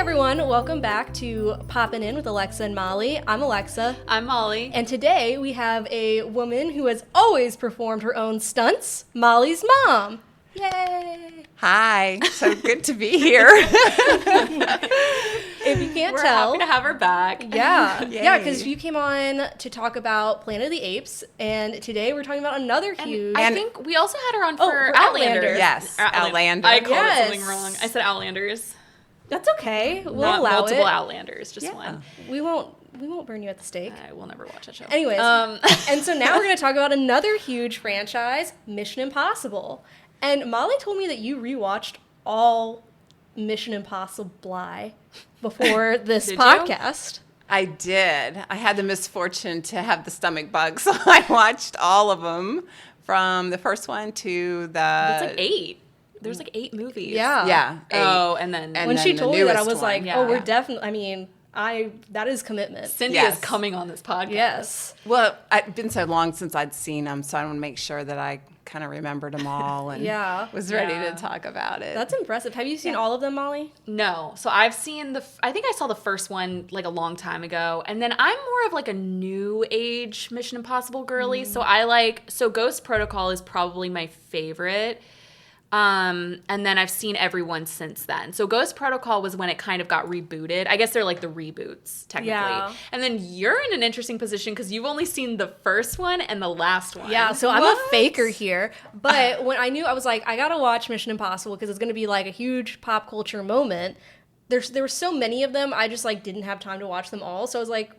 everyone, welcome back to Poppin In with Alexa and Molly. I'm Alexa. I'm Molly. And today we have a woman who has always performed her own stunts, Molly's mom. Yay! Hi, so good to be here. If you can't We're tell. happy to have her back. Yeah, Yay. yeah, because you came on to talk about Planet of the Apes, and today we're talking about another huge... I think we also had her on for for Outlander. Outlander. Yes, Outlander. I called Yes. it something wrong. I said Outlanders. That's okay. We'll Not allow multiple it. Outlanders, just one. We won't burn you at the stake. I will never watch that show. Anyways, and so now we're going to talk about another huge franchise, Mission Impossible. And Molly told me that you rewatched all Mission Impossible before this Did you? podcast. I did. I had the misfortune to have the stomach bug, so I watched all of them from the first one to the... It's like 8. There's like 8 movies. Yeah. Yeah. Oh, and then When she the told me that, I newest was like, one. oh, we're Yeah. definitely, I mean, that is commitment. Cindy Yes. is coming on this podcast. Yes. Well, it's been so long since I'd seen them, so I want to make sure that I kind of remembered them all and Yeah. was ready Yeah. to talk about it. That's impressive. Have you seen all of them, Molly? No. So I've seen I think I saw the first one like a long time ago. And then I'm more of like a new age Mission Impossible girly. So Ghost Protocol is probably my favorite. And then I've seen everyone since then. So Ghost Protocol was when it kind of got rebooted. I guess they're like the reboots, technically. Yeah. And then you're in an interesting position because you've only seen the first one and the last one. Yeah, so I'm a faker here. But when I knew, I was like, I gotta watch Mission Impossible because it's gonna be like a huge pop culture moment. There were so many of them, I just like didn't have time to watch them all. So I was like,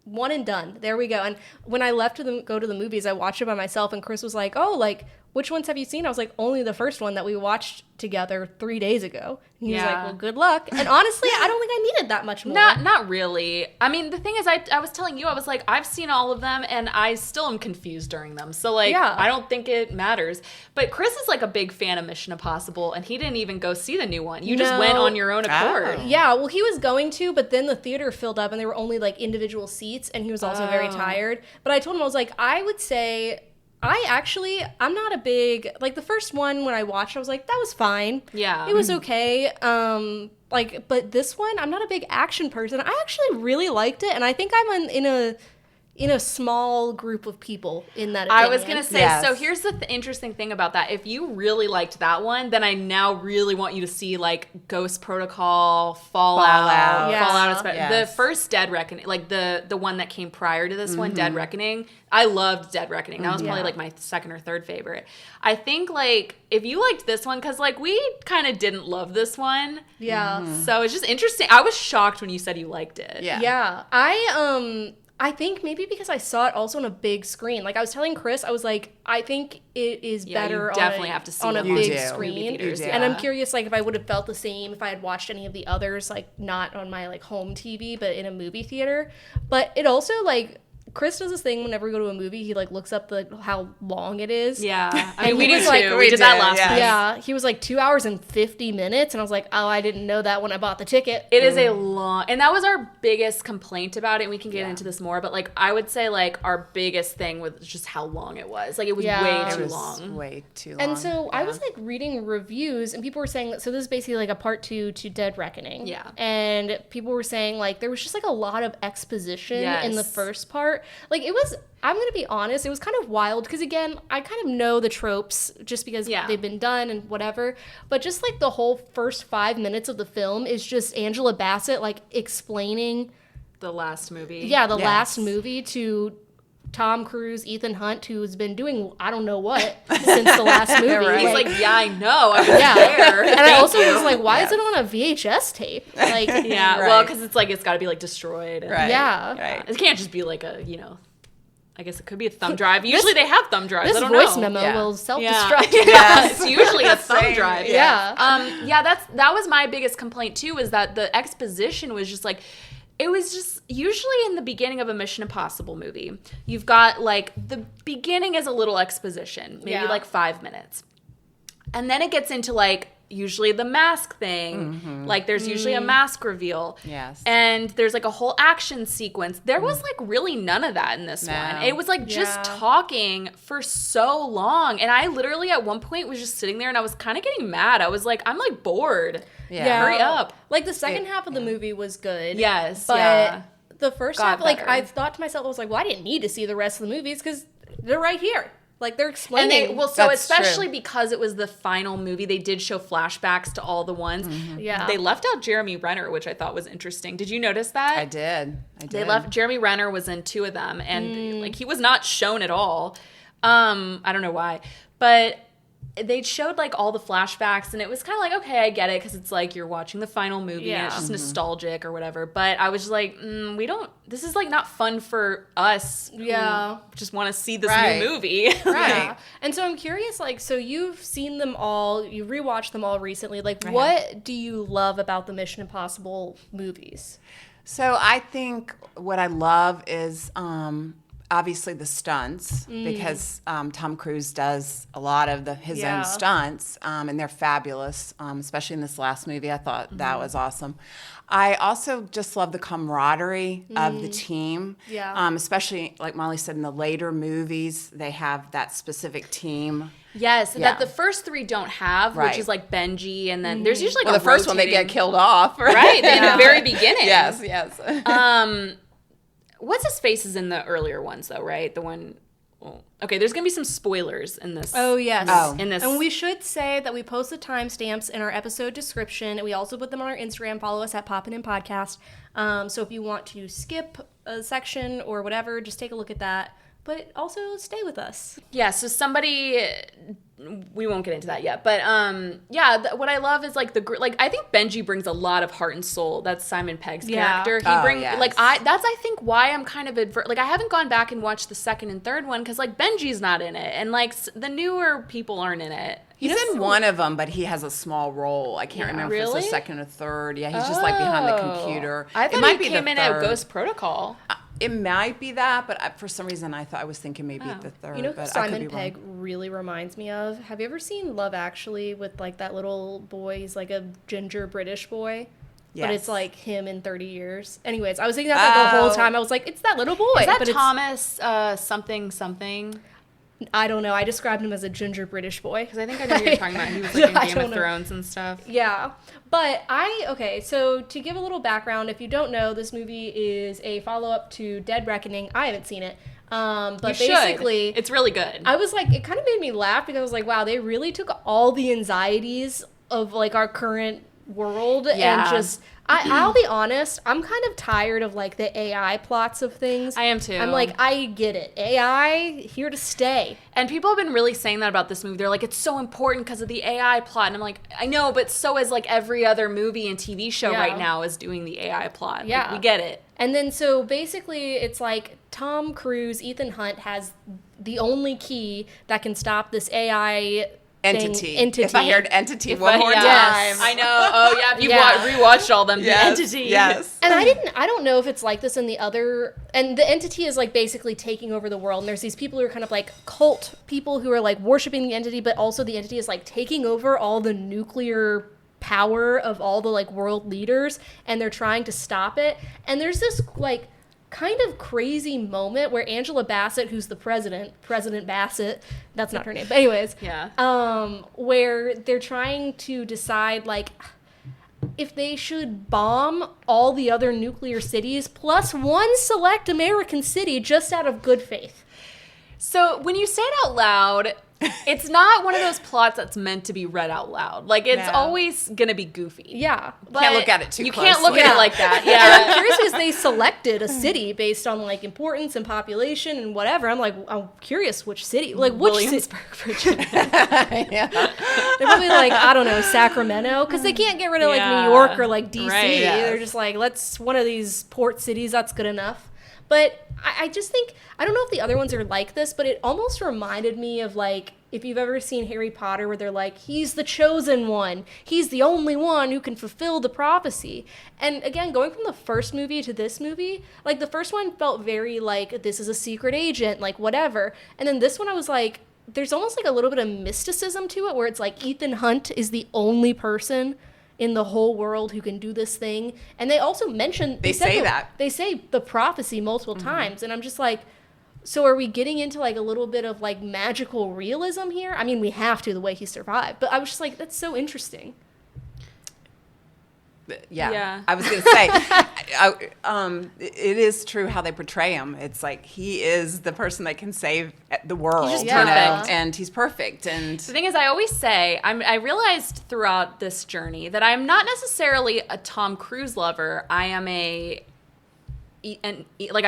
one and done. There we go. And when I left to go to the movies, I watched it by myself, and Chris was like, oh, like, which ones have you seen? I was like, only the first one that we watched together 3 days ago. And he was like, Yeah. well, good luck. And honestly, I don't think I needed that much more. Not really. I mean, the thing is, I was telling you, I was like, I've seen all of them, and I still am confused during them. So, like, Yeah. I don't think it matters. But Chris is, like, a big fan of Mission Impossible, and he didn't even go see the new one. You just No. went on your own accord. Oh. Yeah, well, he was going to, but then the theater filled up and there were only like individual seats, and he was also very tired. But I told him, I was like, I would say, I'm not a big, like the first one when I watched, I was like, that was fine. Yeah. It was okay. But this one, I'm not a big action person. I actually really liked it, and I think I'm in a small group of people in that opinion. I was going to say, Yes. so here's the interesting thing about that. If you really liked that one, then I now really want you to see, like, Ghost Protocol, Fallout. Yeah. Fallout is better. Yes. The first Dead Reckoning, like the one that came prior to this one, Dead Reckoning, I loved Dead Reckoning. That was probably, Yeah. like, my second or third favorite. I think, like, if you liked this one, because, like, we kind of didn't love this one. Yeah. So it's just interesting. I was shocked when you said you liked it. Yeah. Yeah. I think maybe because I saw it also on a big screen. Like I was telling Chris, I was like, I think it is Yeah, you better definitely on have to see on a them big on screen. movie theaters, And I'm yeah. curious, like, if I would have felt the same if I had watched any of the others, like not on my like home TV, but in a movie theater. But it also like Chris does this thing whenever we go to a movie, he like looks up how long it is. Yeah. I And mean, we he do was too. like- We did that did, last yeah. week. Yeah, he was like 2 hours and 50 minutes, and I was like, oh, I didn't know that when I bought the ticket. It is a long, and that was our biggest complaint about it. And we can get into this more, but like I would say, like our biggest thing was just how long it was. Like it was Yeah. way It too was long. way too long. And so I Yeah. was like reading reviews, and people were saying that, so this is basically like a part 2 to Dead Reckoning. Yeah. And people were saying like there was just like a lot of exposition in the Yes. first part. Like it was, I'm going to be honest, it was kind of wild because again, I kind of know the tropes just because Yeah. they've been done and whatever. But just like the whole first 5 minutes of the film is just Angela Bassett like explaining, The last movie. the Yes. last movie to Tom Cruise, Ethan Hunt, who's been doing I don't know what since the last movie. Right. He's like, yeah, I know. I was yeah. there. And I also was like, why Yes. is it on a VHS tape? Like, Yeah. Right. Well, because it's like it's got to be like destroyed. And, Right. Yeah. Right. It can't just be like a I guess it could be a thumb drive. Usually they have thumb drives. this I don't voice know. memo Yeah. will self-destruct. Yeah. Yes. It's usually a thumb Same. drive. Yeah. That was my biggest complaint too, is that the exposition was just like, it was just usually in the beginning of a Mission Impossible movie, you've got like the beginning is a little exposition, maybe Yeah. like 5 minutes. And then it gets into like usually the mask thing. Like there's usually a mask reveal. Yes. And there's like a whole action sequence. There was like really none of that in this one. It was like just talking for so long. And I literally at one point was just sitting there and I was kind of getting mad. I was like, I'm like bored. Yeah. Hurry up. Like the second half of the movie was good. Yes. But the first half, like better. I thought to myself, I was like, well, I didn't need to see the rest of the movies because they're right here. Like they're And explaining. so That's especially true. because it was the final movie, they did show flashbacks to all the ones. Yeah. They left out Jeremy Renner, which I thought was interesting. Did you notice that? I did. They left Jeremy Renner was in 2 of them, and like he was not shown at all. I don't know why, but they showed like all the flashbacks, and it was kind of like, okay, I get it, because it's like you're watching the final movie and it's just nostalgic or whatever. But I was just like, we don't. This is like not fun for us. Who just want to see this new movie. Right. Yeah. And so I'm curious, like, so you've seen them all, you rewatched them all recently. Like, what do you love about the Mission Impossible movies? So I think what I love is obviously the stunts, because Tom Cruise does a lot of his own stunts, and they're fabulous, especially in this last movie. I thought that was awesome. I also just love the camaraderie of the team, especially like Molly said, in the later movies, they have that specific team. Yes, that the first 3 don't have, which is like Benji, and then there's usually like the first one they get killed off, right in the very beginning. Yes. What's his face is in the earlier ones though, right? The one. Well, okay, there's gonna be some spoilers in this. Oh, yes. In this, and we should say that we post the timestamps in our episode description, and we also put them on our Instagram. Follow us at Poppin In Podcast. So if you want to skip a section or whatever, just take a look at that. But also stay with us. Yeah, so somebody, we won't get into that yet, but what I love is like I think Benji brings a lot of heart and soul. That's Simon Pegg's character. He brings that's I think why I'm kind of I haven't gone back and watched the second and third one because like Benji's not in it, and like the newer people aren't in it. He's in one of them, but he has a small role. I can't remember if it's the second or third. Yeah, he's just like behind the computer. I thought it might he be came the in third. at Ghost Protocol. It might be that, but for some reason I was thinking maybe the third. You know who but I could Simon be Pegg wrong. really reminds me of? Have you ever seen Love Actually with like that little boy? He's like a ginger British boy. But it's like him in 30 years. Anyways, I was thinking that the whole time. I was like, it's that little boy. Is that but Thomas something? I don't know. I described him as a ginger British boy. Because I think I know what you're talking about. He was like in Game of Thrones and stuff. Yeah. But so to give a little background, if you don't know, this movie is a follow-up to Dead Reckoning. I haven't seen it. But basically, it's really good. I was like, it kind of made me laugh because I was like, wow, they really took all the anxieties of like our current world and just I'll be honest, I'm kind of tired of like the AI plots of things. I am too. I'm like, I get it. AI here to stay. And people have been really saying that about this movie. They're like, it's so important because of the AI plot. And I'm like, I know, but so is like every other movie and TV show right now is doing the AI plot. Yeah. Like, we get it. And then so basically it's like Tom Cruise, Ethan Hunt has the only key that can stop this AI entity. If I heard entity one more time. I know. Oh yeah, if you rewatched all them, the entity. Yes. And I don't know if it's like this in the other, and the entity is like basically taking over the world, and there's these people who are kind of like cult people who are like worshiping the entity, but also the entity is like taking over all the nuclear power of all the like world leaders, and they're trying to stop it. And there's this like kind of crazy moment where Angela Bassett, who's the President Bassett, that's not her name, but anyways, where they're trying to decide like if they should bomb all the other nuclear cities plus one select American city just out of good faith. So when you say it out loud, it's not one of those plots that's meant to be read out loud. Like, it's always going to be goofy. Yeah. But can't look at it too closely. You can't look at it like that. And I'm curious because they selected a city based on, like, importance and population and whatever. I'm curious which city. Like, which Williamsburg, Virginia. They're probably like, I don't know, Sacramento. Because they can't get rid of, like, New York or, like, D.C. Right, They're just like, let's one of these port cities, that's good enough. But I just think, I don't know if the other ones are like this, but it almost reminded me of, like, if you've ever seen Harry Potter where they're like, he's the chosen one. He's the only one who can fulfill the prophecy. And again, going from the first movie to this movie, like, the first one felt very like, this is a secret agent, like, whatever. And then this one I was like, there's almost like a little bit of mysticism to it, where it's like Ethan Hunt is the only person in the whole world who can do this thing. And they also mention they say the prophecy multiple times, and I'm just like, so are we getting into like a little bit of like magical realism here? I mean, we have to, the way he survived, but I was just like, that's so interesting. Yeah. I was going to say, it is true how they portray him. It's like he is the person that can save the world. He's just perfect. And he's perfect. And the thing is, I always say, I realized throughout this journey that I'm not necessarily a Tom Cruise lover. I am I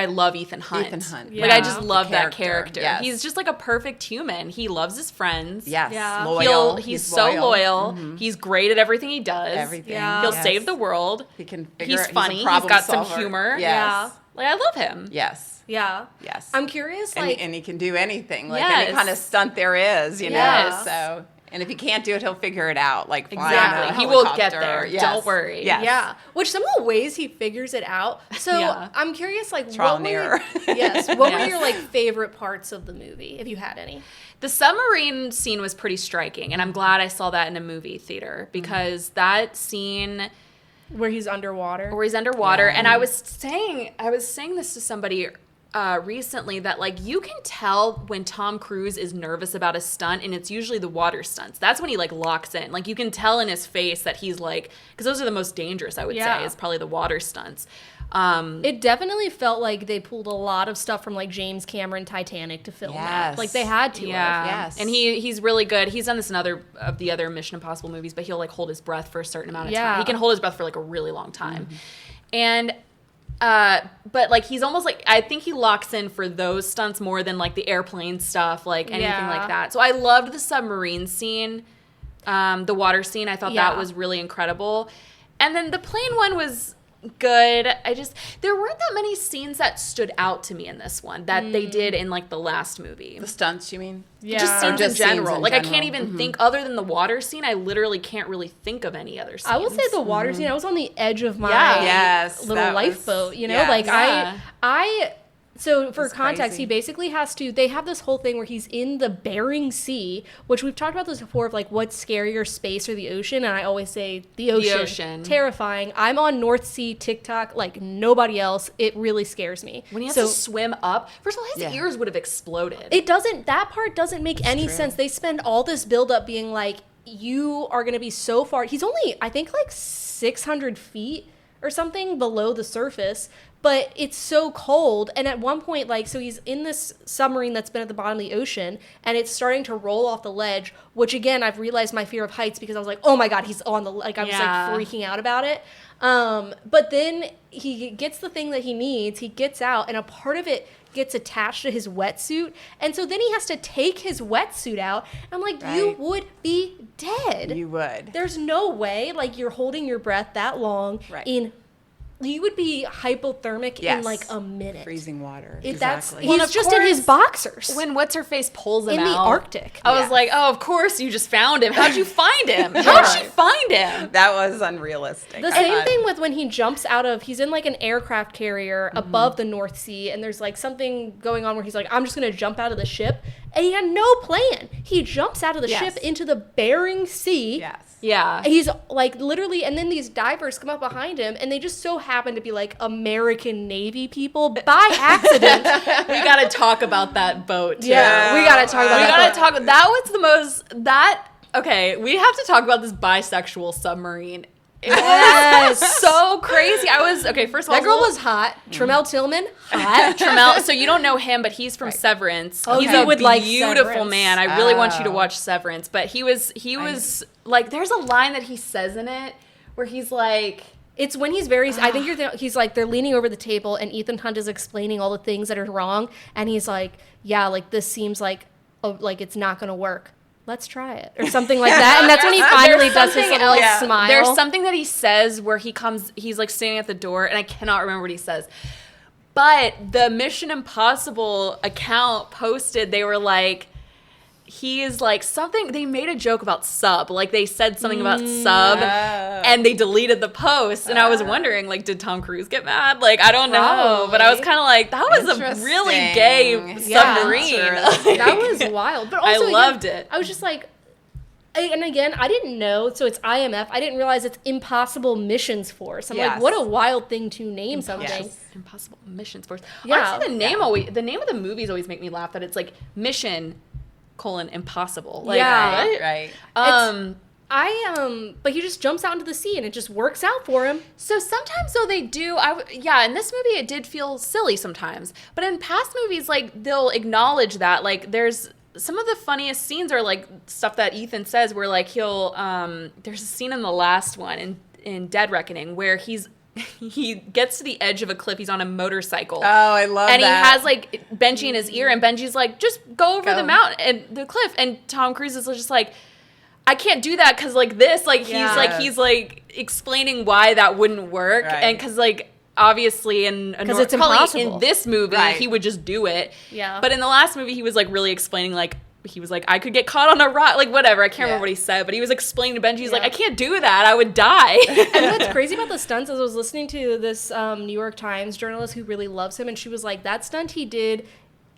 love Ethan Hunt. Yeah. Like, I just love that character. Yes. He's just like a perfect human. He loves his friends. Yes. Yeah. Loyal. He's so loyal. He's great at everything he does. Everything. Yeah. He'll save the world. He's funny. He's problem got solver. some humor. Yes. Yeah. Like, I love him. Yes. Yeah. Yes. I'm curious, like... And he can do anything, like Yes. any kind of stunt there is, you know? Yes. So... And if he can't do it, he'll figure it out. Like flying Exactly. a He will get helicopter. there. Yes. Don't worry. Yes. Yeah, which some of the ways he figures it out. So Yeah. I'm curious, like, Trial what and error. What were your like favorite parts of the movie, if you had any? The submarine scene was pretty striking, and I'm glad I saw that in a movie theater, because that scene Where he's underwater. where he's underwater, and I was saying this to somebody recently, that like, you can tell when Tom Cruise is nervous about a stunt, and it's usually the water stunts. That's when he like locks in. Like, you can tell in his face that he's like, because those are the most dangerous, I would say, is probably the water stunts. It definitely felt like they pulled a lot of stuff from like James Cameron Titanic to film that. Yes. Like they had to. Yeah. Yes. And he's really good. He's done this in other of the other Mission Impossible movies, but he'll like hold his breath for a certain amount of time. He can hold his breath for like a really long time. And but like, he's almost like, I think he locks in for those stunts more than like the airplane stuff, like anything like that. So I loved the submarine scene, the water scene. I thought that was really incredible. And then the plane one was good. There weren't that many scenes that stood out to me in this one that they did in like the last movie. The stunts, you mean? Yeah. Just scenes Just in scenes general. in Like, I general. can't even think, other than the water scene, I literally can't really think of any other scenes. I will say the water scene, I was on the edge of my Yes, little that lifeboat, was- you know? yes. Like, Yeah. so for It's context, crazy. he basically they have this whole thing where he's in the Bering Sea, which we've talked about this before, of like, what's scarier, space or the ocean? And I always say the ocean. ocean. Terrifying. I'm on North Sea TikTok like nobody else. It really scares me. When he has to swim up, first of all, his ears would have exploded. That part doesn't make any sense. They spend all this buildup being like, you are going to be so far. He's only, I think, like 600 feet or something below the surface, but it's so cold. And at one point, like, so he's in this submarine that's been at the bottom of the ocean, and it's starting to roll off the ledge, which again, I've realized my fear of heights, because I was like, oh my God, he's on the, like, I was like freaking out about it. But then he gets the thing that he needs, he gets out, and a part of it gets attached to his wetsuit, and so then he has to take his wetsuit out. I'm like, you would be dead. You would. There's no way, like, you're holding your breath that long you would be hypothermic in like a minute. Freezing water. Exactly. Well, He's of just in his boxers. When what's-her-face pulls him in out. the Arctic. I was like, oh, of course you just found him. How'd you find him? How did she find him? That was unrealistic. The same thing with when he jumps out of, he's in like an aircraft carrier above the North Sea, and there's like something going on where he's like, I'm just going to jump out of the ship. And he had no plan. He jumps out of the ship into the Bering Sea. Yes. Yeah. He's like literally, and then these divers come up behind him, and they just so happen to be like American Navy people by accident. We got to talk about that boat, too. Yeah, we got to talk about that. Okay, we have to talk about this bisexual submarine. It was Yes. so crazy. First of all, That girl was hot. Tremel Tillman, hot. Tremel. So you don't know him, but he's from Severance. Oh, he's you a would like beautiful Severance. man. I really want you to watch Severance. But he was like, there's a line that he says in it where he's like, It's when he's I think he's like, they're leaning over the table, and Ethan Hunt is explaining all the things that are wrong, and he's like, yeah, like, this seems like it's not going to work. Let's try it, or something like that. And that's when he finally does his little smile. There's something that he says where he's like standing at the door, and I cannot remember what he says. But the Mission Impossible account posted, they were like, he is like something. They made a joke about sub, like they said something about sub, and they deleted the post. And I was wondering, like, did Tom Cruise get mad? Like, I don't know, but I was kind of like, that was a really gay submarine. That was wild. But also, I loved it. I was just like, and again, I didn't know. So it's IMF. I didn't realize it's Impossible Missions Force. I'm like, what a wild thing to name something. Impossible Missions Force. Yeah. Honestly, the name of the movies always make me laugh. That it's like Mission: Impossible. Like, Right. But he just jumps out into the sea and it just works out for him. So sometimes though they do, in this movie it did feel silly sometimes. But in past movies, like, they'll acknowledge that. Like, there's some of the funniest scenes are like stuff that Ethan says where like he'll there's a scene in the last one in Dead Reckoning where he gets to the edge of a cliff. He's on a motorcycle. Oh, I love that. And he has like Benji in his ear, and Benji's like, just go over the mountain and the cliff. And Tom Cruise is just like, I can't do that because like this. Like he's like explaining why that wouldn't work, and because like obviously because it's impossible. In this movie he would just do it. Yeah. But in the last movie he was like really explaining, like, he was like, I could get caught on a rock, like whatever. I can't remember what he said, but he was explaining to Benji, he's like, I can't do that. I would die. And what's crazy about the stunts is I was listening to this New York Times journalist who really loves him, and she was like, that stunt he did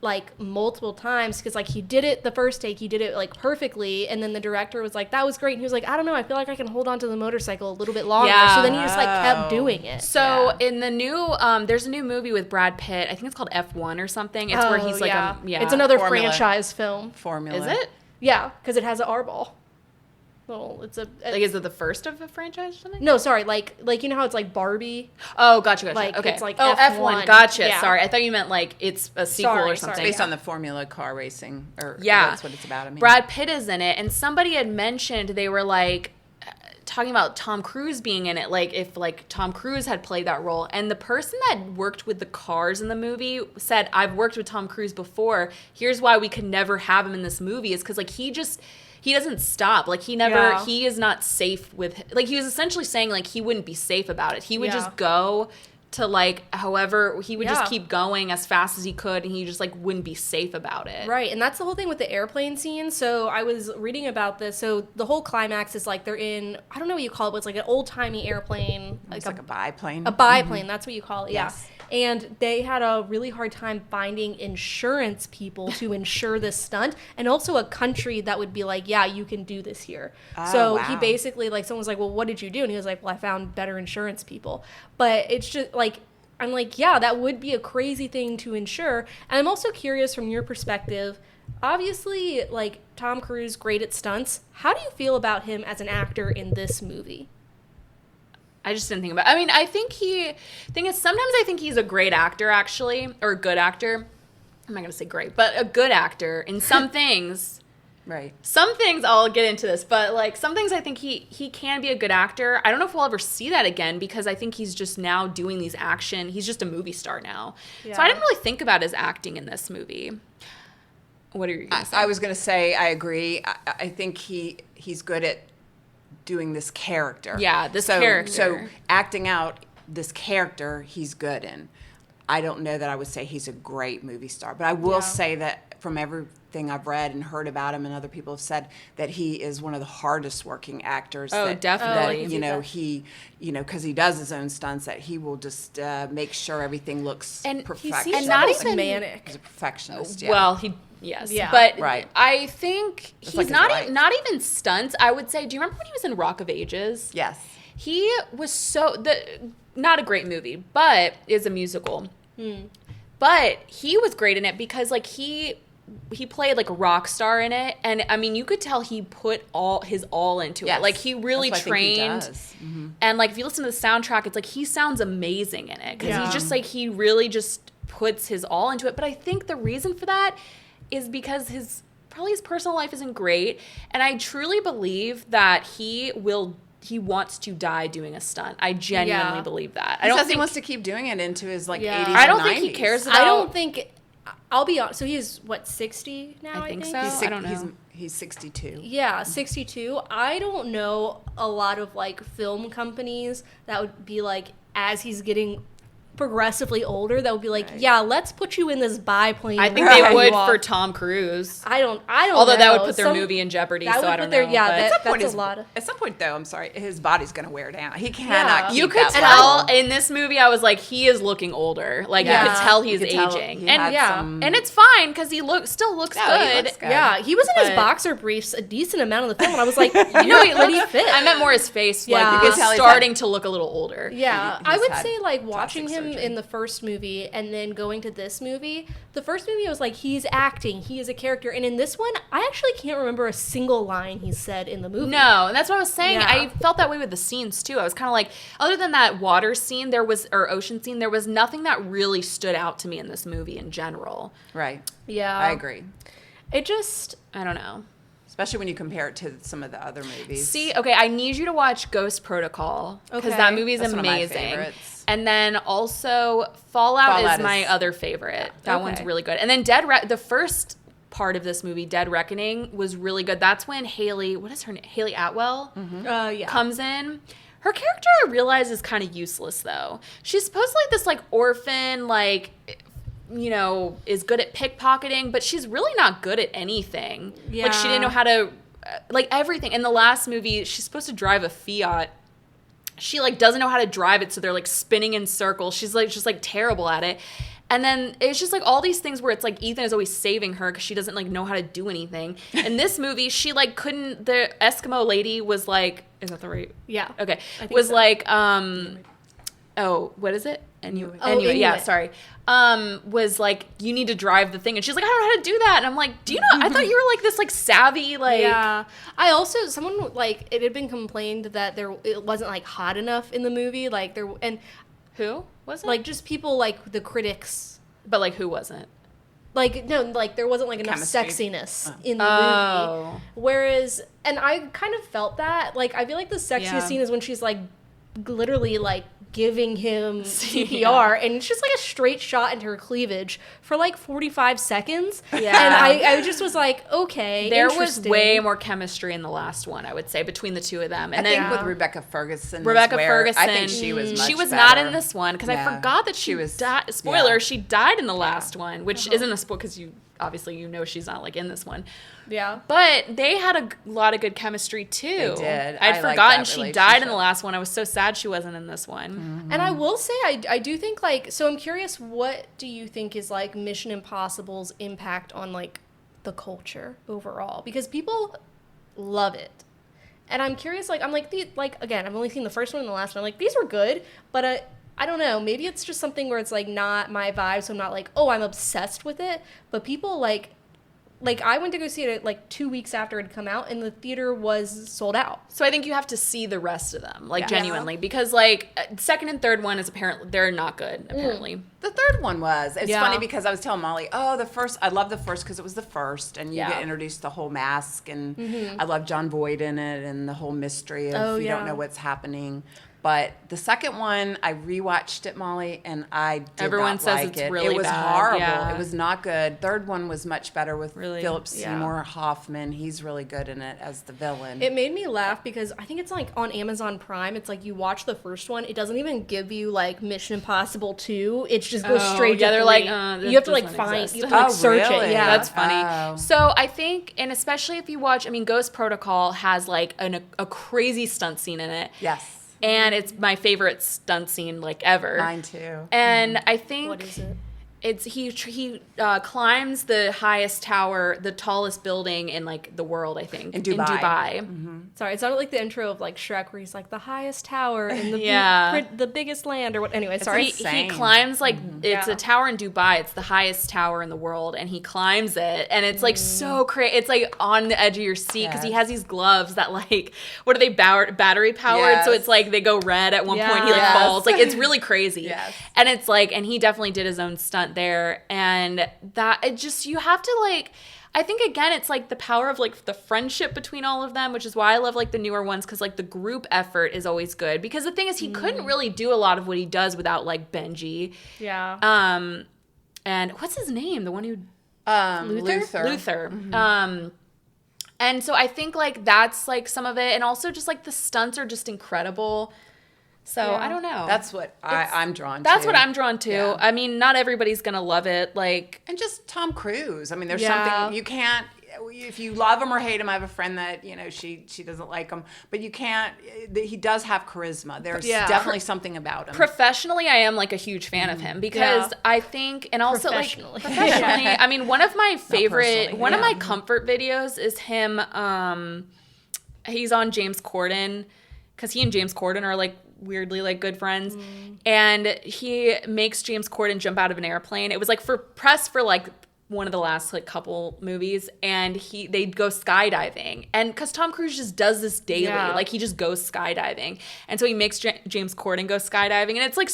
like multiple times because like he did it the first take, he did it like perfectly, and then the director was like, that was great, and he was like, I don't know, I feel like I can hold on to the motorcycle a little bit longer. So then he just like kept doing it. So in the new there's a new movie with Brad Pitt, I think it's called F1 or something. It's where he's like it's another franchise film. Formula. Is it? Yeah, because it has an R ball. Well, it's like, is it the first of a franchise or something? No, sorry, like you know how it's like Barbie? Oh, gotcha. Like, okay. it's like F1. Gotcha. Yeah. Sorry, I thought you meant like it's a sequel or something. It's based on the Formula car racing, or that's what it's about. I mean, Brad Pitt is in it, and somebody had mentioned they were like talking about Tom Cruise being in it, like if like Tom Cruise had played that role. And the person that worked with the cars in the movie said, I've worked with Tom Cruise before. Here's why we could never have him in this movie is because like he doesn't stop. Like he is not safe with, like he was essentially saying like he wouldn't be safe about it. He would just go to like, however, he would just keep going as fast as he could, and he just like wouldn't be safe about it. Right, and that's the whole thing with the airplane scene. So I was reading about this. So the whole climax is like they're in, I don't know what you call it, but it's like an old-timey airplane. It's like a biplane. A biplane, that's what you call it, Yes. And they had a really hard time finding insurance people to insure this stunt, and also a country that would be like, yeah, you can do this here. So he basically, like, someone was like, well, what did you do? And he was like, well, I found better insurance people. But it's just like, I'm like, yeah, that would be a crazy thing to insure. And I'm also curious from your perspective, obviously, like, Tom Cruise, great at stunts. How do you feel about him as an actor in this movie? I just didn't think about it. I mean, sometimes I think he's a great actor, actually, or a good actor. I'm not going to say great, but a good actor in some things. Right. Some things, I'll get into this, but like some things I think he can be a good actor. I don't know if we'll ever see that again because I think he's just now doing these he's just a movie star now. Yeah. So I didn't really think about his acting in this movie. What are you going to say? I was going to say, I agree. I think he's good at doing this character. Yeah, character. So acting out this character, he's good in. I don't know that I would say he's a great movie star, but I will say that from everything I've read and heard about him, and other people have said that he is one of the hardest working actors. Oh, definitely. That, because he does his own stunts, that he will just make sure everything looks perfect. And not even manic. He's a perfectionist. Well, Yes. Yeah. But right. I think he's not even stunts. I would say, do you remember when he was in Rock of Ages? Yes. He was not a great movie, but is a musical. But he was great in it because like he played like a rock star in it, and I mean you could tell he put his all into it. Like he really trained. Mm-hmm. And like if you listen to the soundtrack, it's like he sounds amazing in it because he's just like he really just puts his all into it. But I think the reason for that is because his personal life isn't great, and I truly believe that he wants to die doing a stunt. I genuinely believe that. He wants to keep doing it into his 80s and 90s. I don't think he cares about... I don't think... I'll be honest. So he's, 60 now, I think? So. I don't know. He's 62. Yeah, 62. I don't know a lot of, film companies that would be, as he's getting progressively older that would be like, yeah, let's put you in this biplane. I think they would for Tom Cruise. I don't Although know. that would put their movie in jeopardy, so I don't know. That's a lot. At some point, though, I'm sorry, his body's going to wear down. He cannot keep You could that tell level. in this movie, I was like, he is looking older. Like, you could tell he's aging. And it's fine, because he still looks good. He looks good. Yeah, he was in his boxer briefs a decent amount of the film, and I was like, he fit. I meant more his face, Yeah. like, You was could tell starting to look a little older. Yeah, I would say, like, watching plastic him surgery. in the first movie and then going to this movie, the first movie I was like, he's acting, he is a character, and in this one, I actually can't remember a single line he said in the movie. No, and that's what I was saying. Yeah. I felt that way with the scenes, too. I was kind of like, other than that water scene, or ocean scene, there was nothing that really stood out to me in this movie in general. Right. Yeah. I agree. It just... I don't know. Especially when you compare it to some of the other movies. See, okay, I need you to watch Ghost Protocol, because that movie is That's one of my amazing. favorites. And then also Fallout is my other favorite. That one's really good. And then the first part of this movie, Dead Reckoning, was really good. That's when Haley Atwell comes in. Her character, I realize, is kind of useless, though. She's supposed to be like this, like, orphan, like, you know, is good at pickpocketing, but she's really not good at anything. Yeah. Like, she didn't know how to, like, everything. In the last movie, she's supposed to drive a Fiat. She, like, doesn't know how to drive it, so they're, like, spinning in circles. She's, like, just, like, terrible at it. And then it's just, like, all these things where it's, like, Ethan is always saving her because she doesn't, like, know how to do anything. In this movie, she, like, couldn't, the Eskimo lady was, like, is that the right? Yeah. Okay. Was so. Like, what is it? Anyway, yeah, Inuit. sorry. Was like, you need to drive the thing. And she's like, I don't know how to do that. And I'm like, do you know, I thought you were, like, this, like, savvy, like. Yeah. I also, someone, like, it had been complained that it wasn't, like, hot enough in the movie. Like, and Who was it? like, just people, like, the critics. But, like, who wasn't? Like, no, like, there wasn't, like, enough Chemistry. sexiness in the movie. Whereas, and I kind of felt that. Like, I feel like the sexiest scene is when she's, like, literally, like, giving him CPR, and it's just like a straight shot into her cleavage for like 45 seconds. Yeah. And I just was like, okay, there was way more chemistry in the last one, I would say, between the two of them. And I then think with Rebecca Ferguson. Ferguson, I think she was much she was better. not in this one because I Yeah. forgot that she was spoiler, she died in the last one, which isn't a spoiler because you obviously she's not, like, in this one. Yeah. But they had a lot of good chemistry too. They did. I'd I like forgotten that she died in the last one. I was so sad she wasn't in this one. Mm-hmm. And I will say, I do think, like, so I'm curious, what do you think is, like, Mission Impossible's impact on, like, the culture overall? Because people love it. And I'm curious, like, I'm like, again, I've only seen the first one and the last one. I'm like, these were good, but I don't know. Maybe it's just something where it's, like, not my vibe, so I'm not like, oh, I'm obsessed with it. But people, like, I went to go see it, like, 2 weeks after it had come out, and the theater was sold out. So I think you have to see the rest of them, like, genuinely, because, like, second and third one is apparently, they're not good, apparently. The third one was. It's funny because I was telling Molly, I love the first because it was the first, and you get introduced to the whole mask, and I love John Voight in it, and the whole mystery of you don't know what's happening. But the second one, I rewatched it, Molly, and I did Everyone not says like it's it. really It was bad. horrible. Yeah. It was not good. Third one was much better with Philip Yeah. Seymour Hoffman. He's really good in it as the villain. It made me laugh because I think it's like on Amazon Prime. It's like you watch the first one. It doesn't even give you like Mission Impossible 2. It just goes straight to they're 3. like, you have to like doesn't find, exist. you have to like search really? it. Yeah, That's funny. Oh. So I think, and especially if you watch, I mean, Ghost Protocol has like a crazy stunt scene in it. Yes. And it's my favorite stunt scene like ever. Mine too. And I think What is it? it's he climbs the highest tower, the tallest building in like the world, I think. In Dubai. Sorry, it sounded like the intro of like Shrek, where he's like the highest tower in the the biggest land or what. Anyway, sorry. He climbs like it's a tower in Dubai. It's the highest tower in the world, and he climbs it, and it's like so crazy. It's like on the edge of your seat because he has these gloves that like what are they battery powered? Yes. So it's like they go red at one point. He like falls. Like it's really crazy. Yes. And it's like, and he definitely did his own stunt there, and that it just you have to like. I think again, it's like the power of like the friendship between all of them, which is why I love like the newer ones because like the group effort is always good. Because the thing is, he couldn't really do a lot of what he does without like Benji. Yeah. And what's his name? The one who Luther. And so I think like that's like some of it, and also just like the stunts are just incredible. So I don't know. That's what I'm drawn to. That's what I'm drawn to. Yeah. I mean, not everybody's gonna love it. Like, and just Tom Cruise. I mean, there's something you can't. If you love him or hate him, I have a friend that she doesn't like him, but you can't. He does have charisma. There's definitely something about him. Professionally, I am like a huge fan of him because I think, and also like professionally, I mean, one of my favorite, one of my comfort videos is him. He's on James Corden because he and James Corden are like weirdly like good friends, and he makes James Corden jump out of an airplane. It was like for press for like one of the last like couple movies, and they go skydiving, and because Tom Cruise just does this daily, like he just goes skydiving, and so he makes James Corden go skydiving, and it's like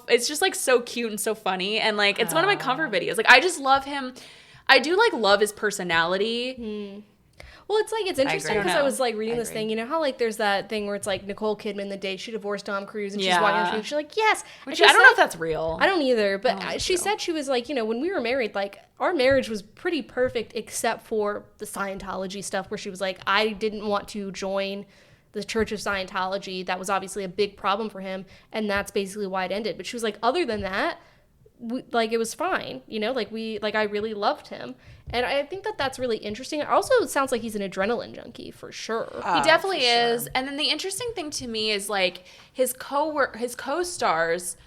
it's just like so cute and so funny, and like it's one of my comfort videos. Like I just love him. I do like love his personality. Well, it's like, it's interesting because I was like reading this thing, you know how like there's that thing where it's like Nicole Kidman the day she divorced Tom Cruise and she's walking on the street, she's like, yes. Which I don't know if that's real. I don't either, but she said she was like, when we were married, like our marriage was pretty perfect except for the Scientology stuff where she was like, I didn't want to join the Church of Scientology. That was obviously a big problem for him, and that's basically why it ended. But she was like, other than that, it was fine, like I really loved him. And I think that that's really interesting. It also sounds like he's an adrenaline junkie for sure. He definitely is. And then the interesting thing to me is like his co-stars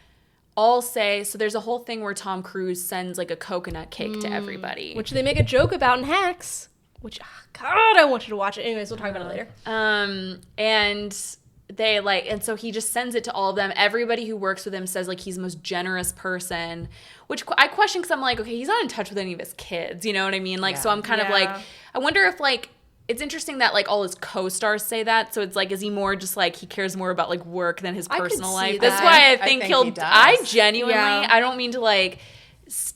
all say, so there's a whole thing where Tom Cruise sends like a coconut cake to everybody. Which they make a joke about in Hacks, which, God, I want you to watch it. Anyways, we'll talk about it later. And they like, and so he just sends it to all of them. Everybody who works with him says like he's the most generous person, which I question because I'm like, okay, he's not in touch with any of his kids, you know what I mean? Like, so I'm kind of like, I wonder if like, it's interesting that like all his co-stars say that. So it's like, is he more just like, he cares more about like work than his personal life? That's why I think he does. I genuinely, I don't mean to like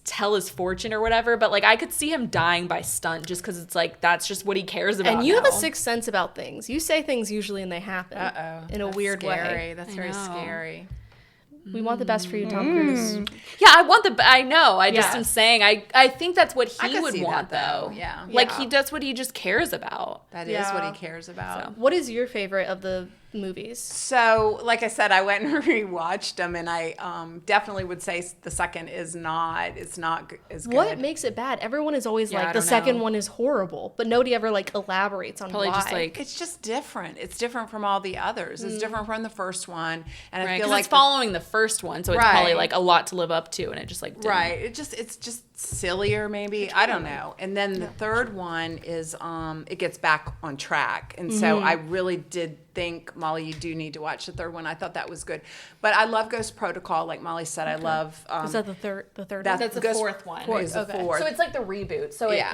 tell his fortune or whatever, but like I could see him dying by stunt just because it's like that's just what he cares about. And you have a sixth sense about things. You say things usually and they happen in a weird way. That's very scary. We want the best for you, Tom Cruise. Yeah, I know. I just am saying, I think that's what he would want, though. Yeah. Like, that's what he just cares about. That is what he cares about. So. What is your favorite of the movies? So, like I said, I went and rewatched them, and I definitely would say the second it's not as good. What makes it bad? Everyone is always like, the second one is horrible, but nobody ever like elaborates on why. Just like, it's just different. It's different from all the others. It's different from the first one, and I feel like it's following the first one, so it's probably like a lot to live up to, and it just like didn't. It's just sillier maybe. I don't know. And then the third one is it gets back on track, and so I really did think, Molly, you do need to watch the third one. I thought that was good, but I love Ghost Protocol. Like Molly said, I love. Is that the third? That's the fourth one. Is the fourth. So it's like the reboot. So it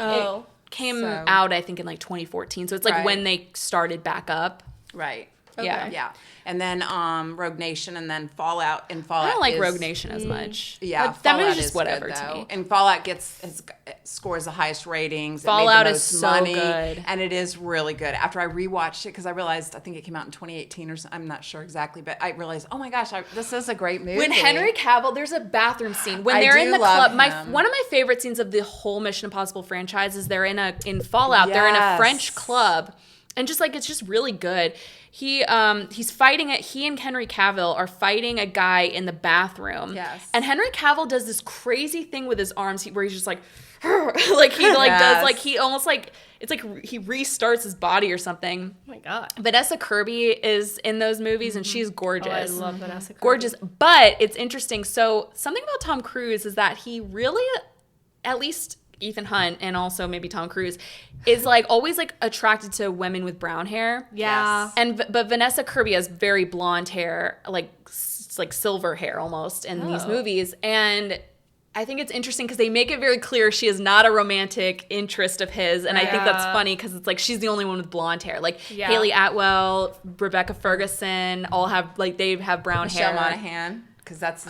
came out, I think, in like 2014. So it's like when they started back up. Right. Okay. Yeah. And then Rogue Nation, and then Fallout. And Fallout I don't like Rogue Nation as much. Yeah, that movie's just whatever to me. And Fallout scores the highest ratings. Fallout it made the is most so money, good, and it is really good. After I rewatched it, because I realized I think it came out in 2018 or something. I'm not sure exactly, but I realized, oh my gosh, this is a great movie. When Henry Cavill, there's a bathroom scene when they're in the club. One of my favorite scenes of the whole Mission Impossible franchise is they're in Fallout. Yes. They're in a French club. And just like, it's just really good. He's fighting it. He and Henry Cavill are fighting a guy in the bathroom. Yes. And Henry Cavill does this crazy thing with his arms where he's just like, like he like does like, he almost like, it's like he restarts his body or something. Oh my God. Vanessa Kirby is in those movies and she's gorgeous. Oh, I love Vanessa Kirby. Gorgeous. But it's interesting. So something about Tom Cruise is that he really, at least Ethan Hunt and also maybe Tom Cruise, is like always like attracted to women with brown hair. Yeah. And but Vanessa Kirby has very blonde hair, like silver hair almost in these movies. And I think it's interesting because they make it very clear she is not a romantic interest of his. And I think that's funny because it's like she's the only one with blonde hair. Like Haley Atwell, Rebecca Ferguson, all have like they have brown hair. Michelle Monaghan. Because that's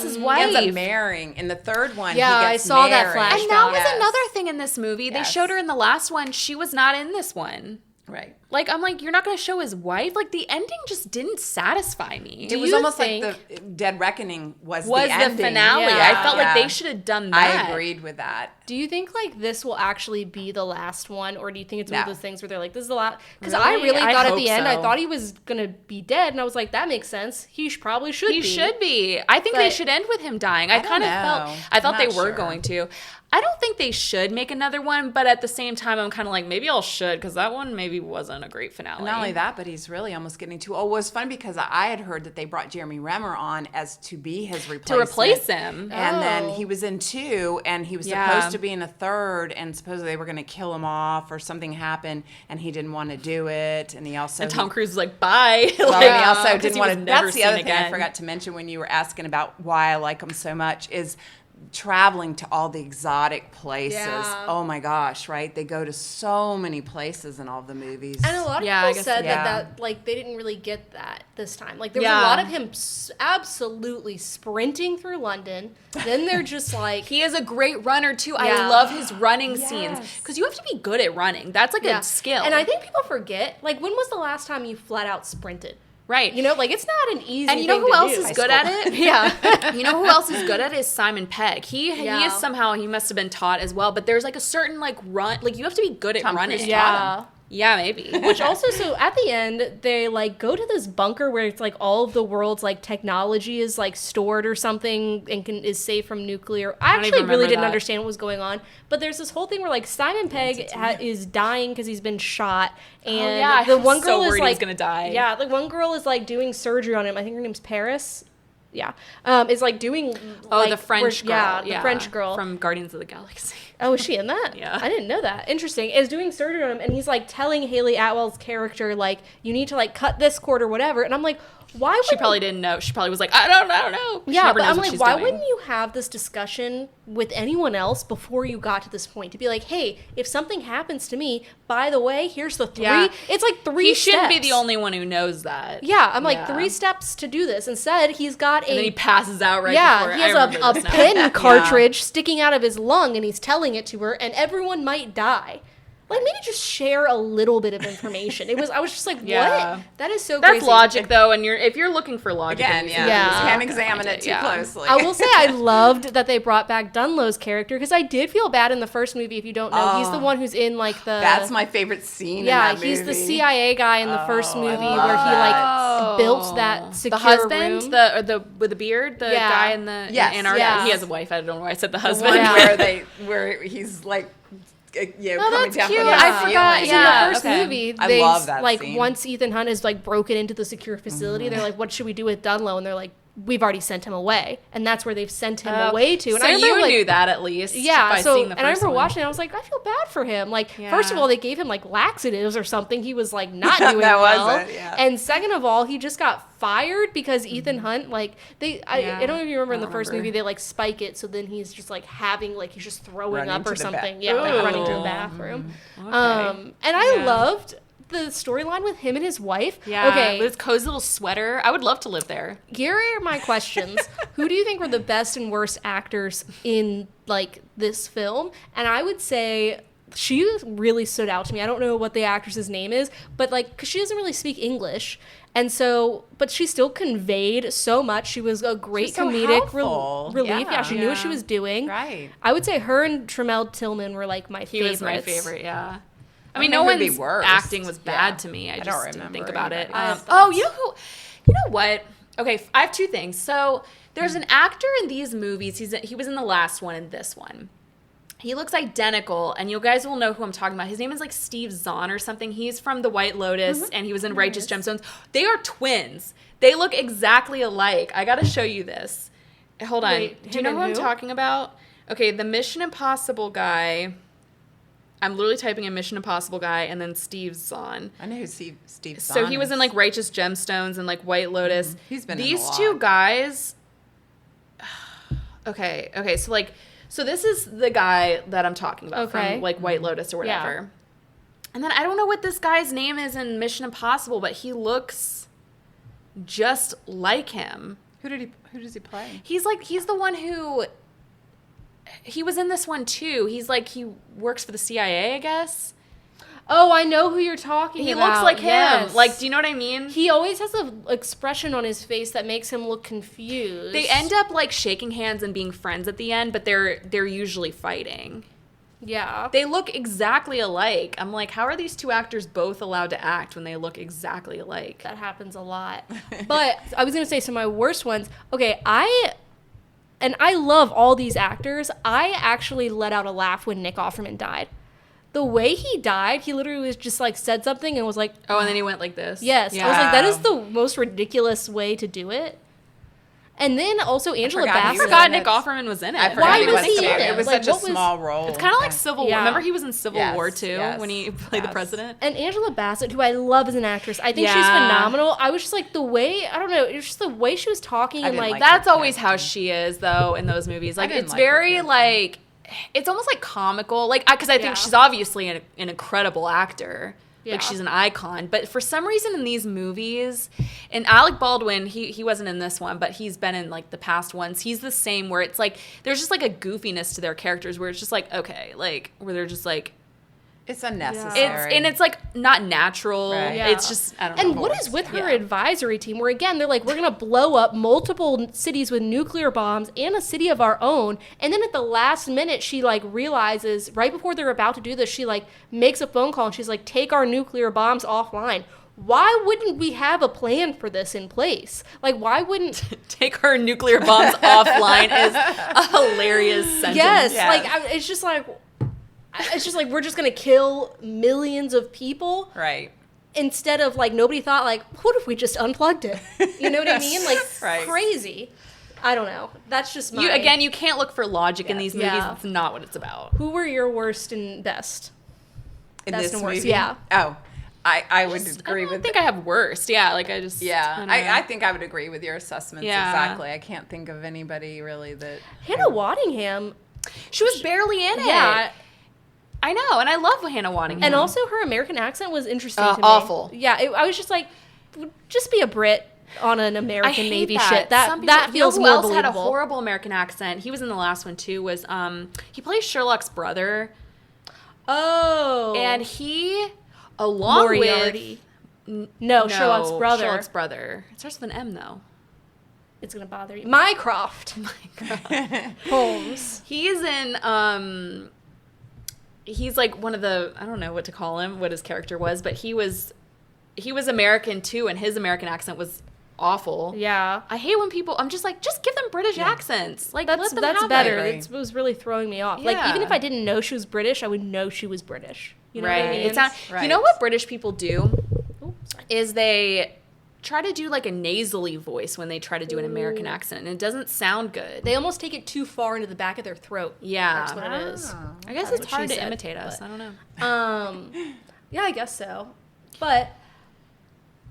his wife. He ends up marrying in the third one. Yeah, he gets I saw married. that flashback. And that was another thing in this movie. They showed her in the last one. She was not in this one. Right. Like, I'm like, you're not going to show his wife? Like, the ending just didn't satisfy me. It was almost like the Dead Reckoning was the ending. finale. Yeah. I felt like they should have done that. I agreed with that. Do you think like this will actually be the last one, or do you think it's one of No. those things where they're like, this is the last? Because Really? I really I thought at hope the end, I so. thought he was gonna be dead, and I was like, that makes sense. He probably should He be. should be. I think they But- should end with him dying. I kind of know. I thought I'm they not were sure. going to. I don't think they should make another one, but at the same time, I'm kind of like, maybe I'll should, because that one maybe wasn't a great finale. Not only that, but he's really almost getting too old. It was fun because I had heard that they brought Jeremy Renner on as to be his replacement. To replace him. And then Oh. he was in 2, and he was Yeah. supposed to be in a 3rd, and supposedly they were going to kill him off or something happened, and he didn't want to do it. And he also... And Tom Cruise was like, bye. Well, Like, and he also 'cause didn't he want was to. never That's the seen other thing I again. forgot to mention when you were asking about why I like him so much is traveling to all the exotic places. Yeah. Oh my gosh, right? They go to so many places in all the movies. And a lot of Yeah, I people guess said so. that like they didn't really get that this time. Like there was a Yeah. lot of him absolutely sprinting through London. Then they're just like He is a great runner, too. I Yeah. love his running Yes. scenes. Because you have to be good at running. That's like a skill. And I think people forget, like, when was the last time you flat out sprinted? Right. You know, like, it's not an easy And you know thing who to else do. is good at it? Yeah. You know who else is good at it is Simon Pegg. He Yeah. is somehow, he must have been taught as well, but there's like a certain like run, like you have to be good at Tom running. Cruise Yeah. Yeah, maybe. Which also, so at the end, they like go to this bunker where it's like all of the world's like technology is like stored or something and is safe from nuclear. I don't even actually really remember didn't that. understand what was going on, but there's this whole thing where like Simon Pegg is dying because he's been shot, and yeah, I the was one so girl is worried he was like gonna die. Yeah, the one girl is like doing surgery on him. I think her name's Paris. Yeah, is like doing. Oh, like, the French girl. Yeah, the French girl from Guardians of the Galaxy. Oh, is she in that? Yeah. I didn't know that. Interesting. Is doing surgery on him, and he's like telling Haley Atwell's character, like, you need to like cut this cord or whatever. And I'm like, why would She probably didn't know. She probably was like, I don't know. She Yeah, never but knows I'm what like, she's why doing. wouldn't you have this discussion with anyone else before you got to this point? To be like, hey, if something happens to me, by the way, here's the 3. Yeah. It's like 3 He shouldn't be steps. the only one who knows that. Yeah, I'm like, Yeah. 3 steps to do this. Instead, he's got And then he a passes out right yeah, before. he I has remember a this now. pen cartridge sticking out of his lung, and he's telling it to her, and everyone might die. Like, maybe just share a little bit of information. I was just like, Yeah. what? That is so That's crazy. logic, though, and if you're looking for logic, Again, in yeah. these Yeah. movies, You you're can't not gonna examine find it too yeah. closely. I will say I loved that they brought back Dunlow's character, because I did feel bad in the first movie. If you don't know, he's the one who's in like the That's my favorite scene yeah, in that movie. he's the CIA guy in the first movie where he love like built that secure The husband, room. the with the beard, the Yeah. guy in the Yes, in Antarctica. yes. He has a wife. I don't know why I said the The husband. one Yeah. where he's like, you know, Oh, coming that's down cute. from the I forgot, ceiling. Because yeah. in the first okay. movie, I they love that like scene. once Ethan Hunt is like broken into the secure facility, they're like, "What should we do with Dunlow?" And they're like, "We've already sent him away," and that's where they've sent him away to. And so I remember, you like, knew that at least. yeah. by So seeing the and I first remember one. watching it, I was like, I feel bad for him. Like, Yeah. first of all, they gave him like laxatives or something. He was like not doing That was well. it, yeah. And second of all, he just got fired because Ethan Hunt, like I don't know if you remember in the first movie, they like spike it, so then he's just like having like he's just throwing Running up to or the something. bath- Yeah, like running to the Ooh. bathroom. Okay. And I Yeah. loved the storyline with him and his wife. Yeah. Okay. With his cozy little sweater. I would love to live there. Here are my questions. Who do you think were the best and worst actors in like this film? And I would say she really stood out to me. I don't know what the actress's name is, but like, cause she doesn't really speak English. And so, but she still conveyed so much. She was a great She's so comedic helpful. relief. Yeah, she knew what Yeah. she was doing. Right. I would say her and Tremel Tillman were like my He favorites. was my favorite, yeah. I I mean, don't no know who'd be one's worst. acting was bad Yeah. to me. I I just don't didn't remember think about it. anybody's Oh, you know who? You know what? Okay, I have 2 things. So there's an actor in these movies. He was in the last one and this one. He looks identical, and you guys will know who I'm talking about. His name is like Steve Zahn or something. He's from The White Lotus, and he was in Righteous Gemstones. They are twins. They look exactly alike. I gotta show you this. Hold on. Wait, Do you him know and who I'm who? talking about? Okay, the Mission Impossible guy. I'm literally typing in Mission Impossible guy and then Steve Zahn. I know who Steve So Zahn he was is. in like Righteous Gemstones and like White Lotus. He's been in a These lot. 2 guys. Okay. So this is the guy that I'm talking about Okay. from like White Lotus or Yeah. whatever. And then I don't know what this guy's name is in Mission Impossible, but he looks just like him. Who does he play? He's the one who. He was in this one too. He works for the CIA, I guess. Oh, I know who you're talking He about. looks like him. Yes. Like, do you know what I mean? He always has an expression on his face that makes him look confused. They end up like shaking hands and being friends at the end, but they're usually fighting. Yeah. They look exactly alike. I'm like, how are these two actors both allowed to act when they look exactly alike? That happens a lot. But I was going to say some of my worst ones. Okay, I love all these actors. I actually let out a laugh when Nick Offerman died. The way he died, he literally was just like said something and was like, oh, and then he went like this. Yes. Yeah. I was like, that is the most ridiculous way to do it. And then also Angela forgot he I was Bassett. forgot in Nick it. Offerman was in it. I forgot Why he was he too. in it? It was Like, such a what was- small role. It's kind of like Civil War. Yeah. Remember he was in Civil Yes, War too yes, when he played the yes. president? And Angela Bassett, who I love as an actress, I think she's Yeah. phenomenal. I was just like the way, I don't know, it was just the way she was talking I and didn't like like That's her always how character. she is though in those movies. Like didn't it's like her very character. like it's almost like comical. Like because I think Yeah. she's obviously an incredible actor. Yeah. Like she's an icon, but for some reason in these movies, and Alec Baldwin, he wasn't in this one, but he's been in like the past ones. He's the same where it's like there's just like a goofiness to their characters where it's just like okay, like where they're just like It's unnecessary. it's like not natural. Right. Yeah. It's just I don't know. And what is with her Yeah. advisory team? Where again, they're like, we're gonna blow up multiple cities with nuclear bombs and a city of our own. And then at the last minute, she like realizes right before they're about to do this, she like makes a phone call and she's like, take our nuclear bombs offline. Why wouldn't we have a plan for this in place? Like, why wouldn't? Take our nuclear bombs offline is a hilarious sentence. Yes, Yes. like it's just like we're just gonna kill millions of people. right. Instead of like nobody thought like what if we just unplugged it, you know what I mean, like Right. crazy. I don't know, that's just my You can't look for logic in these movies. Yeah. It's not what it's about. Who were your worst and best? In Best this and worst, movie? yeah. Oh, I would I agree don't with think I have worst. Yeah, like I just Yeah, don't know. I think I would agree with your assessments Yeah. exactly. I can't think of anybody really that. Hannah Waddingham. she was barely in it. Yeah, I know, and I love Hannah Waddingham. and also her American accent was interesting to me. Awful. Yeah, I was just like, just be a Brit on an I American hate Navy that. shit. Some That people- feels you know more who else had a believable. horrible American accent? He was in the last one too. Was he plays Sherlock's brother, Oh, and he along Moriarty. with No, Sherlock's brother. Sherlock's brother. It starts with an M though. It's gonna bother you. Mycroft Holmes. He's in he's like one of the I don't know what to call him, what his character was, but he was American too, and his American accent was awful. Yeah. I hate when people I'm just like, just give them British accents. Like That's let them that's have better. agree. It was really throwing me off. Like Yeah. even if I didn't know she was British, I would know she was British. You know right. what I mean? It's not, Right. You know what British people do Ooh, sorry. is they try to do like a nasally voice when they try to do an American accent, and it doesn't sound good. They almost take it too far into the back of their throat. Yeah. That's what it is. Oh. I guess That's it's what hard she to said, imitate us. but- I don't know. Yeah, I guess so. But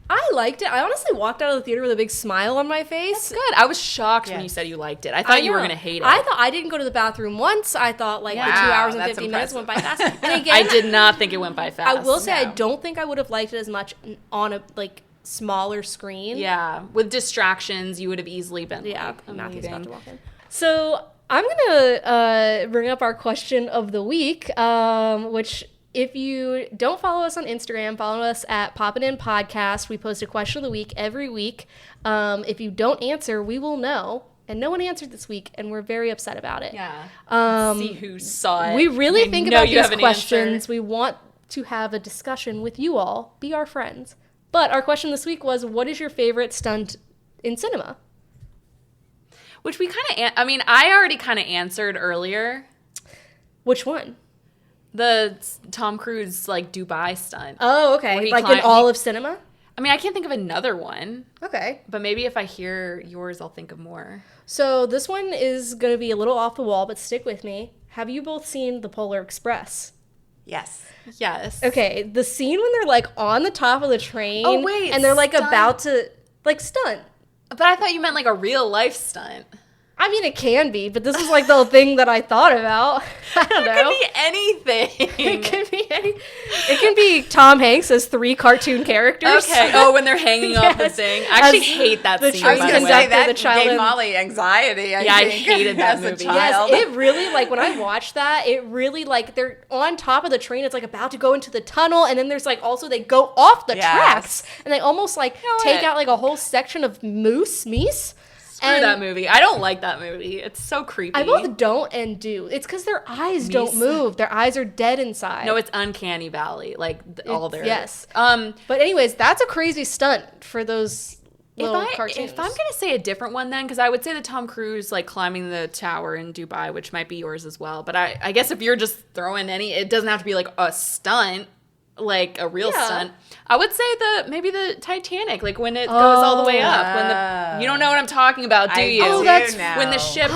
I liked it. I honestly walked out of the theater with a big smile on my face. Good. I was shocked when Yes. you said you liked it. I thought you were know. going to hate it. I thought I didn't go to the bathroom once. I thought like the 2 Wow, hours and that's 50 minutes went by impressive. fast. And again, I did not think it went by fast. I will say I No. don't think I would have liked it as much on a like smaller screen. Yeah, with distractions, you would have easily been. Yeah, like, I'm Matthew's about to leaving. walk in. So I'm gonna bring up our question of the week, which if you don't follow us on Instagram, follow us at Poppin In Podcast. We post a question of the week every week. If you don't answer, we will know. And no one answered this week, and we're very upset about it. Yeah. See who saw it. We really I think know about you these have an questions. answer. We want to have a discussion with you all. Be our friends. But our question this week was, what is your favorite stunt in cinema? Which we kind of, I mean, I already kind of answered earlier. Which one? The Tom Cruise, like, Dubai stunt. Oh, Where okay. he Like in climbed- all of cinema? I mean, I can't think of another one, Okay. but maybe if I hear yours, I'll think of more. So this one is going to be a little off the wall, but stick with me. Have you both seen The Polar Express? Yes. Yes. Okay, the scene when they're like on the top of the train Oh, wait, and they're like stunt. about to like stunt. But I thought you meant like a real life stunt. I mean, it can be, but this is like the thing that I thought about. I don't know. It could be anything. It can be any. It can be Tom Hanks as 3 cartoon characters. Okay. Oh, when they're hanging off the Yes. thing. I actually As hate that the scene. train I was by going the to way. say that the child gave in- Molly anxiety. Yeah, I think, hated that as a movie. child. Yes, it really, like, when I watched that, it really, like, they're on top of the train. It's, like, about to go into the tunnel, and then there's, like, also they go off the Yes. tracks, and they almost, like, know take what? out, like, a whole section of meese. Screw that movie. I don't like that movie. It's so creepy. I both don't and do. It's because their eyes don't move. Their eyes are dead inside. No, it's Uncanny Valley. Like, all their... Yes. But anyways, that's a crazy stunt for those little cartoons. If I'm going to say a different one then, because I would say the Tom Cruise, like, climbing the tower in Dubai, which might be yours as well. But I guess if you're just throwing it doesn't have to be, like, a stunt. Like a real stunt. I would say maybe the Titanic, like when it goes all the way up. When you don't know what I'm talking about, do you? Oh, that's when the ship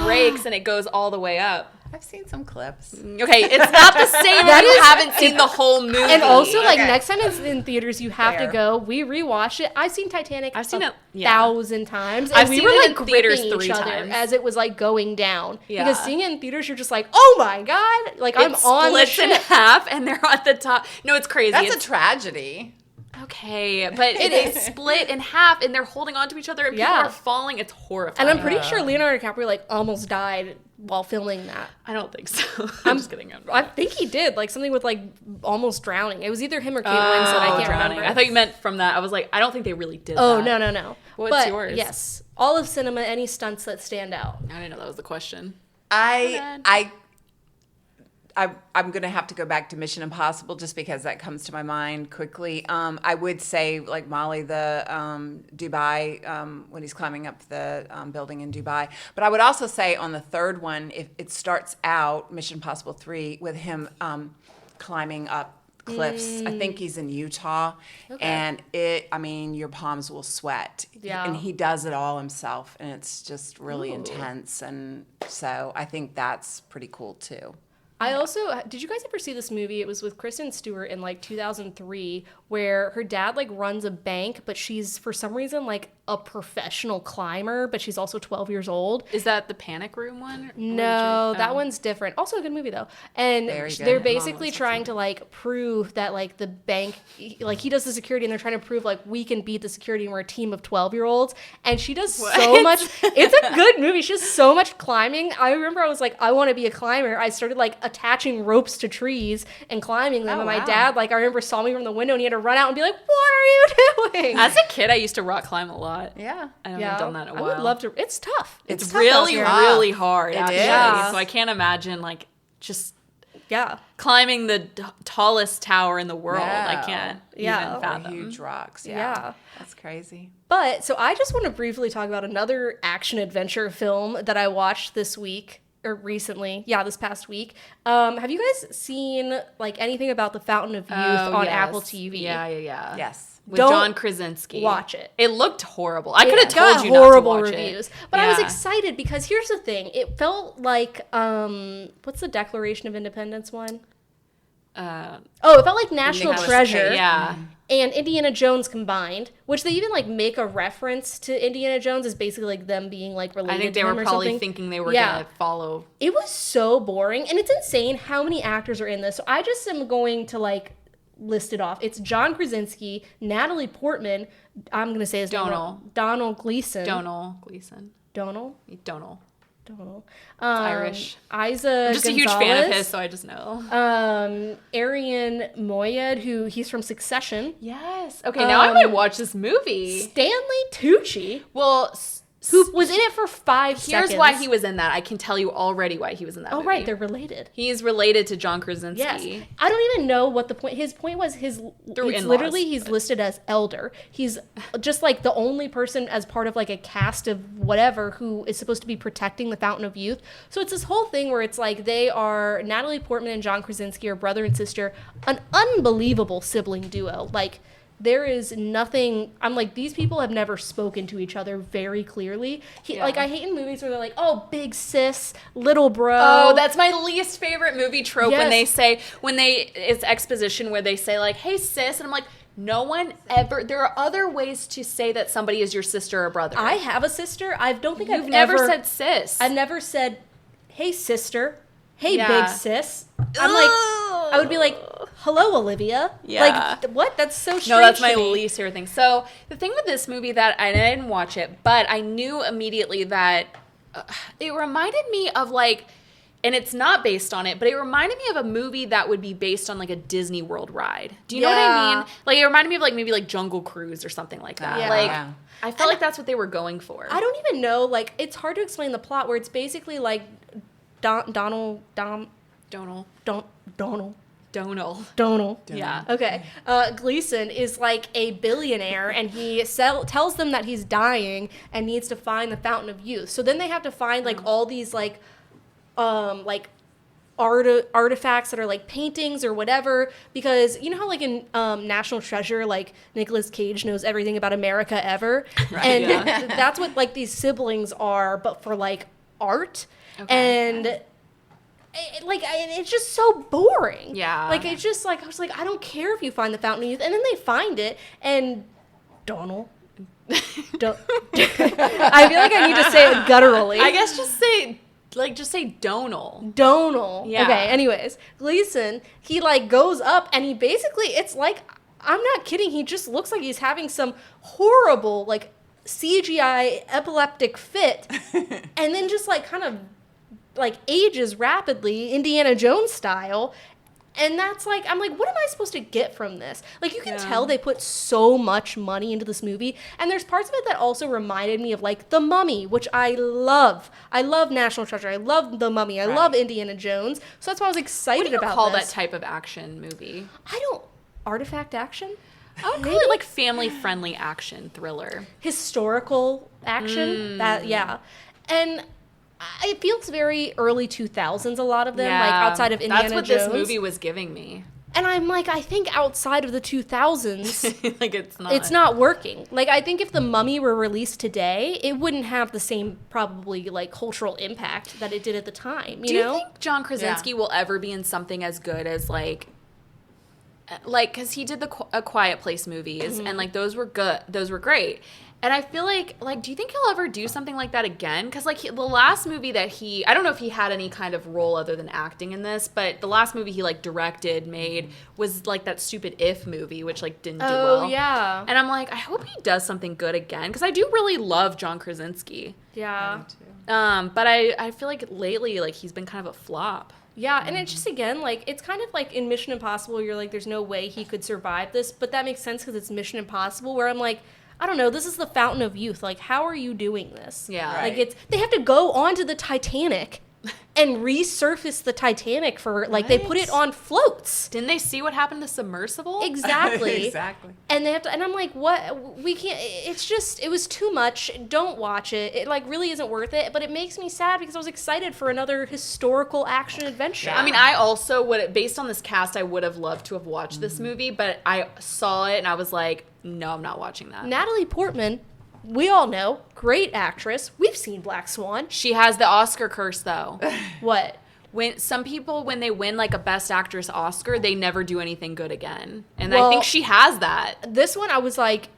breaks and it goes all the way up. I've seen some clips. Okay, it's not the same if you haven't seen the whole movie. And also, like, next time it's in theaters, you have to go. We rewatched it. I've seen Titanic I've seen it 1,000 times. And I've we seen were, it like, in theaters gripping 3 each other times. as it was, like, going down. Yeah. Because seeing it in theaters, you're just like, oh, my God. Like, I'm on the ship. It splits in half, and they're at the top. No, it's crazy. That's a tragedy. Okay, but they split in half, and they're holding on to each other, and people are falling. It's horrifying. And I'm pretty sure Leonardo DiCaprio, like, almost died while filming that. I don't think so. I'm just kidding. I think he did, like, something with, like, almost drowning. It was either him or Kate Winslet. I can't remember. I thought you meant from that. I was like, I don't think they really did that. No. What's yours? Yes. All of cinema, any stunts that stand out. I didn't know that was the question. I'm going to have to go back to Mission Impossible just because that comes to my mind quickly. I would say, like Molly, the Dubai, when he's climbing up the building in Dubai. But I would also say on the third one, if it starts out, Mission Impossible 3, with him climbing up cliffs. I think he's in Utah. Okay. And your palms will sweat. Yeah. And he does it all himself. And it's just really intense. And so I think that's pretty cool too. I also, did you guys ever see this movie? It was with Kristen Stewart in like 2003, where her dad like runs a bank, but she's for some reason like a professional climber, but she's also 12 years old. Is that the Panic Room one? No, that one's different. Also a good movie though. And they're basically trying to like prove that like the bank, like he does the security and they're trying to prove like we can beat the security and we're a team of 12-year-olds. And she does so much. It's a good movie. She does so much climbing. I remember I was like, I want to be a climber. I started like attaching ropes to trees and climbing them. And my dad, like I remember saw me from the window and he had to run out and be like, what are you doing? As a kid, I used to rock climb a lot. Yeah. I haven't done that in a while. I would love to. It's tough. It's tough really, really hard. It is. So I can't imagine like just climbing the tallest tower in the world. No. I can't even fathom. Huge rocks. Yeah. That's crazy. But so I just want to briefly talk about another action adventure film that I watched this week. Or recently, this past week. Have you guys seen like anything about The Fountain of Youth on Apple TV? Yeah. Yes. With John Krasinski. Watch it. It looked horrible. I could have told you horrible not to watch reviews. it. But I was excited because here's the thing. It felt like what's the Declaration of Independence one? It felt like National Treasure. And Indiana Jones combined, which they even like make a reference to Indiana Jones as basically like them being like related. I think they were probably thinking they were gonna follow. It was so boring, and it's insane how many actors are in this. So I just am going to like list it off. It's John Krasinski, Natalie Portman. I'm gonna say his name wrong. Donald Gleeson. Irish. Isa I'm just Gonzalez, a huge fan of his, so I just know. Arian Moayed, he's from Succession. Yes. Okay, now I might watch this movie. Stanley Tucci. Well, who was in it for 5 seconds. Here's why he was in that. I can tell you already why he was in that movie. Oh, right. They're related. He's related to John Krasinski. Yes. I don't even know what the point. His point was he's listed as elder. He's just like the only person as part of like a cast of whatever who is supposed to be protecting the Fountain of Youth. So it's this whole thing where it's like they are, Natalie Portman and John Krasinski are brother and sister, an unbelievable sibling duo. Like, there is nothing, I'm like, these people have never spoken to each other very clearly. Like, I hate in movies where they're like, oh, big sis, little bro. Oh, that's my least favorite movie trope when it's exposition where they say like, hey sis, and I'm like, no one ever, there are other ways to say that somebody is your sister or brother. I have a sister. I don't think You've never said sis. I've never said, hey sister, hey big sis. I'm like, I would be like, hello, Olivia. Yeah. Like, what? That's so strange. No, that's my least favorite thing. So the thing with this movie that I didn't watch it, but I knew immediately that it reminded me of like and it's not based on it, but it reminded me of a movie that would be based on like a Disney World ride. Do you know what I mean? Like it reminded me of like maybe like Jungle Cruise or something like that. Yeah. Like I felt like that's what they were going for. I don't even know. Like it's hard to explain the plot where it's basically like Donald. Yeah. Okay. Gleason is like a billionaire, and he tells them that he's dying and needs to find the Fountain of Youth. So then they have to find like all these like artifacts that are like paintings or whatever, because you know how like in National Treasure, like Nicolas Cage knows everything about America ever, and that's what like these siblings are, but for like art. And it's just so boring. Yeah. Like, it's just like, I was like, I don't care if you find the Fountain of Youth. And then they find it, and Donald. I feel like I need to say it gutturally. I guess just say Donal. Donal. Yeah. Okay, anyways. Gleason, he, like, goes up, and he basically, it's like, I'm not kidding, he just looks like he's having some horrible, like, CGI epileptic fit, and then just, like, kind of like ages rapidly, Indiana Jones style. And that's like, I'm like, what am I supposed to get from this? Like, you can tell they put so much money into this movie. And there's parts of it that also reminded me of like The Mummy, which I love. I love National Treasure. I love The Mummy. I love Indiana Jones. So that's why I was excited about this. What do you call that type of action movie? Artifact action? I would call it like family-friendly action thriller. Historical action? And it feels very early 2000s, a lot of them, like outside of Indiana Jones. That's what this movie was giving me. And I'm like, I think outside of the 2000s, like it's not working. Like, I think if The Mummy were released today, it wouldn't have the same probably like cultural impact that it did at the time. Do you think John Krasinski will ever be in something as good as like because he did A Quiet Place movies, and like those were good, those were great. And I feel like, do you think he'll ever do something like that again? Because, like, the last movie that I don't know if he had any kind of role other than acting in this, but the last movie he, like, made, was, like, that stupid If movie, which, like, didn't do well. Oh, yeah. And I'm like, I hope he does something good again, because I do really love John Krasinski. Yeah. But I feel like lately, like, he's been kind of a flop. Yeah, and it's just, again, like, it's kind of like in Mission Impossible, you're like, there's no way he could survive this, but that makes sense because it's Mission Impossible, where I'm like, I don't know, this is the Fountain of Youth. Like, how are you doing this? Yeah. Like, they have to go onto the Titanic and resurface the Titanic for, like, they put it on floats. Didn't they see what happened to Submersible? Exactly. Exactly. And they have to, and I'm like, what? We can't, it's just, it was too much. Don't watch it. It, like, really isn't worth it. But it makes me sad because I was excited for another historical action adventure. I mean, I also based on this cast, I would have loved to have watched this movie, but I saw it and I was like, no, I'm not watching that. Natalie Portman, we all know, great actress. We've seen Black Swan. She has the Oscar curse, though. What? When some people, when they win like a Best Actress Oscar, they never do anything good again. And I think she has that. This one, I was like,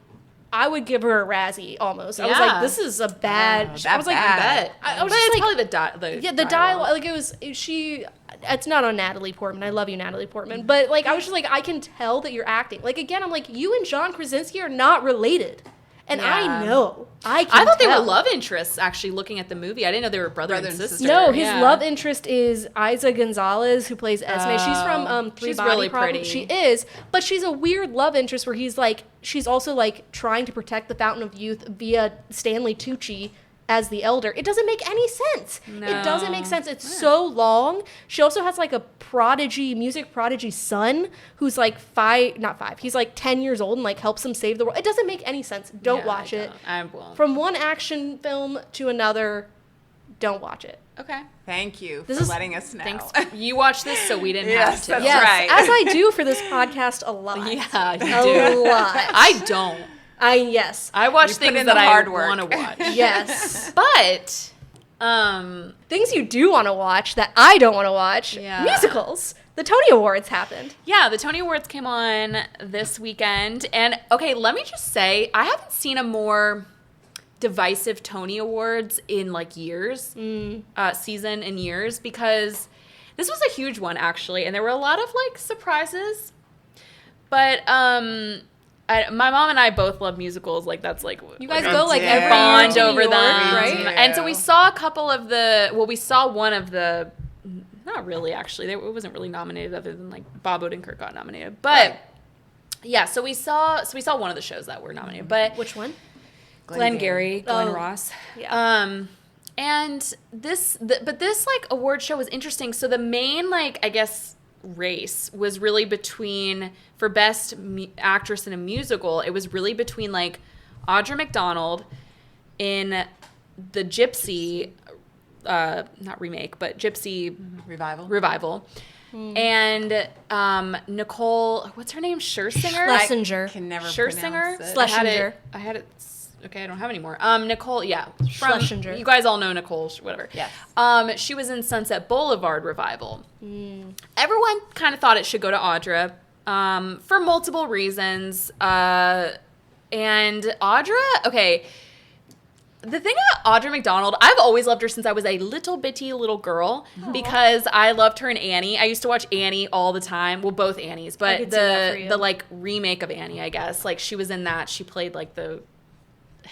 I would give her a Razzie almost. I was like, this is a bad. I was like, I bet. I was but just it's like, probably the dialogue. Like, it was she. It's not on Natalie Portman. I love you, Natalie Portman. But like, I was just like, I can tell that you're acting. Like, again, I'm like, you and John Krasinski are not related. And I know. I thought they were love interests, actually, looking at the movie. I didn't know they were brother and sister. No, his love interest is Isa Gonzalez, who plays Esme. She's from Three Body really Problem. pretty. She is, but she's a weird love interest where he's like, she's also like trying to protect the Fountain of Youth via Stanley Tucci as the elder. It doesn't make any sense. No. It doesn't make sense. It's so long. She also has like a music prodigy son who's like not five. He's like 10 years old and like helps him save the world. It doesn't make any sense. Don't watch it. I won't. From one action film to another, don't watch it. Okay. Thank you for letting us know. Thanks. You watched this, so we didn't have to. That's Yes, right. as I do for this podcast a lot. Yeah, you a do. lot. I don't. Yes. I watch You put things in that the I hard work. want to watch. Yes. But Things you do want to watch that I don't want to watch. Yeah. Musicals. The Tony Awards happened. yeah, the Tony Awards came on this weekend. And okay, let me just say, I haven't seen a more divisive Tony Awards in like years, season and years, because this was a huge one actually, and there were a lot of like surprises. But my mom and I both love musicals. Like that's like You guys We go like do. every bond year to over New them, York, We right? do. And so we saw a couple of we saw one of the not really, actually. It wasn't really nominated other than, like, Bob Odenkirk got nominated. But, yeah, so we saw one of the shows that were nominated. But Which one? Glenn Ross. Yeah. And this like, award show was interesting. So the main, like, I guess, race was really between, for Best Actress in a Musical, it was really between, like, Audra McDonald in the Gypsy, not remake, but Gypsy revival. And Nicole, what's her name? Schlesinger? Schlesinger. I can never Schlesinger? pronounce it. Schlesinger. I had it. Okay, I don't have any more. Nicole, yeah. Schlesinger. You guys all know Nicole, whatever. Yes. She was in Sunset Boulevard revival. Everyone kind of thought it should go to Audra for multiple reasons. And Audra, okay. The thing about Audra McDonald, I've always loved her since I was a little girl because I loved her in Annie. I used to watch Annie all the time. Well, both Annies, but the like remake of Annie, I guess. Like she was in that. She played like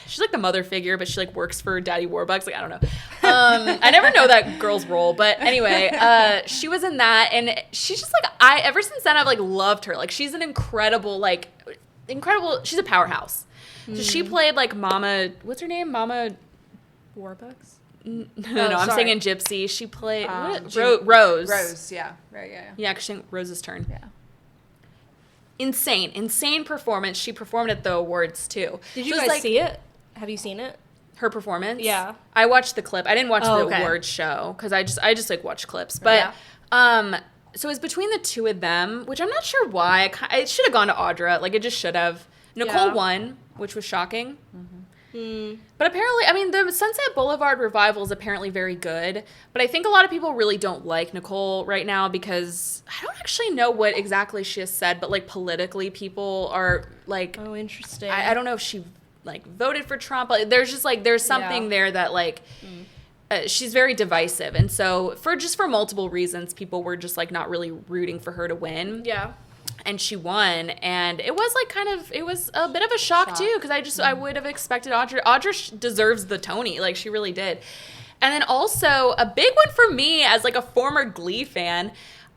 she's like the mother figure, but she like works for Daddy Warbucks. Like I don't know. I never know that girl's role, but anyway, she was in that, and she's just like ever since then I've like loved her. Like she's an incredible. She's a powerhouse. So she played like Mama. What's her name? Mama Warbucks? No, I'm sorry. singing Gypsy. She played Rose. Rose, yeah. Right, yeah. Yeah, because Rose's turn. Yeah. Insane performance. She performed at the awards too. Did you guys see it? Have you seen it? Her performance? Yeah. I watched the clip. I didn't watch the okay. awards show because I just like watch clips. But so it's between the two of them, which I'm not sure why. It should have gone to Audra. Like it just should have. Nicole won, which was shocking. But apparently, I mean, the Sunset Boulevard revival is apparently very good. But I think a lot of people really don't like Nicole right now because I don't actually know what exactly she has said. But like politically, people are like, oh, interesting. I don't know if she like voted for Trump. Like, there's just like there's something there that like she's very divisive, and so for multiple reasons, people were just like not really rooting for her to win. Yeah. And she won, and it was like it was a bit of a shock. Too, because I would have expected Audra deserves the Tony, like she really did. And then also a big one for me as like a former Glee fan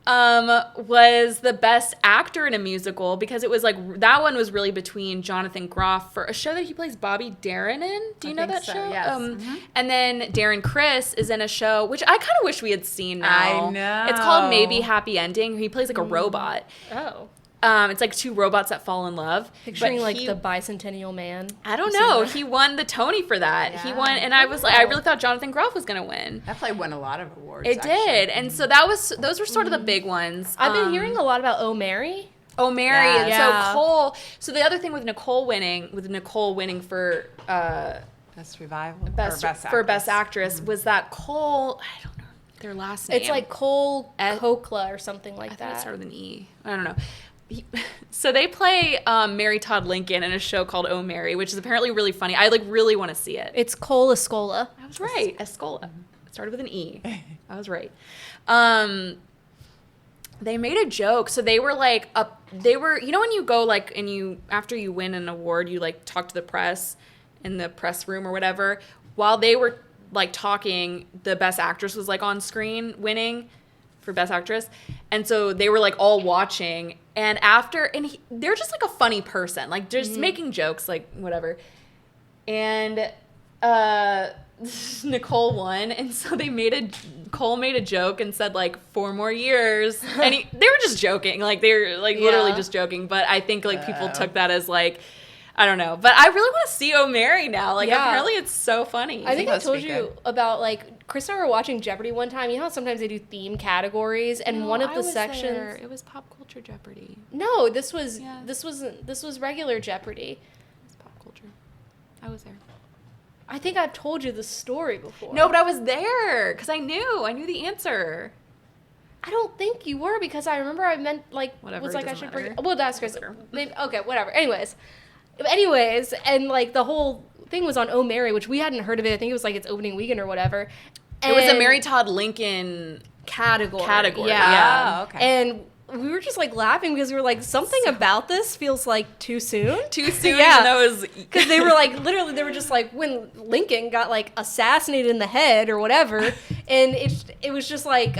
was the Best Actor in a Musical, because it was like that one was really between Jonathan Groff for a show that he plays Bobby Darin in. Do you know that show? Yes. And then Darren Criss is in a show which I kind of wish we had seen now. I know. It's called Maybe Happy Ending. He plays like a robot. Oh. It's like two robots that fall in love. Picturing like the bicentennial man. I don't know. He won the Tony for that. Yeah. He won, and I was like, I really thought Jonathan Groff was gonna win. That play won a lot of awards. It did, and so those were sort of the big ones. I've been hearing a lot about Oh Mary. Oh Mary, and yeah. so Cole. So the other thing with Nicole winning for Best Revival Best Actress was that Cole. I don't know their last name. It's like Cole Kokla or something like I that. think it started with an E. I don't know. So they play Mary Todd Lincoln in a show called Oh Mary, which is apparently really funny. I like really want to see it. It's Cole Escola. I was right. Escola. It started with an E. I was right. They made a joke. So they were like you know when you go like and you after you win an award, you like talk to the press in the press room or whatever. While they were like talking, the Best Actress was like on screen winning for Best Actress. And so they were like all watching, and they're just like a funny person, like just making jokes, like whatever. And Nicole won, and so Cole made a joke and said like 4 more years, and they were just joking, like they were like literally just joking. But I think like people took that as like, I don't know, but I really want to see Oh Mary now. Like apparently it's so funny. I think I told you about like Chris and I were watching Jeopardy one time. You know how sometimes they do theme categories, and one of the sections it was pop culture Jeopardy. No, this was regular Jeopardy. It's pop culture. I was there. I think I've told you the story before. No, but I was there because I knew the answer. I don't think you were, because I remember I meant like whatever. Was like I should bring. Well, that's Chris. Maybe, okay, whatever. Anyways, and like the whole thing was on Oh Mary, which we hadn't heard of it. I think it was like its opening weekend or whatever. And it was a Mary Todd Lincoln category. Yeah. Oh, okay. And we were just like laughing because we were like, something about this feels like too soon. Too soon. Yeah. Because they were like, literally, they were just like, when Lincoln got like assassinated in the head or whatever. And it was just like,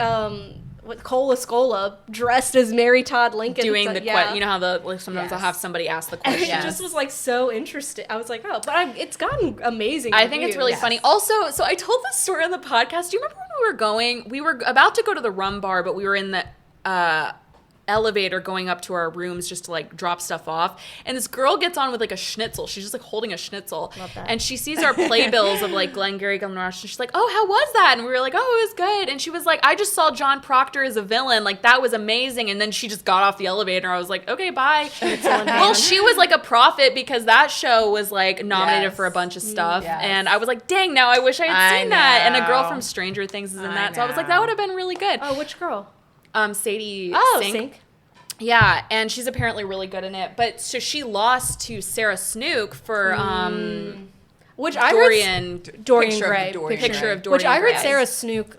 Cola Scola dressed as Mary Todd Lincoln. Doing the yeah. you know how sometimes I'll have somebody ask the And question. it just was like so interesting. I was like, oh, but it's gotten amazing. I think it's really reviews. funny. Also, so I told this story on the podcast. Do you remember when we were about to go to the rum bar, but we were in the elevator going up to our rooms just to like drop stuff off, and this girl gets on with like a schnitzel. She's just like holding a schnitzel. Love that. And she sees our playbills of like Glengarry Glen Ross, and she's like, oh, how was that? And we were like, oh, it was good. And she was like, I just saw John Proctor as a villain, like that was amazing. And then she just got off the elevator. I was like, okay, bye. Well, she was like a prophet because that show was like nominated for a bunch of stuff. And I was like, dang, now I wish I had seen that. And a girl from Stranger Things is in that. So I was like, that would have been really good. Oh, which girl? Sadie Sink. Yeah, and she's apparently really good in it. But so she lost to Sarah Snook for Which Dorian Dorian Gray. Picture of Dorian Which I heard Gray. Sarah Snook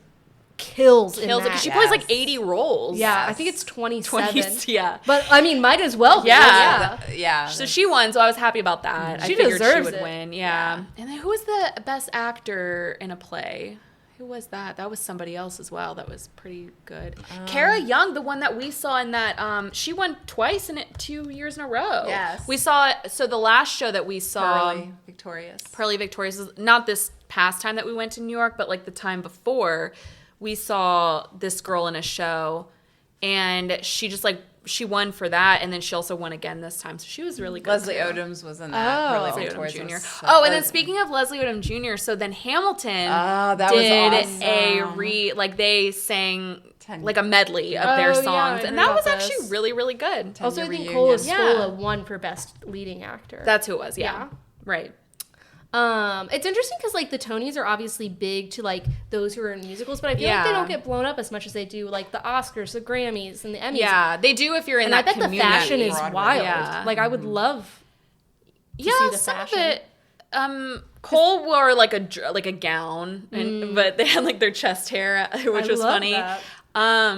kills in Kills it that. because she plays like 80 roles. Yeah, I think it's 27. 20, yeah. But I mean, might as well. be. Yeah. So she won, so I was happy about that. She I figured deserves she would it. win. Yeah. And then who was the best actor in a play? Who was that? That was somebody else as well. That was pretty good. Cara Young, the one that we saw in that, she won twice in it 2 years in a row. Yes. We saw, so the last show that we saw. Pearly Victorious is not this past time that we went to New York, but like the time before, we saw this girl in a show, and she just like, she won for that, and then she also won again this time, so she was really good. Leslie too. Odoms was in that. Pearly Leslie Victorious Odom Jr. was so Oh, and then good. speaking of Leslie Odom Jr., so then Hamilton that did was awesome. like they sang like a medley of their yeah, songs, I and heard that was about actually this. really, really good. Also, I think reunion. Cola Yeah. Scola won for best leading actor. That's who it was, yeah. Right. It's interesting because like the Tonys are obviously big to like those who are in musicals, but I feel like they Yeah. don't get blown up as much as they do like the Oscars, the Grammys, and the Emmys. Yeah, they do if you're in and I that bet the community. fashion is Broadway. wild. Yeah. Like I would love. Yeah, see the some fashion. of it. Cole wore like a gown, and but they had like their chest hair, which was love funny. that. I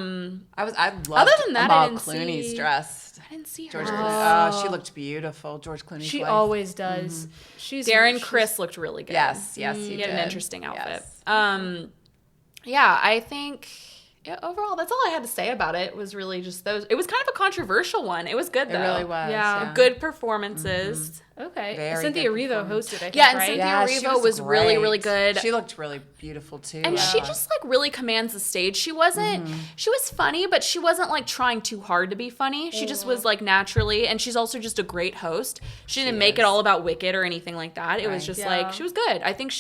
loved Other than that, I Amal didn't Clooney's see- dress. I didn't see her. George Clooney. Oh, she looked beautiful. George Clooney's She wife. always does. She's Darren Criss looked really good. Yes, he He had an did. interesting outfit. Yes. Yeah, I think overall that's all I had to say about it. Was really just those. It was kind of a controversial one. It was good It though. really was. Yeah. Good performances. Okay. Very Cynthia good Erivo performance. hosted, I think, Yeah, and right? Cynthia Yeah, she Erivo was really, great. really good. She looked really beautiful too. And she just like really commands the stage. She wasn't she was funny, but she wasn't like trying too hard to be funny. She just was like naturally, and she's also just a great host. She didn't make it all about Wicked or anything like that. It was just Yeah. like she was good. I think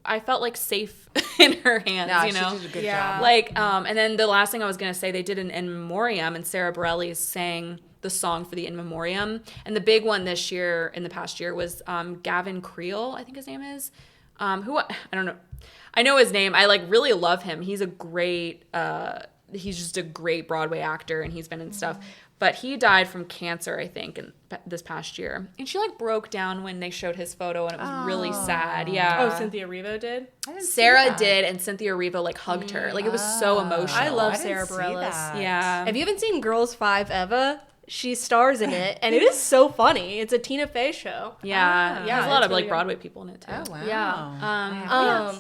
I felt like safe in her hands, No, you know. she did a good Yeah. job. Like and then the last thing I was going to say, they did an in memoriam, and Sarah Bareilles sang the song for the in memoriam. And the big one this year, in the past year, was Gavin Creel, I think his name is. Who I don't know. I know his name. I like really love him. He's a great he's just a great Broadway actor, and he's been in stuff. But he died from cancer, I think, this past year. And she like broke down when they showed his photo, and it was really sad. Yeah. Oh, Cynthia Erivo did? Sarah did, and Cynthia Erivo like hugged her. Like it was so emotional. I love I didn't Sarah see Bareilles. that. Yeah. If you haven't seen Girls 5 Eva, she stars in it, and it is so funny. It's a Tina Fey show. Yeah. Yeah, There's a lot it's of really like good. Broadway people in it too. Oh wow. Yeah.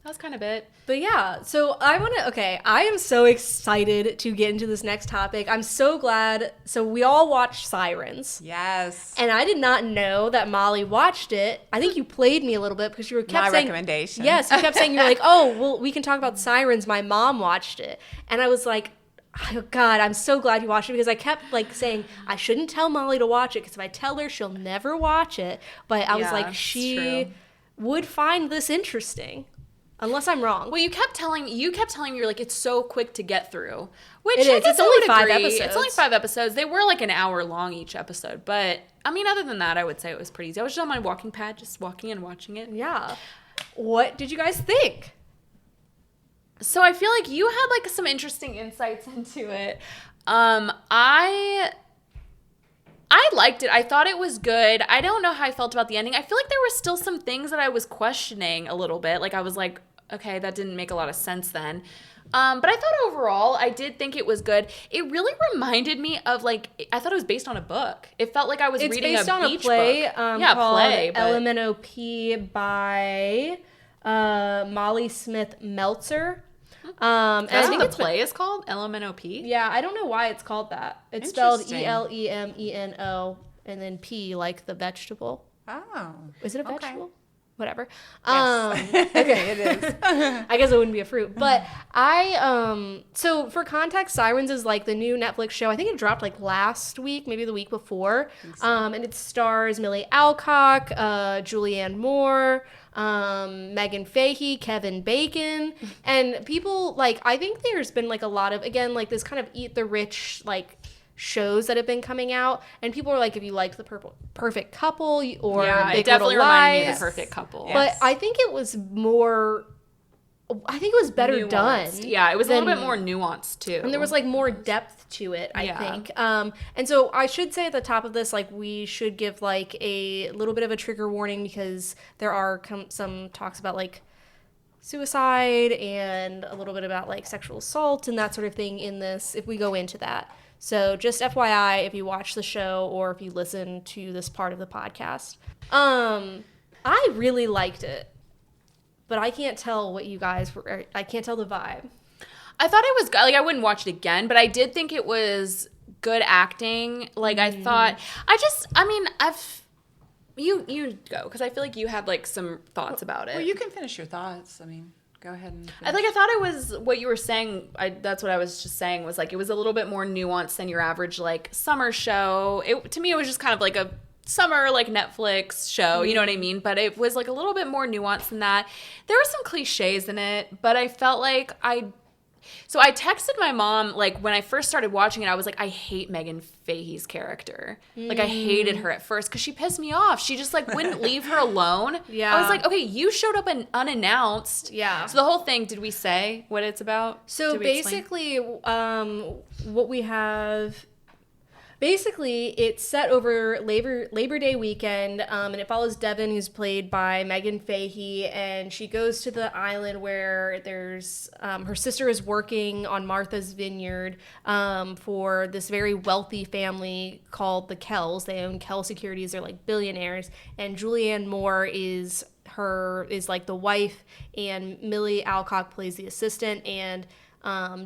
That was kind of it. But yeah, so I am so excited to get into this next topic. I'm so glad. So we all watched Sirens. Yes. And I did not know that Molly watched it. I think you played me a little bit because you kept My saying recommendation. Yes, you kept saying you're like, oh, well, we can talk about Sirens. My mom watched it, and I was like, oh God, I'm so glad you watched it because I kept like saying I shouldn't tell Molly to watch it because if I tell her, she'll never watch it. But I was Yeah, like, it's she true. would find this interesting, unless I'm wrong. Well, you kept telling me you're like it's so quick to get through, which It I is. guess It's I only would 5 agree. episodes. It's only 5 episodes. They were like an hour long each episode, but I mean, other than that, I would say it was pretty easy. I was just on my walking pad, just walking and watching it. Yeah. What did you guys think? So I feel like you had like some interesting insights into it. I liked it. I thought it was good. I don't know how I felt about the ending. I feel like there were still some things that I was questioning a little bit. Like I was like, okay, that didn't make a lot of sense then. But I thought overall, I did think it was good. It really reminded me of like, I thought it was based on a book. It felt like I was reading based a on beach a play book. called play. But LMNOP by Molly Smith Meltzer. And That's I think what the play is called? LMNOP? Yeah, I don't know why it's called that. It's spelled ELEMENO and then P like the vegetable. Oh. Is it a vegetable? Whatever. Yes. Okay. It is. I guess it wouldn't be a fruit. But so for context, Sirens is like the new Netflix show. I think it dropped like last week, maybe the week before. And it stars Millie Alcock, Julianne Moore, Megan Fahey, Kevin Bacon, and people like, I think there's been like a lot of, again, like this kind of eat the rich, like shows that have been coming out, and people are like, if you like the Perfect Couple or Big it definitely Little reminded me Lies, of the Perfect Couple. but I think it was better done. Yeah, it was a little bit more nuanced too. And there was like more depth to it, I think. And so I should say at the top of this, like we should give like a little bit of a trigger warning because there are some talks about like suicide and a little bit about like sexual assault and that sort of thing in this if we go into that. So just FYI, if you watch the show or if you listen to this part of the podcast. I really liked it, but I can't tell what you guys were, I can't tell the vibe. I thought it was good. Like, I wouldn't watch it again, but I did think it was good acting. Like, I thought, you go, because I feel like you had like some thoughts about it. Well, you can finish your thoughts. I mean, go ahead and finish. I thought it was what you were saying. That's what I was just saying was like, it was a little bit more nuanced than your average like summer show. To me, it was just kind of like a summer like Netflix show, you know what I mean? But it was like a little bit more nuanced than that. There were some cliches in it, but I felt like I texted my mom, like, when I first started watching it, I was like, I hate Megan Fahey's character. Like, I hated her at first because she pissed me off. She just, like, wouldn't leave her alone. Yeah. I was like, okay, you showed up unannounced. Yeah. So the whole thing, did we say what it's about? So basically, what we have... Basically, it's set over Labor Day weekend, and it follows Devin, who's played by Megan Fahey, and she goes to the island where there's her sister is working on Martha's Vineyard for this very wealthy family called the Kells. They own Kell Securities. They're like billionaires, and Julianne Moore is like the wife, and Millie Alcock plays the assistant, and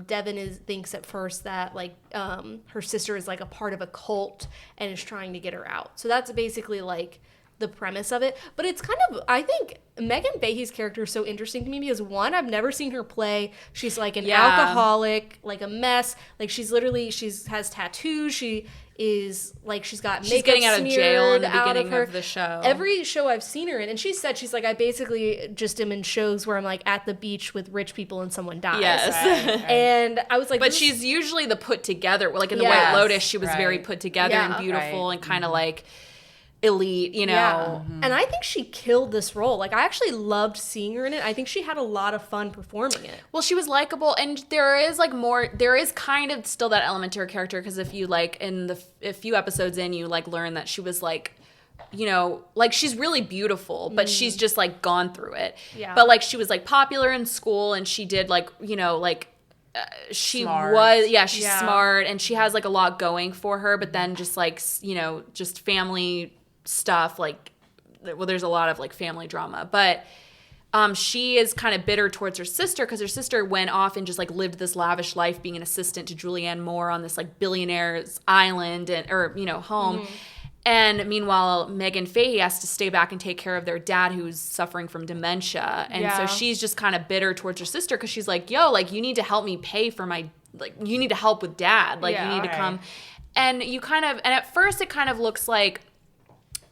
Devin thinks at first that like her sister is like a part of a cult and is trying to get her out. So that's basically like the premise of it. But it's kind of, I think Megan Fahey's character is so interesting to me because one, I've never seen her play. She's like an alcoholic, like a mess. Like she has tattoos. She is like, she's got makeup getting out of jail in the out beginning of of the show. Every show I've seen her in, and she said she's like, I basically just am in shows where I'm like at the beach with rich people and someone dies. Yes. Right. And I was like, but she's usually the put together. Like in the White Lotus, she was very put together and beautiful and kind of like elite, you know. Yeah. And I think she killed this role. Like, I actually loved seeing her in it. I think she had a lot of fun performing it. Well, she was likable, and there is kind of still that element to her character, because if you, like, a few episodes in, you, like, learn that she was, like, you know, like, she's really beautiful, but she's just, like, gone through it. Yeah. But, like, she was, like, popular in school, and she did, like, you know, like, she's smart, and she has, like, a lot going for her, but then just, like, you know, just family stuff, like, well, there's a lot of like family drama, but she is kind of bitter towards her sister because her sister went off and just like lived this lavish life being an assistant to Julianne Moore on this like billionaire's island or you know home. And meanwhile, Megan Fahey has to stay back and take care of their dad who's suffering from dementia. And so she's just kind of bitter towards her sister because she's like, yo, like, you need to help me pay for my, like, you need to help with dad. Like, you need to come. And you kind of, and at first it kind of looks like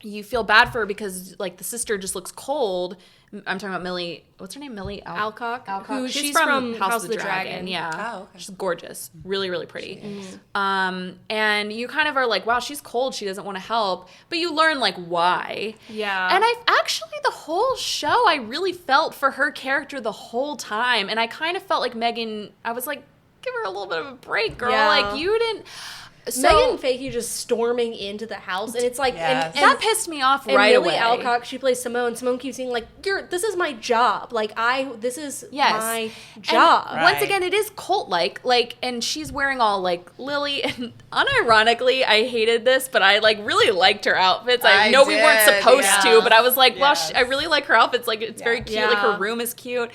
you feel bad for her because, like, the sister just looks cold. I'm talking about Millie. What's her name? Millie Alcock. Who She's from House of the Dragon. Yeah. Oh, okay. She's gorgeous. Really, really pretty. And you kind of are like, wow, she's cold. She doesn't want to help. But you learn, like, why. Yeah. And the whole show, I really felt for her character the whole time. And I kind of felt like Megan, I was like, give her a little bit of a break, girl. Yeah. Like, you didn't... Megan Fahey just storming into the house, and it's like, Yes. and that pissed me off and right Millie away. Alcock, she plays Simone. Simone keeps saying like, this is my job. Like this is my job. And once again, it is cult-like. Like, and she's wearing all like Lily, and unironically, I hated this, but I like really liked her outfits. I know we weren't supposed to, but I was like, well, I really like her outfits. Like, it's very cute. Like, her room is cute.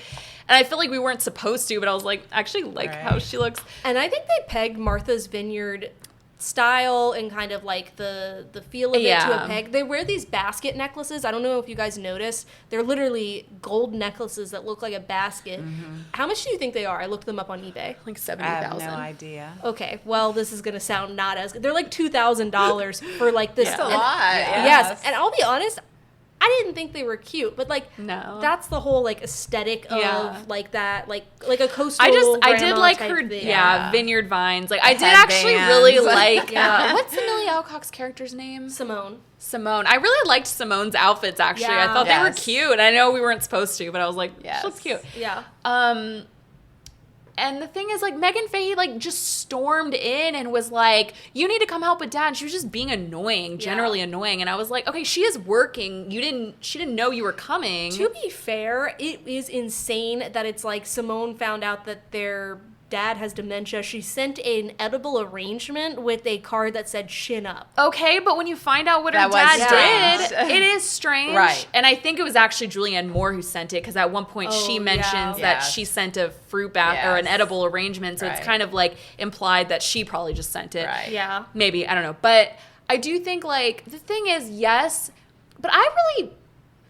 And I feel like we weren't supposed to, but I was like, actually like how she looks. And I think they pegged Martha's Vineyard style and kind of like the feel of it to a peg. They wear these basket necklaces. I don't know if you guys noticed. They're literally gold necklaces that look like a basket. How much do you think they are? I looked them up on eBay. Like $70,000. I have no idea. Okay, well, this is gonna sound not as good. They're like $2,000 for like this. That's a lot. Yes, and I'll be honest, I didn't think they were cute, but like that's the whole like aesthetic of like that, like a coastal. I did like her vineyard vines. Like I did actually really like what's Emilia Alcock's character's name? Simone. I really liked Simone's outfits actually. I thought they were cute. I know we weren't supposed to, but I was like, she looks cute. Yeah. And the thing is, like, Megan Fahey, like, just stormed in and was like, you need to come help with Dad. And she was just being annoying, generally annoying. And I was like, okay, she is working. She didn't know you were coming. To be fair, it is insane that it's like Simone found out that their dad has dementia. She sent an edible arrangement with a card that said "chin up." Okay, but when you find out what her dad did, it is strange. Right. And I think it was actually Julianne Moore who sent it, because at one point she mentions that she sent a fruit bath or an edible arrangement. So it's kind of like implied that she probably just sent it. Right. Yeah. Maybe, I don't know. But I do think, like, the thing is, yes, but I really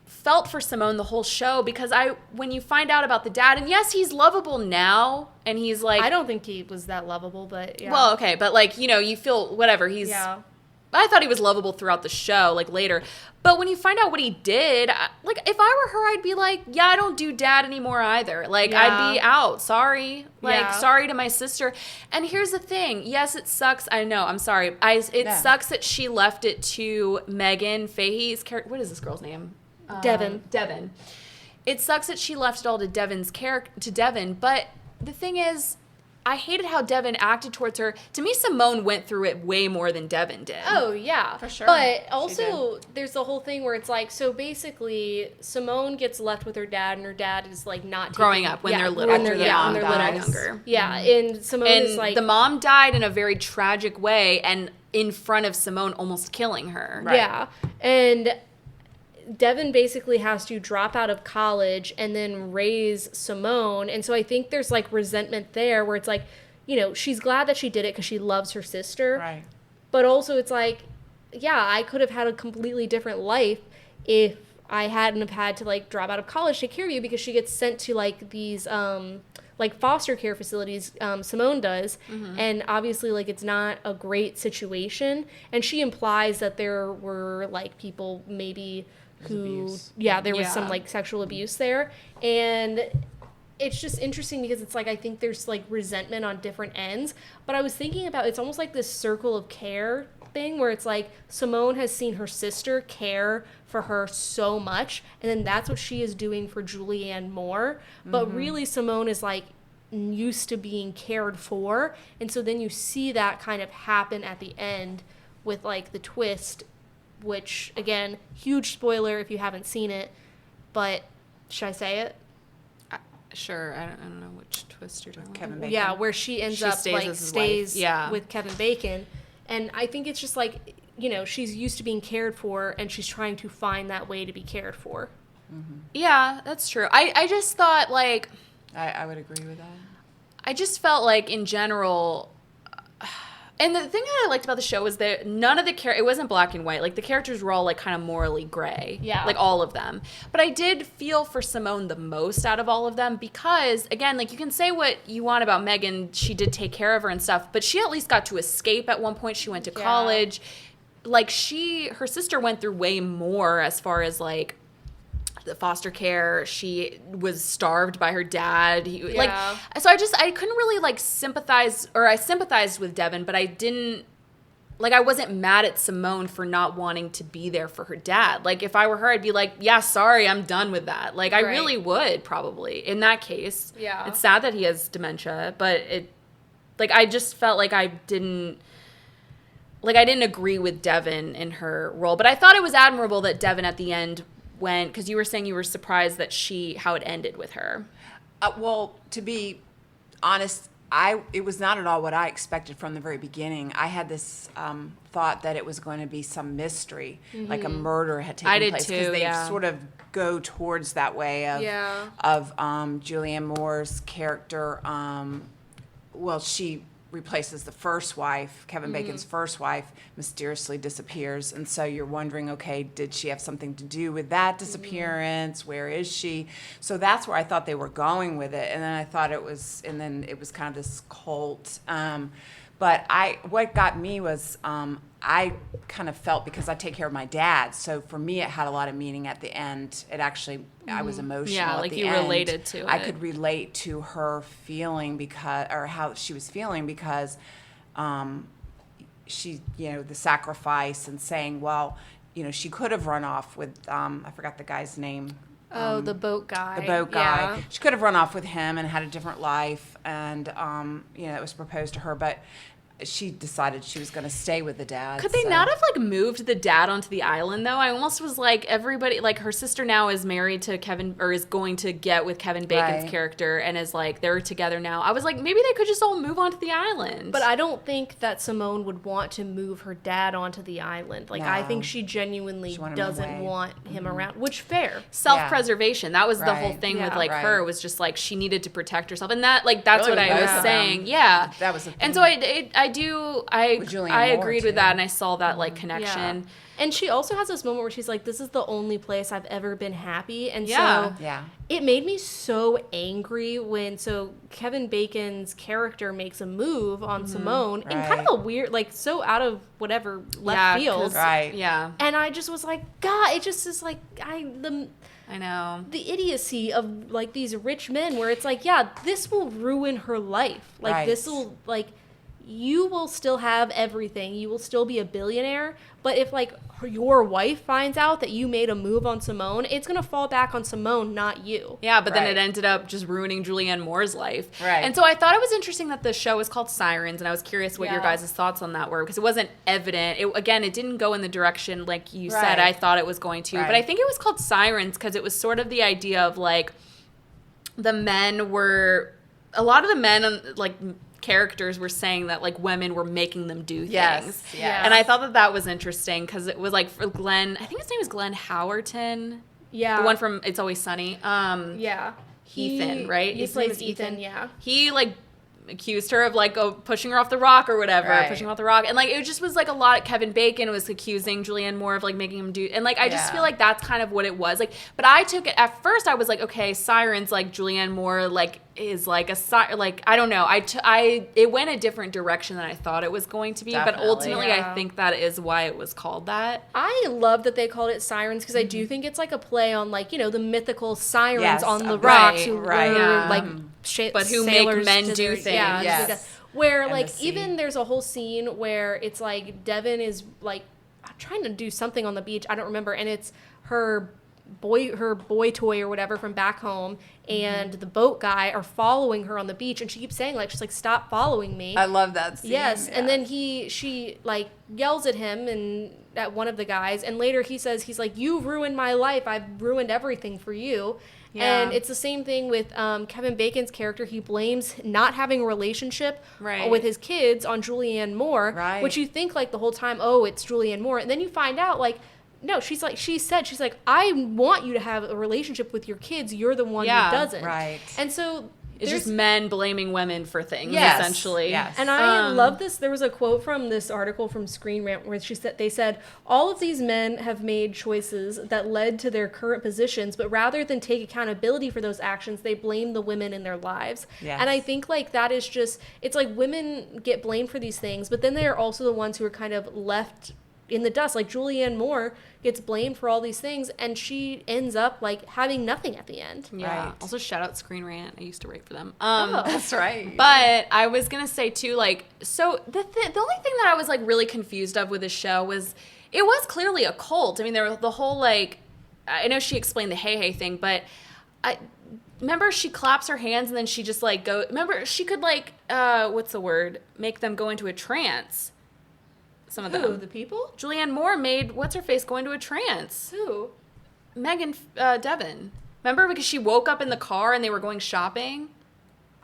felt for Simone the whole show, because when you find out about the dad, and yes, he's lovable now, and he's like, I don't think he was that lovable, but well, okay, but like, you know, you feel whatever, I thought he was lovable throughout the show, like later, but when you find out what he did, like, if I were her, I'd be like, I don't do dad anymore either, like, I'd be out, sorry, like, sorry to my sister. And here's the thing, yes, it sucks, I know, I'm sorry, it sucks that she left it to Megan Fahey's character. What is this girl's name? Devin. It sucks that she left it all to Devin, but the thing is, I hated how Devin acted towards her. To me, Simone went through it way more than Devin did. Oh, yeah. For sure. But also, there's the whole thing where it's like, so basically, Simone gets left with her dad, and her dad is like not growing up when they're little. When they're younger. Yeah, and Simone is like, the mom died in a very tragic way, and in front of Simone, almost killing her. Right. Yeah, and Devin basically has to drop out of college and then raise Simone. And so I think there's like resentment there where it's like, you know, she's glad that she did it because she loves her sister. Right. But also it's like, I could have had a completely different life if I hadn't have had to like drop out of college to take care of you, because she gets sent to like these like foster care facilities, Simone does. And obviously like it's not a great situation. And she implies that there were like people maybe there was some like sexual abuse there, and it's just interesting because it's like I think there's like resentment on different ends. But I was thinking about, it's almost like this circle of care thing where it's like Simone has seen her sister care for her so much, and then that's what she is doing for Julianne Moore. But really Simone is like used to being cared for, and so then you see that kind of happen at the end with like the twist, which, again, huge spoiler if you haven't seen it, but should I say it? Sure, I don't know which twist you're talking about. Kevin Bacon. Yeah, where she stays with Kevin Bacon. And I think it's just like, you know, she's used to being cared for, and she's trying to find that way to be cared for. Yeah, that's true. I just thought, like... I would agree with that. I just felt like, in general... And the thing that I liked about the show was that none of the it wasn't black and white. Like, the characters were all, like, kind of morally gray. Yeah. Like, all of them. But I did feel for Simone the most out of all of them because, again, like, you can say what you want about Megan. She did take care of her and stuff. But she at least got to escape at one point. She went to college. Like, her sister went through way more as far as, like, the foster care. She was starved by her dad. Like, so I couldn't really like sympathize, or I sympathized with Devin, but I didn't, like, I wasn't mad at Simone for not wanting to be there for her dad. Like, if I were her, I'd be like, yeah, sorry, I'm done with that. Like, I really would probably in that case. Yeah. It's sad that he has dementia, but I just felt like I didn't, like, I didn't agree with Devin in her role, but I thought it was admirable that Devin at the end went, because you were saying you were surprised that how it ended with her. Well, to be honest, it was not at all what I expected from the very beginning. I had this thought that it was going to be some mystery, like a murder had taken I did place. too, Because they yeah. sort of go towards that way of Julianne Moore's character. Well, she replaces the first wife, Kevin Bacon's first wife, mysteriously disappears. And so you're wondering, okay, did she have something to do with that disappearance? Where is she? So that's where I thought they were going with it. And then I thought it was kind of this cult. But what got me was I kind of felt, because I take care of my dad, so for me it had a lot of meaning at the end. It actually, I was emotional Yeah, at like the you end. related to I it. could relate to her feeling or how she was feeling, because she, the sacrifice and saying, well, she could have run off with, I forgot the guy's name. The boat guy. The boat guy. Yeah. She could have run off with him and had a different life, and it was proposed to her, but she decided she was going to stay with the dad. Could they not have like moved the dad onto the island though? I almost was like, everybody, like her sister now is married to Kevin, or is going to get with Kevin Bacon's Right. character, and is like, they're together now. I was like, maybe they could just all move onto the island. But I don't think that Simone would want to move her dad onto the island. Like, I think No. she genuinely She wanted him doesn't away. want him around, which fair. Self-preservation. That was the whole Right. thing with Yeah. like Right. her, was just like she needed to protect herself, and that like that's Really, what I both was of saying. them. Yeah, That was the and thing. so I With Julianne I Moore, agreed with too. that, and I saw that like connection. Yeah. And she also has this moment where she's like, this is the only place I've ever been happy. And Yeah. so Yeah. it made me so angry when Kevin Bacon's character makes a move on Simone in kind of Right. a weird, like, so out of whatever left field. 'cause- Right. Yeah, And I just was like, God, it just is like, I know. the idiocy of like these rich men where it's like, yeah, this will ruin her life. Like, Right. this will, like, you will still have everything. You will still be a billionaire. But if like your wife finds out that you made a move on Simone, it's going to fall back on Simone, not you. Yeah, but then Right. it ended up just ruining Julianne Moore's life. Right. And so I thought it was interesting that the show is called Sirens, and I was curious what your Yeah. guys' thoughts on that were, because it wasn't evident. It didn't go in the direction, like you said, Right. I thought it was going to. Right. But I think it was called Sirens because it was sort of the idea of, like, a lot of the men, like, characters were saying that like women were making them do things. Yes, yes. And I thought that was interesting because it was like for Glenn, I think his name is Glenn Howerton. Yeah. The one from It's Always Sunny. Yeah. Ethan, right? He His name plays is Ethan, yeah. He like accused her of like pushing her off the rock or whatever, Right. pushing her off the rock, and like it just was like a lot. Kevin Bacon was accusing Julianne Moore of like making him do, and like I just Yeah. feel like that's kind of what it was like. But I took it at first. I was like, okay, Sirens, like Julianne Moore, like is like like I don't know. It went a different direction than I thought it was going to be. But Definitely. ultimately, Yeah. I think that is why it was called that. I love that they called it Sirens because I do think it's like a play on like, the mythical sirens Yes, on the right, rocks who right. were Yeah. like But who make sailors men to do their- things. Yeah, Yes. where And like the sea. even there's a whole scene where it's like Devin is like trying to do something on the beach. I don't remember, and it's her boy toy or whatever from back home, and the boat guy are following her on the beach, and she keeps saying like, she's like, stop following me. I love that scene. Yes, and yeah. then she like yells at him and at one of the guys, and later he's like, you ruined my life. I've ruined everything for you. Yeah. And it's the same thing with Kevin Bacon's character. He blames not having a relationship Right. with his kids on Julianne Moore, Right. which you think like the whole time, oh, it's Julianne Moore, and then you find out like, no, she's like, I want you to have a relationship with your kids. You're the one Yeah, who doesn't. right. And so It's there's just men blaming women for things, Yes. essentially. Yes. And I love this. There was a quote from this article from Screen Rant where they said, all of these men have made choices that led to their current positions, but rather than take accountability for those actions, they blame the women in their lives. Yes. And I think like that is just, it's like women get blamed for these things, but then they're also the ones who are kind of left in the dust. Like Julianne Moore gets blamed for all these things, and she ends up like having nothing at the end. Yeah. Right. Also, shout out Screen Rant. I used to write for them. That's right. But I was gonna say too, like, so the only thing that I was like really confused of with this show was it was clearly a cult. I mean, there was the whole like, I know she explained the hey thing, but I remember she claps her hands and then she just like go. Remember she could like what's the word? Make them go into a trance. some of Who? them. The people? Julianne Moore made what's-her-face go into a trance. Who? Megan Devon. Remember, because she woke up in the car and they were going shopping?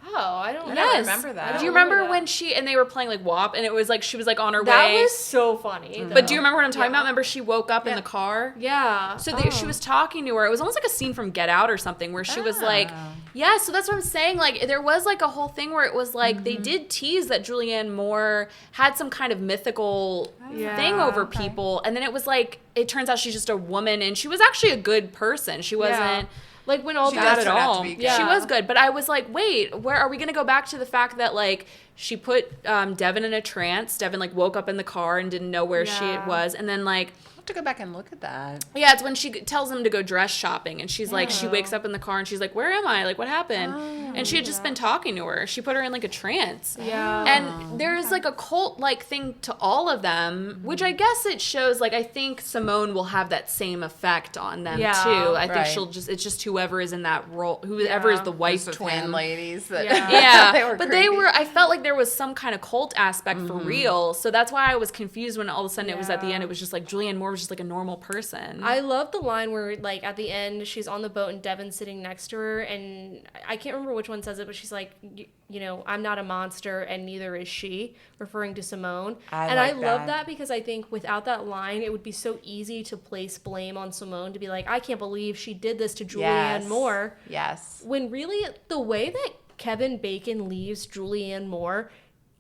Oh, I don't Yes. remember that. Do you remember when and they were playing like WAP and it was like she was like on her That way? was so funny. But do you remember what I'm talking about? Remember she woke up in the car? Yeah. So she was talking to her. It was almost like a scene from Get Out or something where she was like, yeah, so that's what I'm saying. Like there was like a whole thing where it was like they did tease that Julianne Moore had some kind of mythical thing over people. And then it was like, it turns out she's just a woman and she was actually a good person. She wasn't... Like when all She that does at turn out all. to be good. She was good, but I was like, wait, where are we going to go back to the fact that like she put Devin in a trance? Devin like woke up in the car and didn't know where she was, and then like I'll have to go back and look at that. yeah, it's when she tells him to go dress shopping, and she's like, she wakes up in the car and she's like, where am I? Like, what happened? And she had just been talking to her. She put her in like a trance. Yeah. And there's like a cult like thing to all of them, which I guess it shows like I think Simone will have that same effect on them too. I think she'll it's just whoever is in that role, whoever is the wife The to twin him. ladies. That Yeah, they they were. I felt like there was some kind of cult aspect for real. So that's why I was confused when all of a sudden it was at the end. It was just like Julianne Moore was just like a normal person. I love the line where, like, at the end, she's on the boat and Devin's sitting next to her, and I can't remember which one says it, but she's like, you know, I'm not a monster, and neither is she, referring to Simone. I love that because I think without that line, it would be so easy to place blame on Simone, to be like, I can't believe she did this to Julianne Moore. Yes. When really, the way that Kevin Bacon leaves Julianne Moore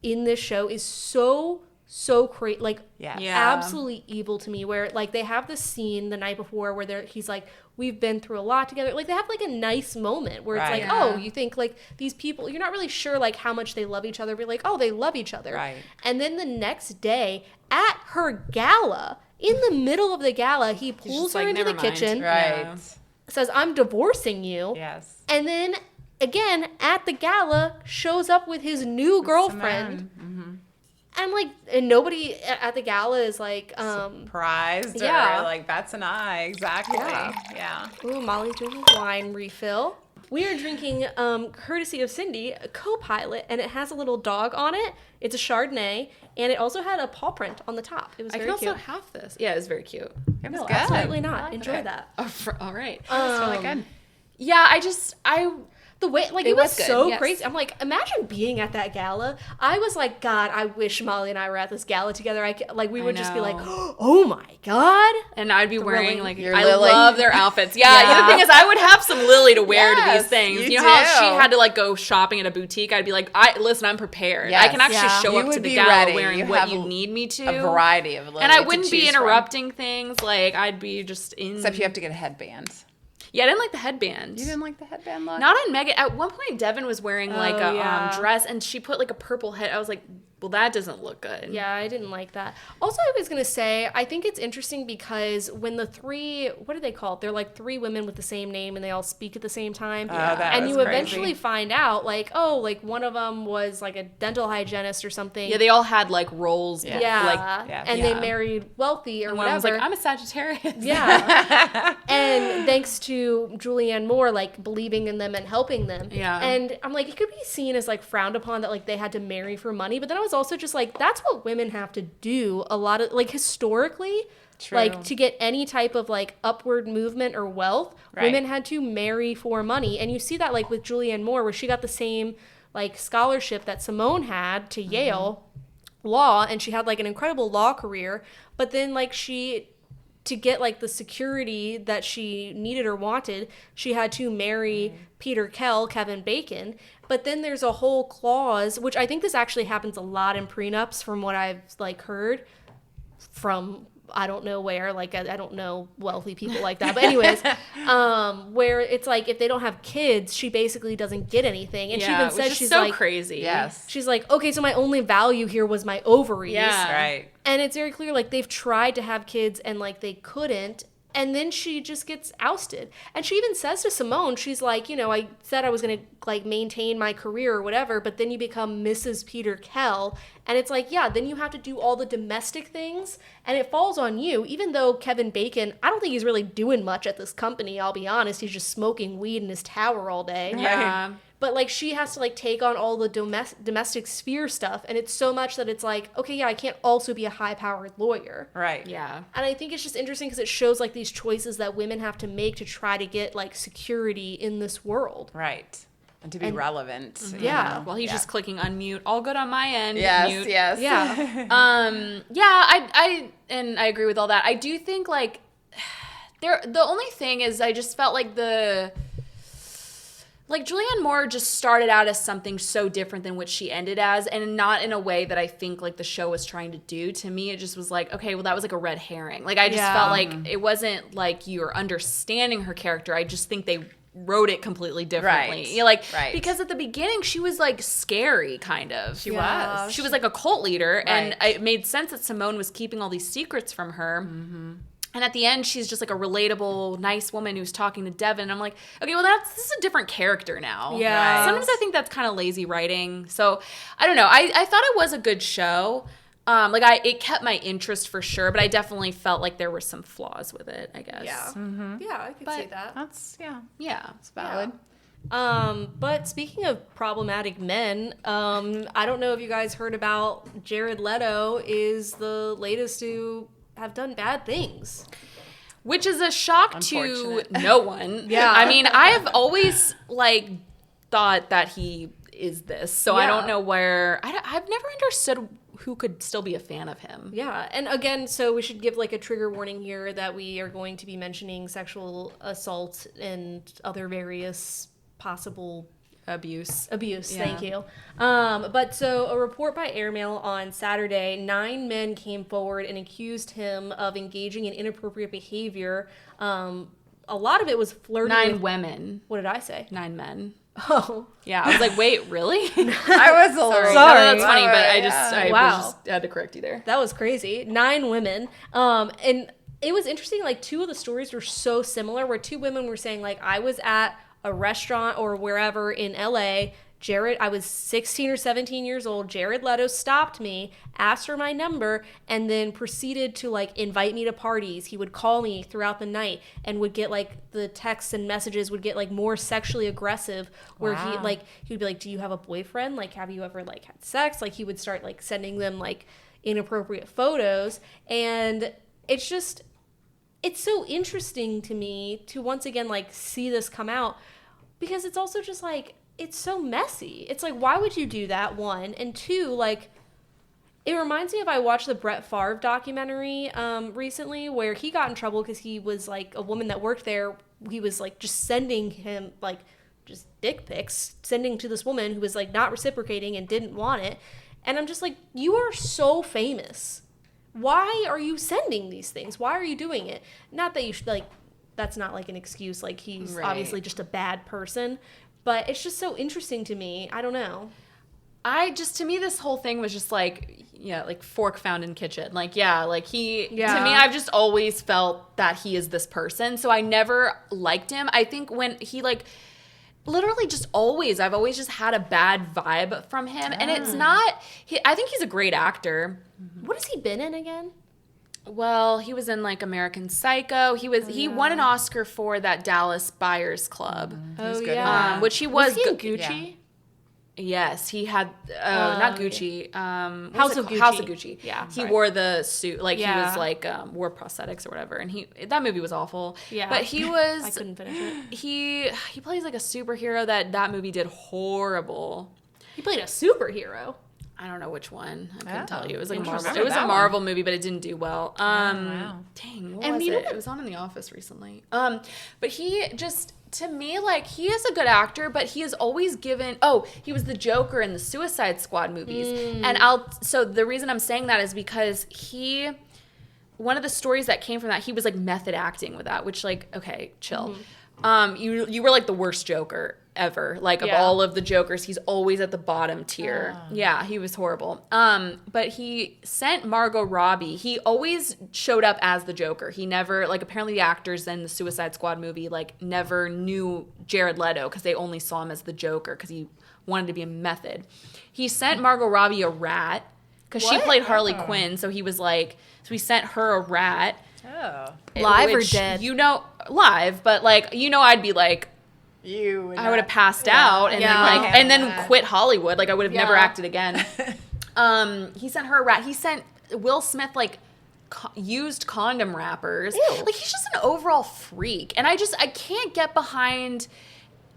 in this show is so crazy, like absolutely evil to me, where like they have this scene the night before where he's like, we've been through a lot together, like they have like a nice moment where it's like, oh, you think like these people, you're not really sure like how much they love each other, but like, oh, they love each other, and then the next day at her gala, in the middle of the gala, he pulls her into the kitchen, says, I'm divorcing you, and then again at the gala shows up with his new girlfriend. And like, and nobody at the gala is like surprised or like bats an eye. Exactly. Yeah. Ooh, Molly's doing a wine refill. We are drinking, courtesy of Cindy, a Co-Pilot, and it has a little dog on it. It's a Chardonnay, and it also had a paw print on the top. It was very cute. I can also have this. Yeah, it's very cute. It was good. Absolutely not. Enjoy that. All right. It's really good. Yeah, the way, like, it was so crazy. I'm like, imagine being at that gala. I was like, God, I wish Molly and I were at this gala together. We would just be like, oh my God. And I'd be wearing, like, I Lily. love their outfits. Yeah. The thing is, I would have some Lily to wear to these things. You know how she had to, like, go shopping at a boutique? I'd be like, listen, I'm prepared. Yes. I can actually show up to the gala wearing what you need me to. A variety of Lily. And I wouldn't be interrupting things. Like, I'd be just in. Except you have to get a headband. Yeah, I didn't like the headband. You didn't like the headband look? Not on Megan. At one point, Devin was wearing like a dress, and she put like a purple head. I was like, well, that doesn't look good. Yeah, I didn't like that. Also, I was going to say, I think it's interesting because when the three, what are they called? They're like three women with the same name and they all speak at the same time. And you eventually find out, like, oh, like one of them was like a dental hygienist or something. Yeah, they all had like roles. And they married wealthy or and whatever. One was like, I'm a Sagittarius. Yeah. And thanks to Julianne Moore, like, believing in them and helping them. Yeah. And I'm like, it could be seen as like frowned upon that like they had to marry for money, but then I was also just like, that's what women have to do a lot of, like, historically. True. Like, to get any type of like upward movement or wealth, women had to marry for money. And you see that like with Julianne Moore, where she got the same like scholarship that Simone had to Yale law, and she had like an incredible law career, but then like to get like the security that she needed or wanted, she had to marry Peter Kell, Kevin Bacon. But then there's a whole clause, which I think this actually happens a lot in prenups from what I've like heard from, I don't know where, like I don't know wealthy people like that. But anyways, where it's like if they don't have kids, she basically doesn't get anything. And she even says she's so like crazy. Yes. She's like, okay, so my only value here was my ovaries. Yeah. Right. And it's very clear, like, they've tried to have kids and, like, they couldn't. And then she just gets ousted. And she even says to Simone, she's like, you know, I said I was going to, like, maintain my career or whatever, but then you become Mrs. Peter Kell. And it's like, yeah, then you have to do all the domestic things, and it falls on you. Even though Kevin Bacon, I don't think he's really doing much at this company, I'll be honest. He's just smoking weed in his tower all day. Yeah. but like she has to like take on all the domestic sphere stuff, and it's so much that it's like, okay, yeah, I can't also be a high-powered lawyer. Right. Yeah. And I think it's just interesting because it shows like these choices that women have to make to try to get like security in this world. Right. And to be relevant. Yeah. Well, he's just clicking unmute. All good on my end. Yes, Mute. yes. Yeah. I agree with all that. I do think like the only thing is I just felt like Julianne Moore just started out as something so different than what she ended as, and not in a way that I think like the show was trying to do. To me, it just was like, okay, well, that was like a red herring. Like I just felt like it wasn't like you're understanding her character. I just think they wrote it completely differently. Right. You know, like Right. because at the beginning she was like scary kind of. She was. She was like a cult leader, and Right. it made sense that Simone was keeping all these secrets from her. Mm-hmm. And at the end, she's just like a relatable, nice woman who's talking to Devin. And I'm like, okay, well, this is a different character now. Yeah. Right. Sometimes I think that's kind of lazy writing. So I don't know. I thought it was a good show. It kept my interest for sure, but I definitely felt like there were some flaws with it, I guess. Yeah. Yeah, I could But see that. That's, Yeah. it's valid. But speaking of problematic men, I don't know if you guys heard about Jared Leto is the latest to have done bad things. Which is a shock to Unfortunate. no one. Yeah. I mean, I have always thought that he is this, so I Yeah. don't know where. I've never understood who could still be a fan of him. Yeah, and again, so we should give like a trigger warning here that we are going to be mentioning sexual assault and other various possible Abuse. abuse. Thank you. But so a report by Airmail on Saturday, 9 men came forward and accused him of engaging in inappropriate behavior. A lot of it was flirting 9 with, women. what did I say? 9 men. Oh, Yeah, I was like, wait, really? I was a little. Sorry. No, that's funny, but I Wow. had to correct you there. that was crazy. 9 women. And it was interesting, like 2 of the stories were so similar where 2 women were saying like, I was at a restaurant or wherever in LA. I was 16 or 17 years old. Jared Leto stopped me, asked for my number, and then proceeded to like invite me to parties. He would call me throughout the night and would get like the texts and messages would get like more sexually aggressive where he Wow. would be like, do you have a boyfriend? Like, have you ever like had sex? Like he would start like sending them like inappropriate photos. And it's so interesting to me to once again like see this come out because it's also just like it's so messy. It's like, why would you do that? 1 and 2, like it reminds me of I watched the Brett Favre documentary recently where he got in trouble because he was like a woman that worked there. He was like just sending him like just dick pics, sending to this woman who was like not reciprocating and didn't want it. And I'm just like, you are so famous. Why are you sending these things? Why are you doing it? Not that you should, like, that's not, like, an excuse. Like, he's Right. obviously just a bad person. But it's just so interesting to me. I don't know. To me, this whole thing was just like, yeah, like fork found in kitchen. Like, yeah, like to me, I've just always felt that he is this person. So I never liked him. I think when he literally just I've always just had a bad vibe from him. And it's not, I think he's a great actor. What has he been in again? Well, he was in like American Psycho. He won an Oscar for that Dallas Buyers Club, Oh, good in yeah. that. which he was he in good. Gucci? Yes, he had not Gucci. House of Gucci. House of Gucci. Yeah, he sorry. wore the suit, like he Yeah. was like wore prosthetics or whatever, and that movie was awful. Yeah. but he was I couldn't finish it. he plays like a superhero that movie did horrible. He played a superhero. I don't know which one. I couldn't Oh, tell you. It was like a interesting. Marvel. It was a That one. Marvel movie, but it didn't do well. wow. Dang, what And was you know it? It was on in The Office recently. But he just, to me, like, he is a good actor, but he is always given. Oh, he was the Joker in the Suicide Squad movies, and so the reason I'm saying that is because one of the stories that came from that, he was like method acting with that, which like, okay, chill. You were like the worst Joker ever. Like of Yeah. all of the Jokers, he's always at the bottom tier. Yeah, he was horrible. But he sent Margot Robbie. He always showed up as the Joker. He never, like, apparently the actors in the Suicide Squad movie like never knew Jared Leto because they only saw him as the Joker because he wanted to be a method. He sent Margot Robbie a rat because she What? played Harley Quinn. So he was like, so he sent her a rat. Oh. Live or which, dead? live, but like, I'd be like, I would have passed out and then quit Hollywood. Like I would have never acted again. He sent her a rat. He sent Will Smith like used condom wrappers. Ew. Like he's just an overall freak. And I can't get behind.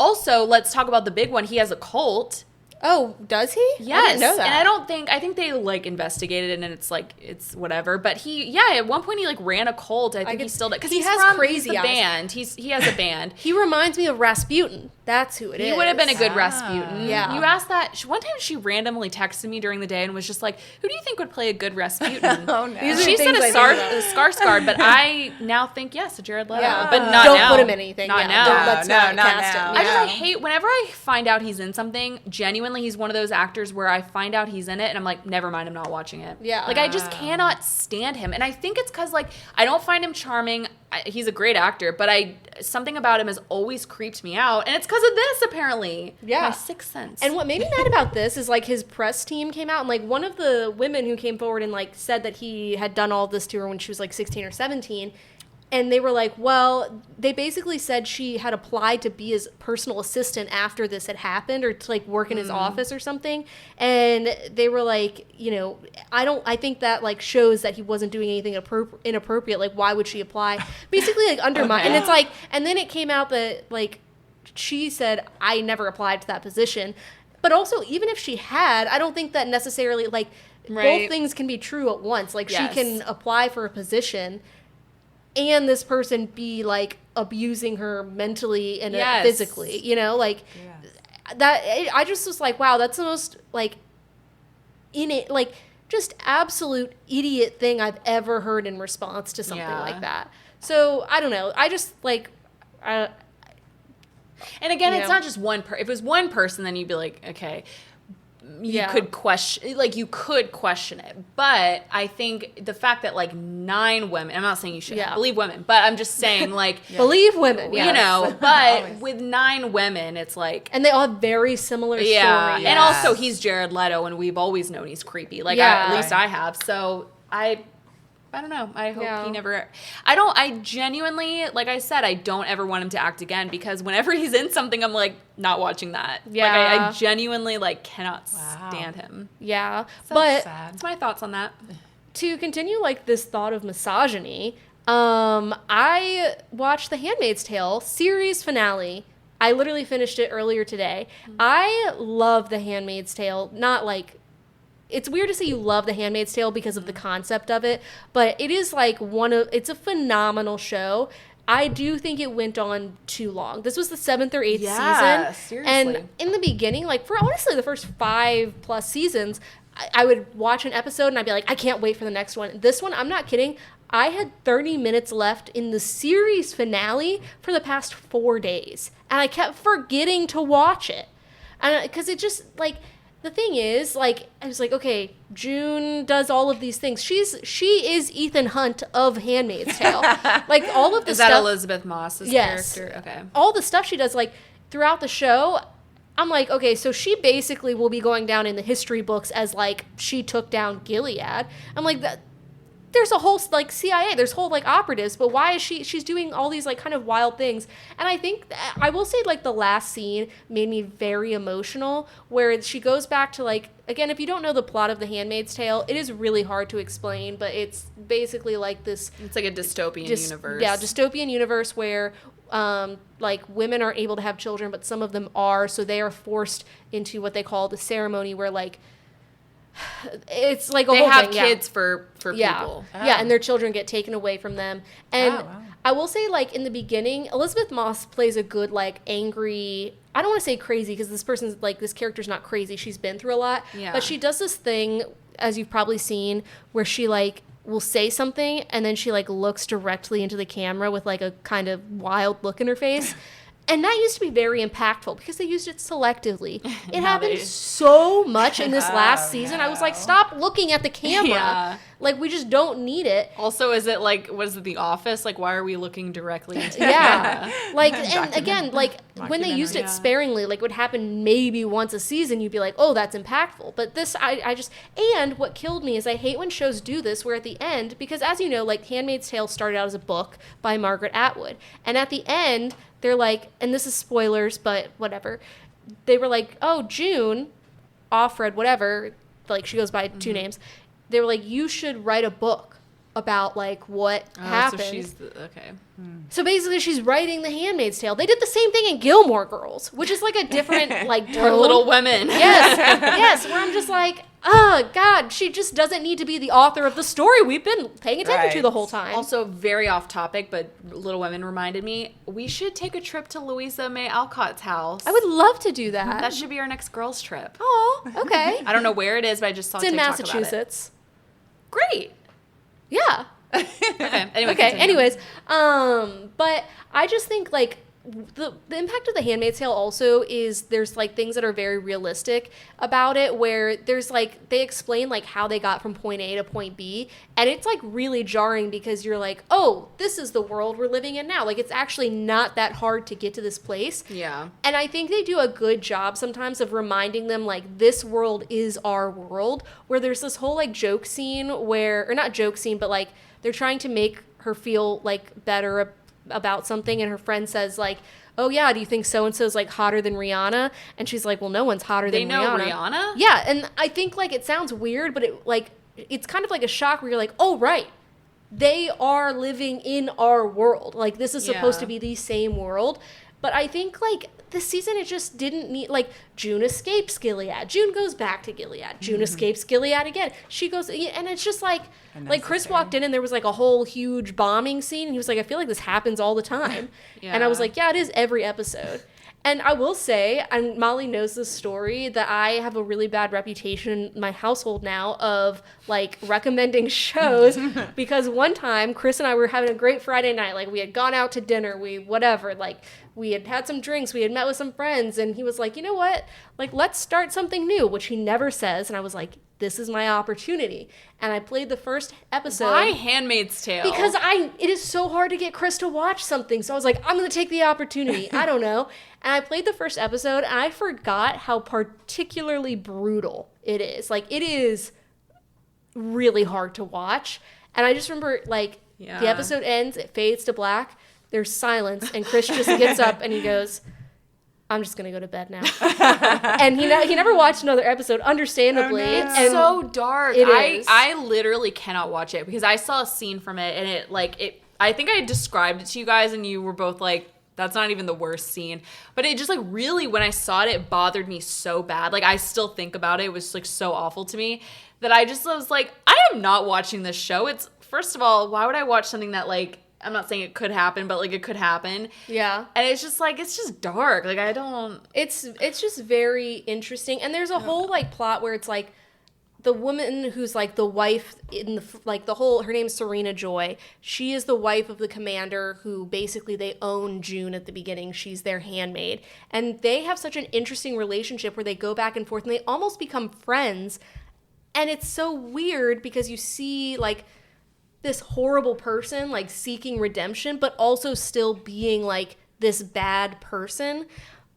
Also, let's talk about the big one. He has a cult. Oh, does he? Yes. I didn't know that. And I think they like investigated it and it's whatever. But at one point he like ran a cult. I think he still does. Because he he's has from crazy the eyes. band. He has a band. He reminds me of Rasputin. That's who it is. He would have been a good Rasputin. Yeah. You asked that. One time she randomly texted me during the day and was just like, who do you think would play a good Rasputin? Oh, no. These are She said things a I think about. Skarsgård, but I now think, yes, a Jared Leto. Yeah. But not Don't now. put him in anything. Not Yeah, now. let's not not cast now. him. I hate whenever I find out he's in something, genuinely he's one of those actors where I find out he's in it and I'm like, never mind, I'm not watching it. Yeah. Like I just cannot stand him. And I think it's because like I don't find him charming. He's a great actor, but something about him has always creeped me out. And it's because of this apparently. Yeah. My sixth sense. And what made me mad about this is like his press team came out and like one of the women who came forward and like said that he had done all this to her when she was like 16 or 17. And they were like, well, they basically said she had applied to be his personal assistant after this had happened or to like work in his office or something. And they were like, I think that like shows that he wasn't doing anything inappropriate. Like, why would she apply? Basically like undermine. Okay. And it's like, and then it came out that like she said, I never applied to that position. But also, even if she had, I don't think that necessarily like both things can be true at once. Like she can apply for a position and this person be like abusing her mentally and physically, that. I just was like, wow, that's the most like just absolute idiot thing I've ever heard in response to something like that. So I don't know. I just like, and again, it's not just one if it was one person, then you'd be like, okay. You could question it, but I think the fact that like 9 women, I'm not saying you should believe women, but I'm just saying like believe women, but with 9 women, it's like, and they all have very similar stories. And also he's Jared Leto, and we've always known he's creepy. Like at least I have. So I don't know. I hope he never. I genuinely, like I said, I don't ever want him to act again because whenever he's in something, I'm like, not watching that. Yeah. Like I genuinely like cannot stand him. Yeah. So but sad. That's my thoughts on that. To continue like this thought of misogyny, I watched the Handmaid's Tale series finale. I literally finished it earlier today. I love the Handmaid's Tale. Not like. It's weird to say you love The Handmaid's Tale because of the concept of it, but it is like it's a phenomenal show. I do think it went on too long. This was the 7th or 8th season. Seriously. And in the beginning, like for honestly the first 5+ seasons, I would watch an episode and I'd be like, I can't wait for the next one. This one, I'm not kidding. I had 30 minutes left in the series finale for the past 4 days. And I kept forgetting to watch it. And because it just like, the thing is, like, I was like, okay, June does all of these things. She is Ethan Hunt of Handmaid's Tale. Like, all of the stuff. Is that Elizabeth Moss's character? Okay. All the stuff she does, like, throughout the show, I'm like, okay, so she basically will be going down in the history books as, like, she took down Gilead. I'm like, there's a whole, like, CIA, there's whole, like, operatives, but why is she's doing all these, like, kind of wild things? And I think, I will say, like, the last scene made me very emotional, where she goes back to, like, again, if you don't know the plot of The Handmaid's Tale, it is really hard to explain, but it's basically, like, this... It's like a dystopian universe. Yeah, dystopian universe where... like women aren't able to have children, but some of them are, so they are forced into what they call the ceremony where like it's like they whole have thing, kids for people. Yeah, and their children get taken away from them. And I will say, like, in the beginning, Elizabeth Moss plays a good, like, angry, I don't want to say crazy, because this person's, like, this character's not crazy. She's been through a lot. Yeah. But she does this thing, as you've probably seen, where she, like, will say something, and then she, like, looks directly into the camera with, like, a kind of wild look in her face. And that used to be very impactful because they used it selectively. It happened so much in this last season. I was like, stop looking at the camera. Yeah. Like, we just don't need it. Also, is it like, was it The Office? Like, why are we looking directly into Yeah. Like, and again, like, when they used it Yeah. sparingly, like, would happen maybe once a season, you'd be like, oh, that's impactful. But this, I just, and what killed me is I hate when shows do this, where at the end, because as you know, like, Handmaid's Tale started out as a book by Margaret Atwood. And at the end, they're like, and this is spoilers, but whatever. They were like, oh, June, Offred, whatever, like she goes by 2 names. They were like, you should write a book about like what happened. So she's okay. So basically, she's writing The Handmaid's Tale. They did the same thing in Gilmore Girls, which is like a different like tone. Or Little Women. Yes. Where I'm just like, oh God, she just doesn't need to be the author of the story we've been paying attention to the whole time. Also, very off topic, but Little Women reminded me, we should take a trip to Louisa May Alcott's house. I would love to do that. That should be our next girls' trip. Oh, okay. I don't know where it is, but I just saw It's in TikTok about it. Massachusetts. Great. Yeah. Okay. Anyway, Okay. continue. Anyways, but I just think like the impact of The Handmaid's Tale also is there's like things that are very realistic about it, where there's like they explain like how they got from point A to point B, and it's like really jarring because you're like, oh, this is the world we're living in now. Like it's actually not that hard to get to this place. Yeah. And I think they do a good job sometimes of reminding them like this world is our world, where there's this whole like joke scene where, or not joke scene, but like they're trying to make her feel like better about something, and her friend says like, oh yeah, do you think so-and-so's like hotter than Rihanna? And she's like, well, no one's hotter than Rihanna. They know Rihanna? Yeah, and I think like it sounds weird, but it like it's kind of like a shock where you're like, oh right, they are living in our world. Like this is supposed to be the same world. But I think like this season it just didn't need, like June escapes Gilead, June goes back to Gilead, June escapes Gilead again, she goes, and it's just like Chris walked in and there was like a whole huge bombing scene, and he was like, I feel like this happens all the time. And I was like, yeah, it is every episode. And I will say, and Molly knows this story, that I have a really bad reputation in my household now of like recommending shows because one time Chris and I were having a great Friday night. Like we had gone out to dinner, we had had some drinks, we had met with some friends, and he was like, you know what? Like let's start something new, which he never says. And I was like, this is my opportunity. And I played the first episode. Why Handmaid's Tale? Because it is so hard to get Chris to watch something. So I was like, I'm going to take the opportunity. I don't know. And I played the first episode, and I forgot how particularly brutal it is. Like, it is really hard to watch. And I just remember, like, the episode ends, it fades to black, there's silence, and Chris just gets up and he goes, I'm just going to go to bed now. And he never watched another episode, understandably. Oh, no. It's so dark. It is. I literally cannot watch it because I saw a scene from it, and I think I described it to you guys, and you were both like, that's not even the worst scene. But it just like really, when I saw it, it bothered me so bad. Like I still think about it. It was like so awful to me that I was like, I am not watching this show. It's, first of all, why would I watch something that like, I'm not saying it could happen, but like it could happen. Yeah. And it's just like, it's just dark. Like I don't. It's just very interesting. And there's a whole like plot where it's like the woman who's like the wife in her name's Serena Joy. She is the wife of the commander who basically they own June at the beginning. She's their handmaid. And they have such an interesting relationship where they go back and forth and they almost become friends. And it's so weird because you see like this horrible person like seeking redemption, but also still being like this bad person.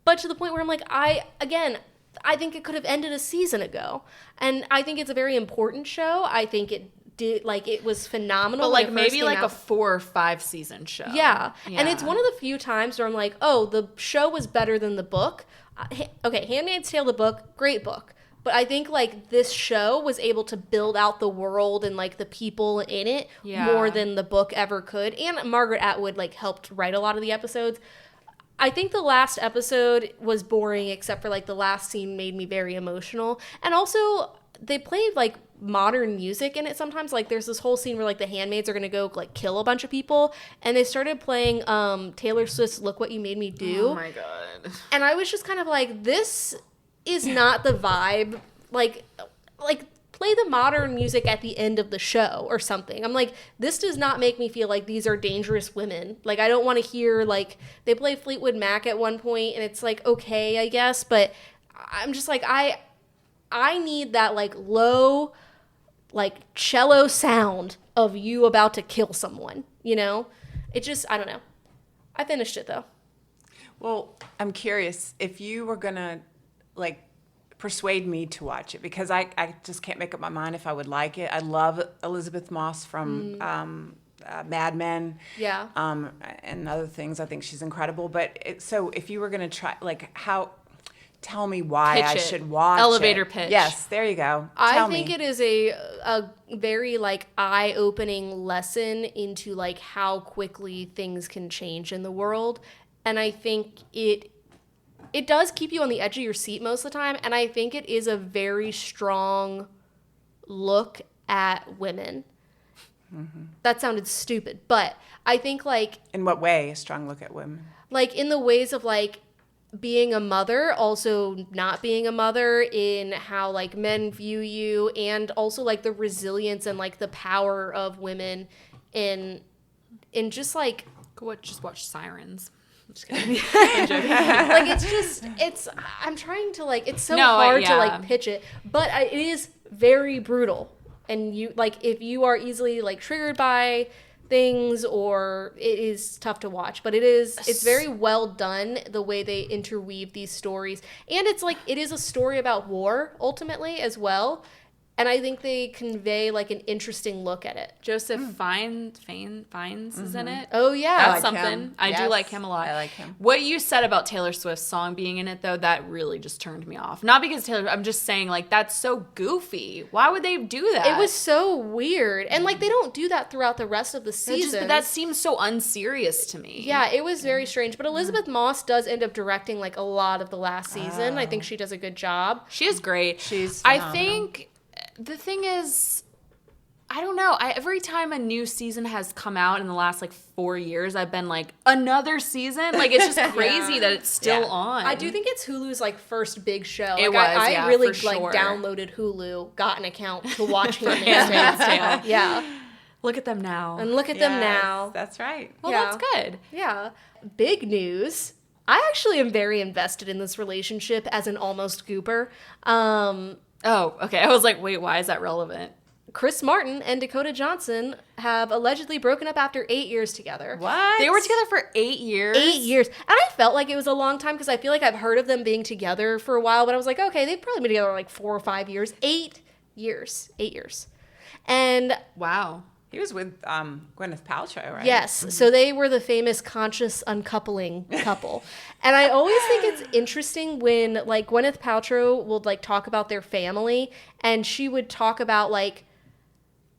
But to the point where I'm like, I think it could have ended a season ago. And I think it's a very important show. I think it did, like, it was phenomenal. But like maybe like a 4 or 5 season show. Yeah. And it's one of the few times where I'm like, oh, the show was better than the book. Okay, Handmaid's Tale, the book, great book. But I think, like, this show was able to build out the world and, like, the people in it more than the book ever could. And Margaret Atwood, like, helped write a lot of the episodes. I think the last episode was boring, except for, like, the last scene made me very emotional. And also, they played, like, modern music in it sometimes. Like, there's this whole scene where, like, the handmaids are going to go, like, kill a bunch of people. And they started playing Taylor Swift's Look What You Made Me Do. Oh, my God. And I was just kind of like, this is not the vibe. Like play the modern music at the end of the show or something. I'm like, this does not make me feel like these are dangerous women. Like, I don't want to hear, like, they play Fleetwood Mac at one point and it's like, okay, I guess, but I'm just like, I need that, like, low, like, cello sound of you about to kill someone, you know? It just, I don't know. I finished it though. Well, I'm curious if you were gonna like persuade me to watch it, because I just can't make up my mind if I would like it. I love Elizabeth Moss from Mad Men. Yeah. And other things. I think she's incredible. But so if you were going to try, like, tell me why I should watch Elevator it. pitch. Yes, there you go. I think it is a very like eye-opening lesson into like how quickly things can change in the world, and I think it does keep you on the edge of your seat most of the time, and I think it is a very strong look at women. Mm-hmm. That sounded stupid, but I think like in what way a strong look at women? Like in the ways of like being a mother, also not being a mother, in how like men view you, and also like the resilience and like the power of women in just like Just watch Sirens. I'm just kidding. I'm joking. Like I'm trying to like, it's so hard to like pitch it, but it is very brutal, and you like if you are easily like triggered by things, or it is tough to watch, but it's very well done the way they interweave these stories, and it's like it is a story about war ultimately as well, and I think they convey like an interesting look at it. Joseph Fiennes is in it. Oh yeah, that's something. I do like him a lot. I like him. What you said about Taylor Swift's song being in it, though, that really just turned me off. Not because I'm just saying like that's so goofy. Why would they do that? It was so weird, and like they don't do that throughout the rest of the season. But that seems so unserious to me. Yeah, it was very strange. But Elizabeth Moss does end up directing like a lot of the last season. I think she does a good job. She is great. She's phenomenal. I think the thing is, I don't know. Every time a new season has come out in the last like 4 years, I've been like, another season? Like, it's just crazy that it's still on. I do think it's Hulu's like first big show. It like, was, I really for like sure. downloaded Hulu, got an account to watch Handmaid's Tale. Yeah. Look at them now. And look at them now. That's right. Well, that's good. Yeah. Big news. I actually am very invested in this relationship as an almost gooper. Oh, okay. I was like, wait, why is that relevant? Chris Martin and Dakota Johnson have allegedly broken up after 8 years together. What? They were together for 8 years? 8 years. And I felt like it was a long time because I feel like I've heard of them being together for a while, but I was like, okay, they've probably been together like 4 or 5 years. 8 years. 8 years. And wow. He was with Gwyneth Paltrow, right? yes. Mm-hmm. So they were the famous conscious uncoupling couple. And I always think it's interesting when like Gwyneth Paltrow will like talk about their family, and she would talk about like,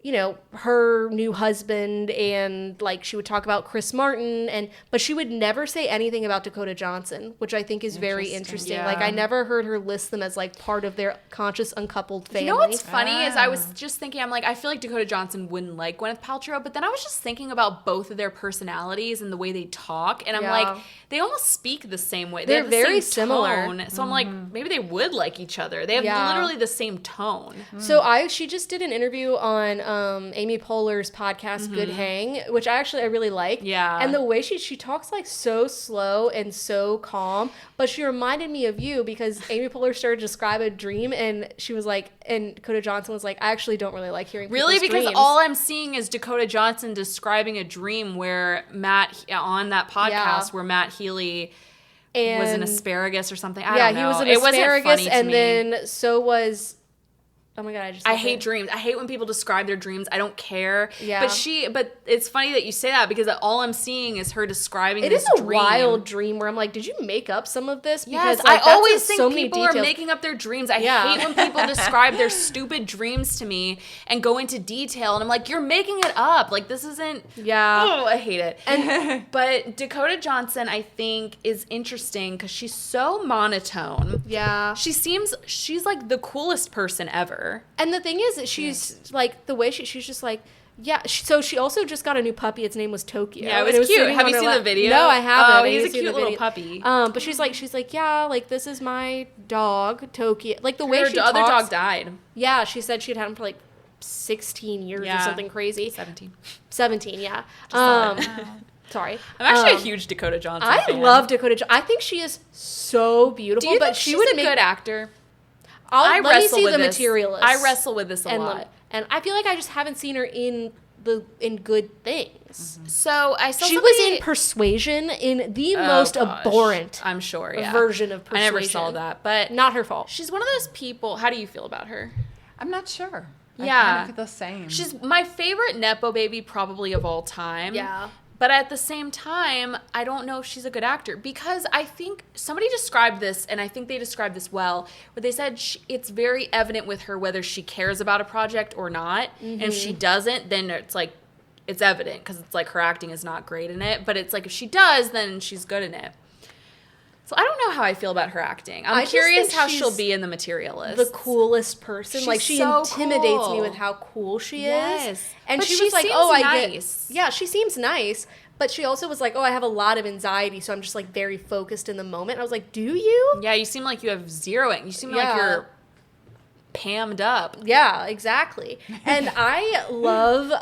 you know, her new husband, and like she would talk about Chris Martin, but she would never say anything about Dakota Johnson, which I think is very interesting. Yeah. Like I never heard her list them as like part of their conscious uncoupled family. You know what's funny is I was just thinking, I'm like, I feel like Dakota Johnson wouldn't like Gwyneth Paltrow, but then I was just thinking about both of their personalities and the way they talk, and I'm like, they almost speak the same way. They're have the very same similar. Tone. So I'm like, maybe they would like each other. They have literally the same tone. So she just did an interview on Amy Poehler's podcast, Good Hang, which I really like. Yeah. And the way she talks like so slow and so calm, but she reminded me of you because Amy Poehler started to describe a dream, and she was like, and Dakota Johnson was like, I actually don't really like hearing people's because dreams. all I'm seeing is Dakota Johnson describing a dream where on that podcast where Matt Healy was an asparagus or something. I don't know. He was an it asparagus, wasn't funny to and me. then so was. Oh my God, I hate dreams. I hate when people describe their dreams. I don't care. Yeah. But it's funny that you say that because all I'm seeing is her describing It this is a dream. wild dream where I'm like, did you make up some of this? Yes, Because like, I always think so many people are details. making up their dreams. I hate when people describe their stupid dreams to me and go into detail, and I'm like, you're making it up. Like, this isn't... Yeah. Oh, I hate it. But Dakota Johnson, I think, is interesting because she's so monotone. Yeah. She's like the coolest person ever. And the thing is that she's like the way she's just like, yeah. So she also just got a new puppy. Its name was Tokyo. Yeah, it was cute. Have you seen the video? No, I haven't. Oh, he's a cute little puppy. But she's like, yeah, like this is my dog, Tokyo. Like the way she talks. Her other dog died. Yeah, she said she'd had him for like 16 years or something crazy. 17, yeah. Sorry. I'm actually a huge Dakota Johnson fan. I love Dakota Johnson. I think she is so beautiful. Do you but think she she's would a good actor? Let me see the Materialist. I wrestle with this a lot. And I feel like I just haven't seen her in good things. So I saw she was in Persuasion in the most abhorrent I'm sure, version of Persuasion. I never saw that, but not her fault. She's one of those people. How do you feel about her? I'm not sure. Yeah. Kind of the same. She's my favorite Nepo baby probably of all time. Yeah. But at the same time, I don't know if she's a good actor because I think somebody described this, and I think they described this well, where they said it's very evident with her whether she cares about a project or not. And if she doesn't, then it's like, it's evident because it's like her acting is not great in it. But it's like if she does, then she's good in it. So I don't know how I feel about her acting. I'm curious how she'll be in The Materialist. The coolest person. She's like she so intimidates cool. me with how cool she Yes. is. And But she she was like, seems "Oh, I nice. get." Yeah, she seems nice, but she also was like, "Oh, I have a lot of anxiety, so I'm just like very focused in the moment." And I was like, "Do you?" Yeah, you seem like you have zero. You seem like Yeah. you're Pammed up. Yeah, exactly. And I love,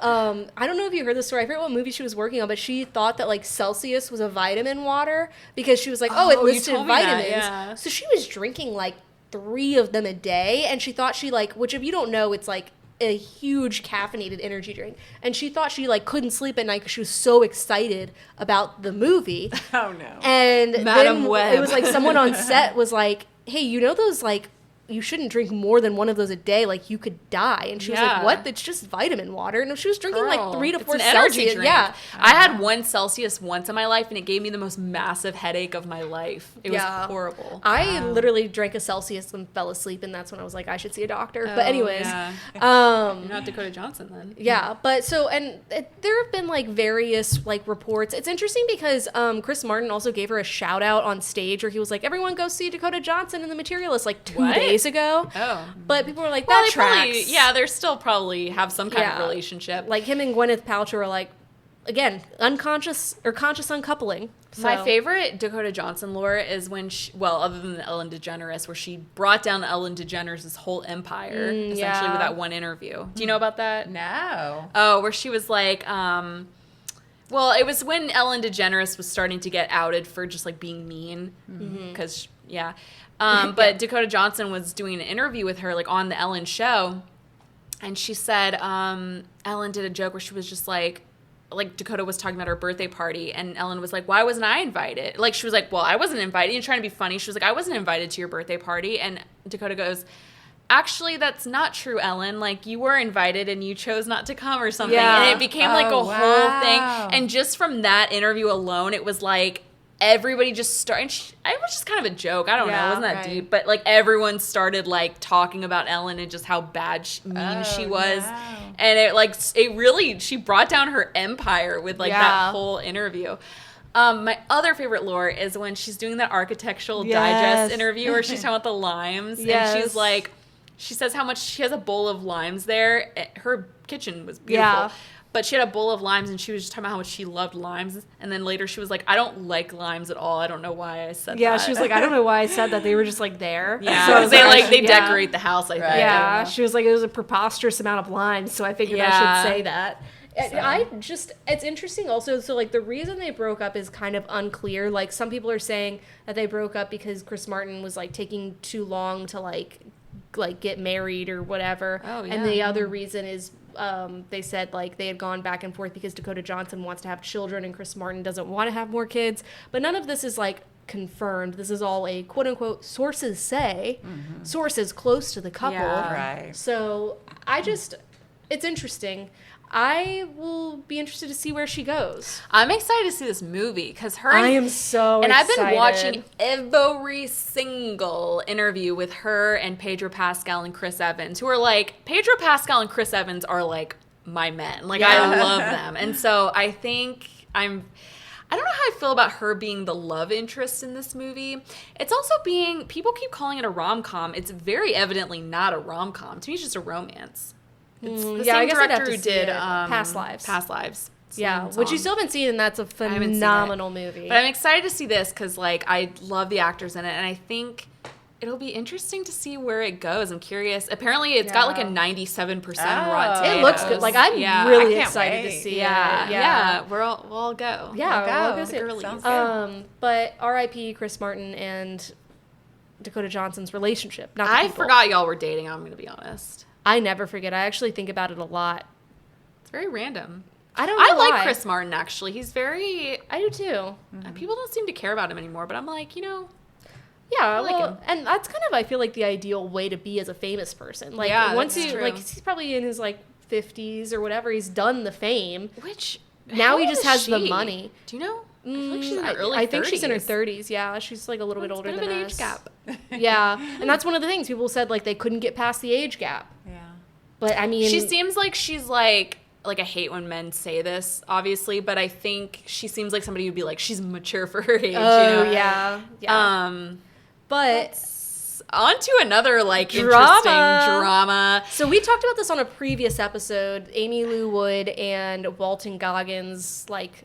I don't know if you heard the story. I forget what movie she was working on, but she thought that like Celsius was a vitamin water because she was like, oh, it you listed told me that, vitamins. yeah. So she was drinking like 3 of them a day. And she thought she like, which if you don't know, it's like a huge caffeinated energy drink. And she thought she like couldn't sleep at night because she was so excited about the movie. Oh, no. And Madam then Web. it was like someone on set was like, hey, you know those like, you shouldn't drink more than 1 of those a day. Like you could die. And she was Yeah. like, what? It's just vitamin water. And she was drinking Girl, like 3 to 4 it's an energy Celsius. drink. Yeah. I had 1 Celsius once in my life, and it gave me the most massive headache of my life. It Yeah. was horrible. I literally drank a Celsius and fell asleep. And that's when I was like, I should see a doctor. But Oh, anyways, yeah. um, You're not Dakota Johnson then. yeah, but so, and there have been like various like reports. It's interesting because Chris Martin also gave her a shout out on stage where he was like, everyone go see Dakota Johnson in The Materialist like 2 What? days ago. Oh. But people were like, Well, that they probably, tracks. yeah, they're still probably have some kind Yeah. of relationship. Like him and Gwyneth Paltrow are like, again, unconscious or conscious uncoupling. So. My favorite Dakota Johnson lore is when she, well, other than the Ellen DeGeneres, where she brought down Ellen DeGeneres' whole empire, essentially yeah. with that one interview. Do you know about that? No. Oh, where she was like, well, it was when Ellen DeGeneres was starting to get outed for just like being mean, because yeah. But Dakota Johnson was doing an interview with her like on the Ellen show, and she said Ellen did a joke where she was just like Dakota was talking about her birthday party, and Ellen was like, why wasn't I invited? Like she was like, well, I wasn't invited. And trying to be funny, she was like, I wasn't invited to your birthday party, and Dakota goes, actually, that's not true, Ellen. Like, you were invited and you chose not to come or something. Yeah. And it became like a Oh, whole wow. thing. And just from that interview alone, it was like everybody just started. It was just kind of a joke. I don't know. It Yeah, wasn't that right. deep. But like everyone started like talking about Ellen and just how bad mean she was. no. And it really, she brought down her empire with like Yeah. that whole interview. My other favorite lore is when she's doing that Architectural Yes. Digest interview where she's talking about the limes. Yes. And she's like, she says how much she has a bowl of limes there. Her kitchen was beautiful. Yeah. But she had a bowl of limes, and she was just talking about how much she loved limes. And then later she was like, I don't like limes at all. I don't know why I said Yeah, that. she was like, I don't know why I said that. They were just like there. yeah, So I because was they like, they yeah. decorate the house, I think. Right. I Yeah, don't know. she was like, it was a preposterous amount of lines, so I figured I Yeah. should say that. And it's interesting also, so like the reason they broke up is kind of unclear. Like some people are saying that they broke up because Chris Martin was like taking too long to like get married or whatever. Oh, yeah. And the other reason is they said like they had gone back and forth because Dakota Johnson wants to have children and Chris Martin doesn't want to have more kids. But none of this is like confirmed. This is all a quote unquote sources say, sources close to the couple. Yeah. Right. So it's interesting. I will be interested to see where she goes. I'm excited to see this movie because her I am so and excited. I've been watching every single interview with her and Pedro Pascal and Chris Evans, who are like, Pedro Pascal and Chris Evans are like my men. Like, I Yeah. love them. And so I think I don't know how I feel about her being the love interest in this movie. It's also people keep calling it a rom-com. It's very evidently not a rom-com. To me, it's just a romance. It's the yeah, I same guess I'd have director to who see did it. Past Lives. Past Lives. Yeah, Same which you song. still haven't seen, and that's a haven't seen it. phenomenal movie. But I'm excited to see this because, like, I love the actors in it, and I think it'll be interesting to see where it goes. I'm curious. Apparently, it's got like a 97% on Rotten Tomatoes. It looks good. Like I'm Yeah. really I can't excited to wait. see Yeah, it. yeah. We'll all go. Yeah, We'll we'll go. go see it. Girlies. Sounds good. But R.I.P. Chris Martin and Dakota Johnson's relationship. Not the I people. forgot y'all were dating. I'm gonna be honest. I never forget. I actually think about it a lot. It's very random. I don't know I like why. Chris Martin actually. He's very. I do too. People don't seem to care about him anymore, but I'm like, Yeah, like him. and that's kind of, I feel like, the ideal way to be as a famous person. Like, Yeah, once that's you, true. like, he's probably in his, like, 50s or whatever. He's done the fame. Which, Now how he old just is has the she? money. Do you know? I feel like she's in her early I think she's in her 30s. 30s, yeah. She's, like, a little bit older It's a than bit of an us. age gap. Yeah, and that's one of the things. People said, like, they couldn't get past the age gap. Yeah. But, I mean... She seems like she's like I hate when men say this, obviously, but I think she seems like somebody who'd be like, she's mature for her age. Oh, you know? yeah. But... On to another, like, Drama. interesting drama. So we talked about this on a previous episode. Amy Lou Wood and Walton Goggins, like,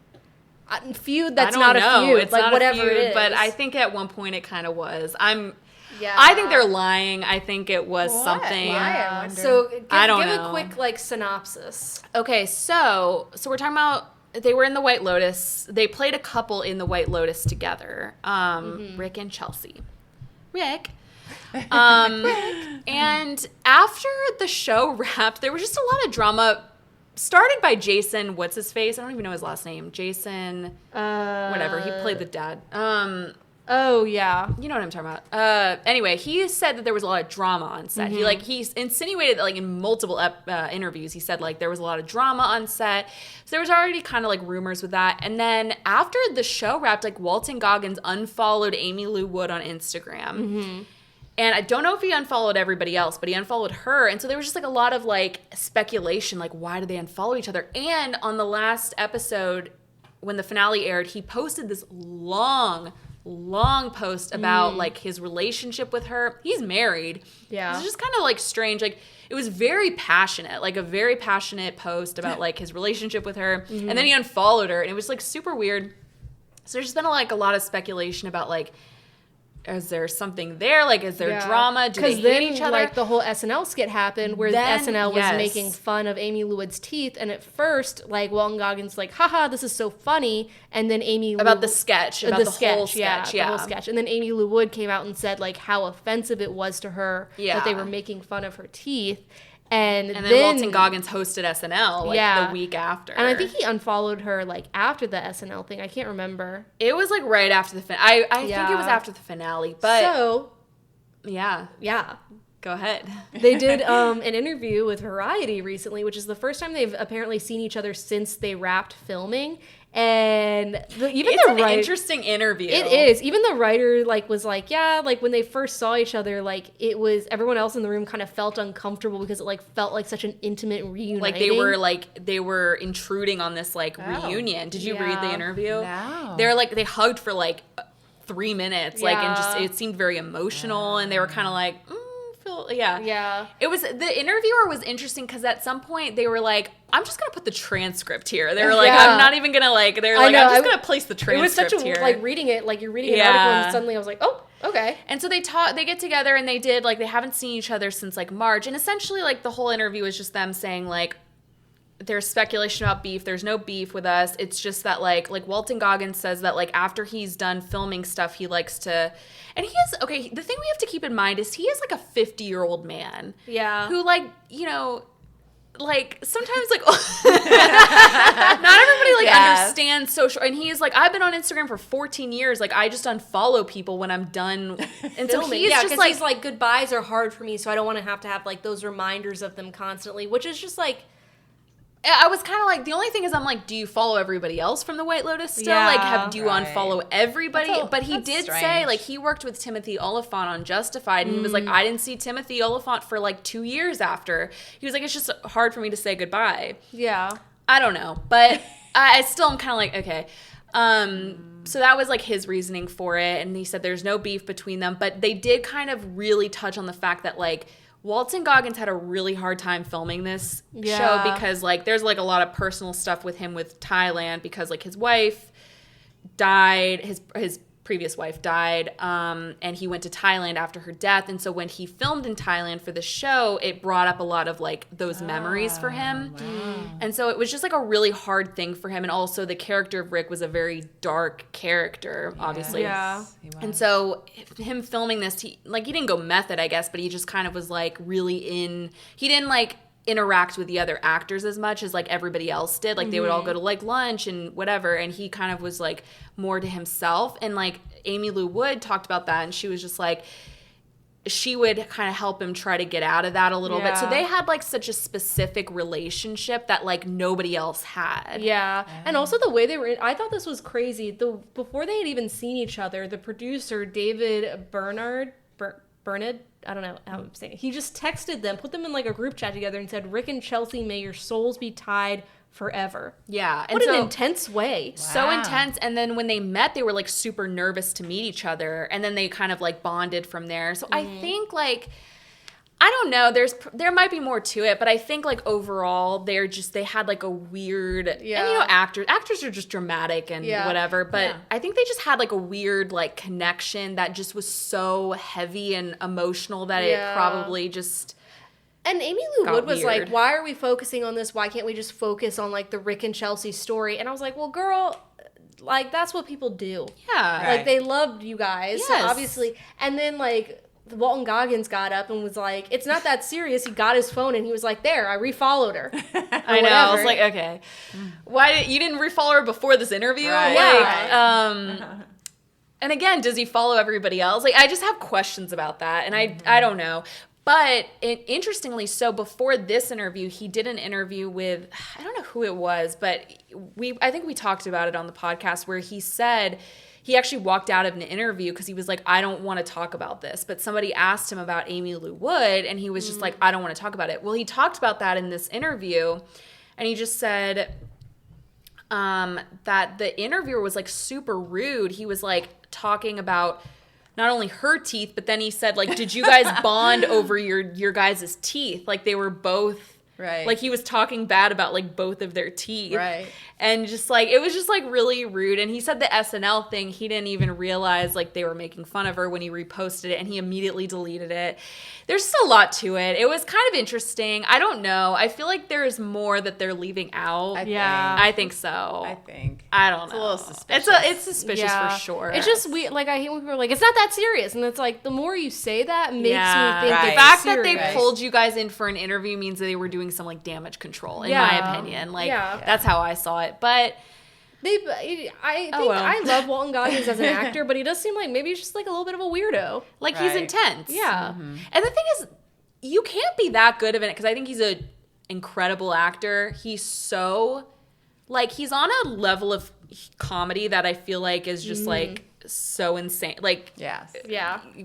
feud that's not a feud. It's like, not whatever a feud, it is. but I think at one point it kind of was. Yeah. I think they're lying. I think it was What? something. Why? I wonder. So give I don't a know. quick, like, synopsis. Okay, so we're talking about they were in the White Lotus. They played a couple in the White Lotus together, Rick and Chelsea. Rick. And after the show wrapped, there was just a lot of drama started by Jason, what's his face? I don't even know his last name. Jason, whatever. He played the dad. Oh, yeah. You know what I'm talking about. Anyway, he said that there was a lot of drama on set. He insinuated that, like, in multiple interviews, he said, like, there was a lot of drama on set. So there was already kind of, like, rumors with that. And then after the show wrapped, like, Walton Goggins unfollowed Amy Lou Wood on Instagram. And I don't know if he unfollowed everybody else, but he unfollowed her. And so there was just, like, a lot of, like, speculation, like, why did they unfollow each other? And on the last episode, when the finale aired, he posted this long post about, like, his relationship with her. He's married. Yeah. It's just kind of, like, strange. Like, it was very passionate, like, a very passionate post about, like, his relationship with her. And then he unfollowed her, and it was, like, super weird. So there's been, like, a lot of speculation about, like, is there something there? Like, is there drama? Do they hate each other? Like, the whole SNL skit happened where Then, SNL was yes. making fun of Amy Lou Wood's teeth. And at first, like, Walton Goggins like, haha, this is so funny. And then Amy Lou... About the sketch. About the whole sketch, the whole sketch. And then Amy Lou Wood came out and said, like, how offensive it was to her that they were making fun of her teeth. And then Walton Goggins hosted SNL, like, the week after. And I think he unfollowed her, like, after the SNL thing. I can't remember. It was, like, right after the finale. I think it was after the finale, but... So... Yeah. Go ahead. They did an interview with Variety recently, which is the first time they've apparently seen each other since they wrapped filming. And It's an interesting interview. It is. Even the writer, like, was like, yeah, like, when they first saw each other, like, it was, everyone else in the room kind of felt uncomfortable because it, like, felt like such an intimate reuniting. Like, they were intruding on this, like, reunion. Did you read the interview? No. They're, like, they hugged for, like, 3 minutes, like, and just, it seemed very emotional, and they were kind of like, Yeah. It was, the interviewer was interesting because at some point they were like, I'm just gonna put the transcript here. They were like, I'm not even gonna, like, they're like, I'm just gonna place the transcript here. It was such a, like, reading it, like, you're reading an article and suddenly I was like, oh, okay. And so they get together and they did, like, they haven't seen each other since, like, March. And essentially, like, the whole interview is just them saying, like, there's speculation about beef. There's no beef with us. It's just that, like Walton Goggins says that, like, after he's done filming stuff, he likes to, and he is, okay, the thing we have to keep in mind is he is, like, a 50-year-old man. Yeah. Who, like, you know, like, sometimes, like, not everybody, like, understands social, and he's like, I've been on Instagram for 14 years, like, I just unfollow people when I'm done, and so he's just, like, he's like, goodbyes are hard for me, so I don't want to have, like, those reminders of them constantly, which is just, like, I was kind of like, the only thing is I'm like, do you follow everybody else from the White Lotus still? Yeah, like, do you unfollow everybody? But he did strange. say, like, he worked with Timothy Olyphant on Justified, and he was like, I didn't see Timothy Olyphant for, like, 2 years after. He was like, it's just hard for me to say goodbye. Yeah. I don't know, but I still am kind of like, okay. So that was, like, his reasoning for it, and he said there's no beef between them, but they did kind of really touch on the fact that, like, Walton Goggins had a really hard time filming this show because, like, there's, like, a lot of personal stuff with him with Thailand because, like, his wife died, his previous wife died, and he went to Thailand after her death, and so when he filmed in Thailand for the show, it brought up a lot of, like, those memories for him. Wow. And so it was just, like, a really hard thing for him, and also the character of Rick was a very dark character, obviously. Yeah. And so him filming this, he didn't go method, I guess, but he just kind of was, like, really he didn't, like, interact with the other actors as much as, like, everybody else did. Like, they would all go to, like, lunch and whatever, and he kind of was, like, more to himself. And, like, Aimee Lou Wood talked about that, and she was just like, she would kind of help him try to get out of that a little bit. So they had like such a specific relationship that like nobody else had. Yeah. And also the way they were, I thought this was crazy. Before they had even seen each other, the producer, David Bernard, I don't know how I'm saying it. He just texted them, put them in like a group chat together and said, Rick and Chelsea, may your souls be tied forever. Yeah. What an intense way. So intense. And then when they met, they were like super nervous to meet each other. And then they kind of like bonded from there. So I think like, I don't know, there might be more to it, but I think like overall they had like a weird, and you know, actors are just dramatic and whatever, but I think they just had like a weird like connection that just was so heavy and emotional that it probably just... And Aimee Lou Wood was like, why are we focusing on this? Why can't we just focus on, like, the Rick and Chelsea story? And I was like, well, girl, like, that's what people do. Yeah. Like, they loved you guys. Yes. So obviously. And then, like, Walton Goggins got up and was like, it's not that serious. He got his phone and he was like, there, I refollowed her. I know. I was like, okay. Why you didn't refollow her before this interview? Right. Like, and again, does he follow everybody else? Like, I just have questions about that. And I don't know. But interestingly, so before this interview, he did an interview with, I don't know who it was, but I think we talked about it on the podcast where he said he actually walked out of an interview because he was like, I don't want to talk about this. But somebody asked him about Aimee Lou Wood, and he was just like, I don't want to talk about it. Well, he talked about that in this interview, and he just said that the interviewer was like super rude. He was like talking about not only her teeth, but then he said, like, did you guys bond over your guys' teeth? Like, they were both, like, he was talking bad about, like, both of their teeth. Right. And just, like, it was just, like, really rude. And he said the SNL thing, he didn't even realize, like, they were making fun of her when he reposted it, and he immediately deleted it. There's just a lot to it. It was kind of interesting. I don't know. I feel like there's more that they're leaving out. I think so. I don't know. It's a little suspicious. It's suspicious for sure. It's just weird. Like, I hate when people are like, it's not that serious. And it's like, the more you say that makes me think the it's fact serious. that they pulled you guys in for an interview means that they were doing some, like, damage control, in my opinion. Like, that's how I saw it. But... I love Walton Goggins as an actor, but he does seem like maybe he's just like a little bit of a weirdo. Like he's intense. Yeah. Mm-hmm. And the thing is, you can't be that good of it because I think he's an incredible actor. He's so, like, he's on a level of comedy that I feel like is just like so insane. Like,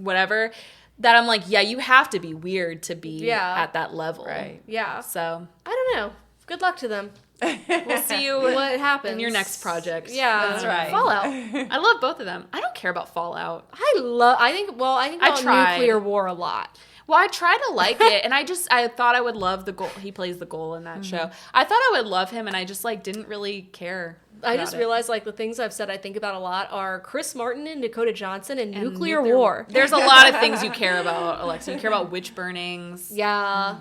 whatever. That I'm like, yeah, you have to be weird to be at that level. Right. Yeah. So. I don't know. Good luck to them. We'll see you what happens in your next project. Yeah, that's right. Fallout. I love both of them. I don't care about Fallout. I think about nuclear war a lot. Well, I try to like it, and I thought I would love the goal. He plays the goal in that show. I thought I would love him, and I just like didn't really care. I just realized like the things I've said I think about a lot are Chris Martin and Dakota Johnson and nuclear war. There's a lot of things you care about, Alexa. You care about witch burnings. Yeah.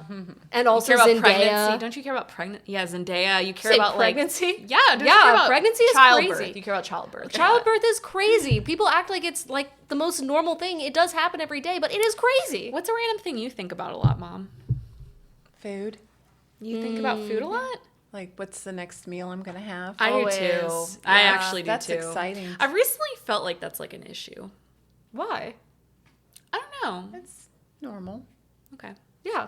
And also you care about Zendaya. pregnancy. Don't you care about pregnancy? Yeah, Zendaya. You care about pregnancy? Like yeah, don't you care about pregnancy is childbirth? crazy. You care about childbirth. Childbirth is crazy. People act like it's like the most normal thing. It does happen every day, but it is crazy. What's a random thing you think about a lot, Mom? Food. You think about food a lot? Like, what's the next meal I'm going to have? I do too. Yeah, I actually do that's too. That's exciting. I've recently felt like that's like an issue. Why? I don't know. It's normal. Okay. Yeah.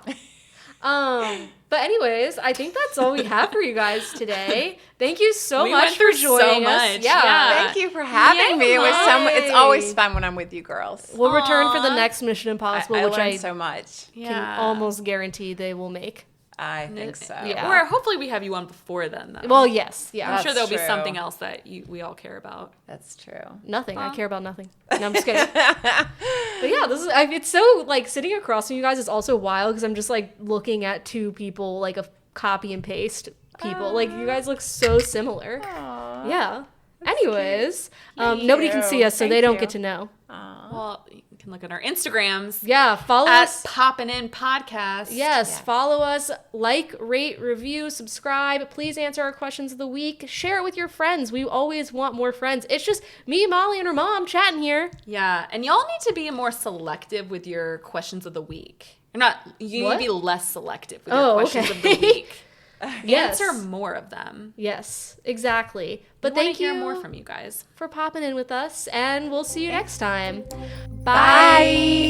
But anyways, I think that's all we have for you guys today. Thank you so much for joining us. Yeah. Thank you for having me. It was it's always fun when I'm with you girls. We'll return for the next Mission Impossible, which I so much. Can almost guarantee they will make. I think so. Yeah. Or hopefully we have you on before then, though. Well, yes. Yeah. I'm sure there'll be true. something else that we all care about. That's true. Nothing. I care about nothing. No, I'm just kidding. But yeah, it's so, like, sitting across from you guys is also wild because I'm just, like, looking at two people, like, a copy and paste people. Like, you guys look so similar. Aww. Yeah. Anyways, nobody can see us, so they don't get to know. Well, you can look at our Instagrams. Yeah, follow at us. Poppin In Podcast. Yes, follow us, like, rate, review, subscribe. Please answer our questions of the week. Share it with your friends. We always want more friends. It's just me, Molly, and her mom chatting here. Yeah, and y'all need to be more selective with your questions of the week. You need to be less selective with your questions of the week. Yes. Answer more of them. Yes, exactly. But We wanna thank you hear more from you guys. for popping in with us, and we'll see you next time. Bye.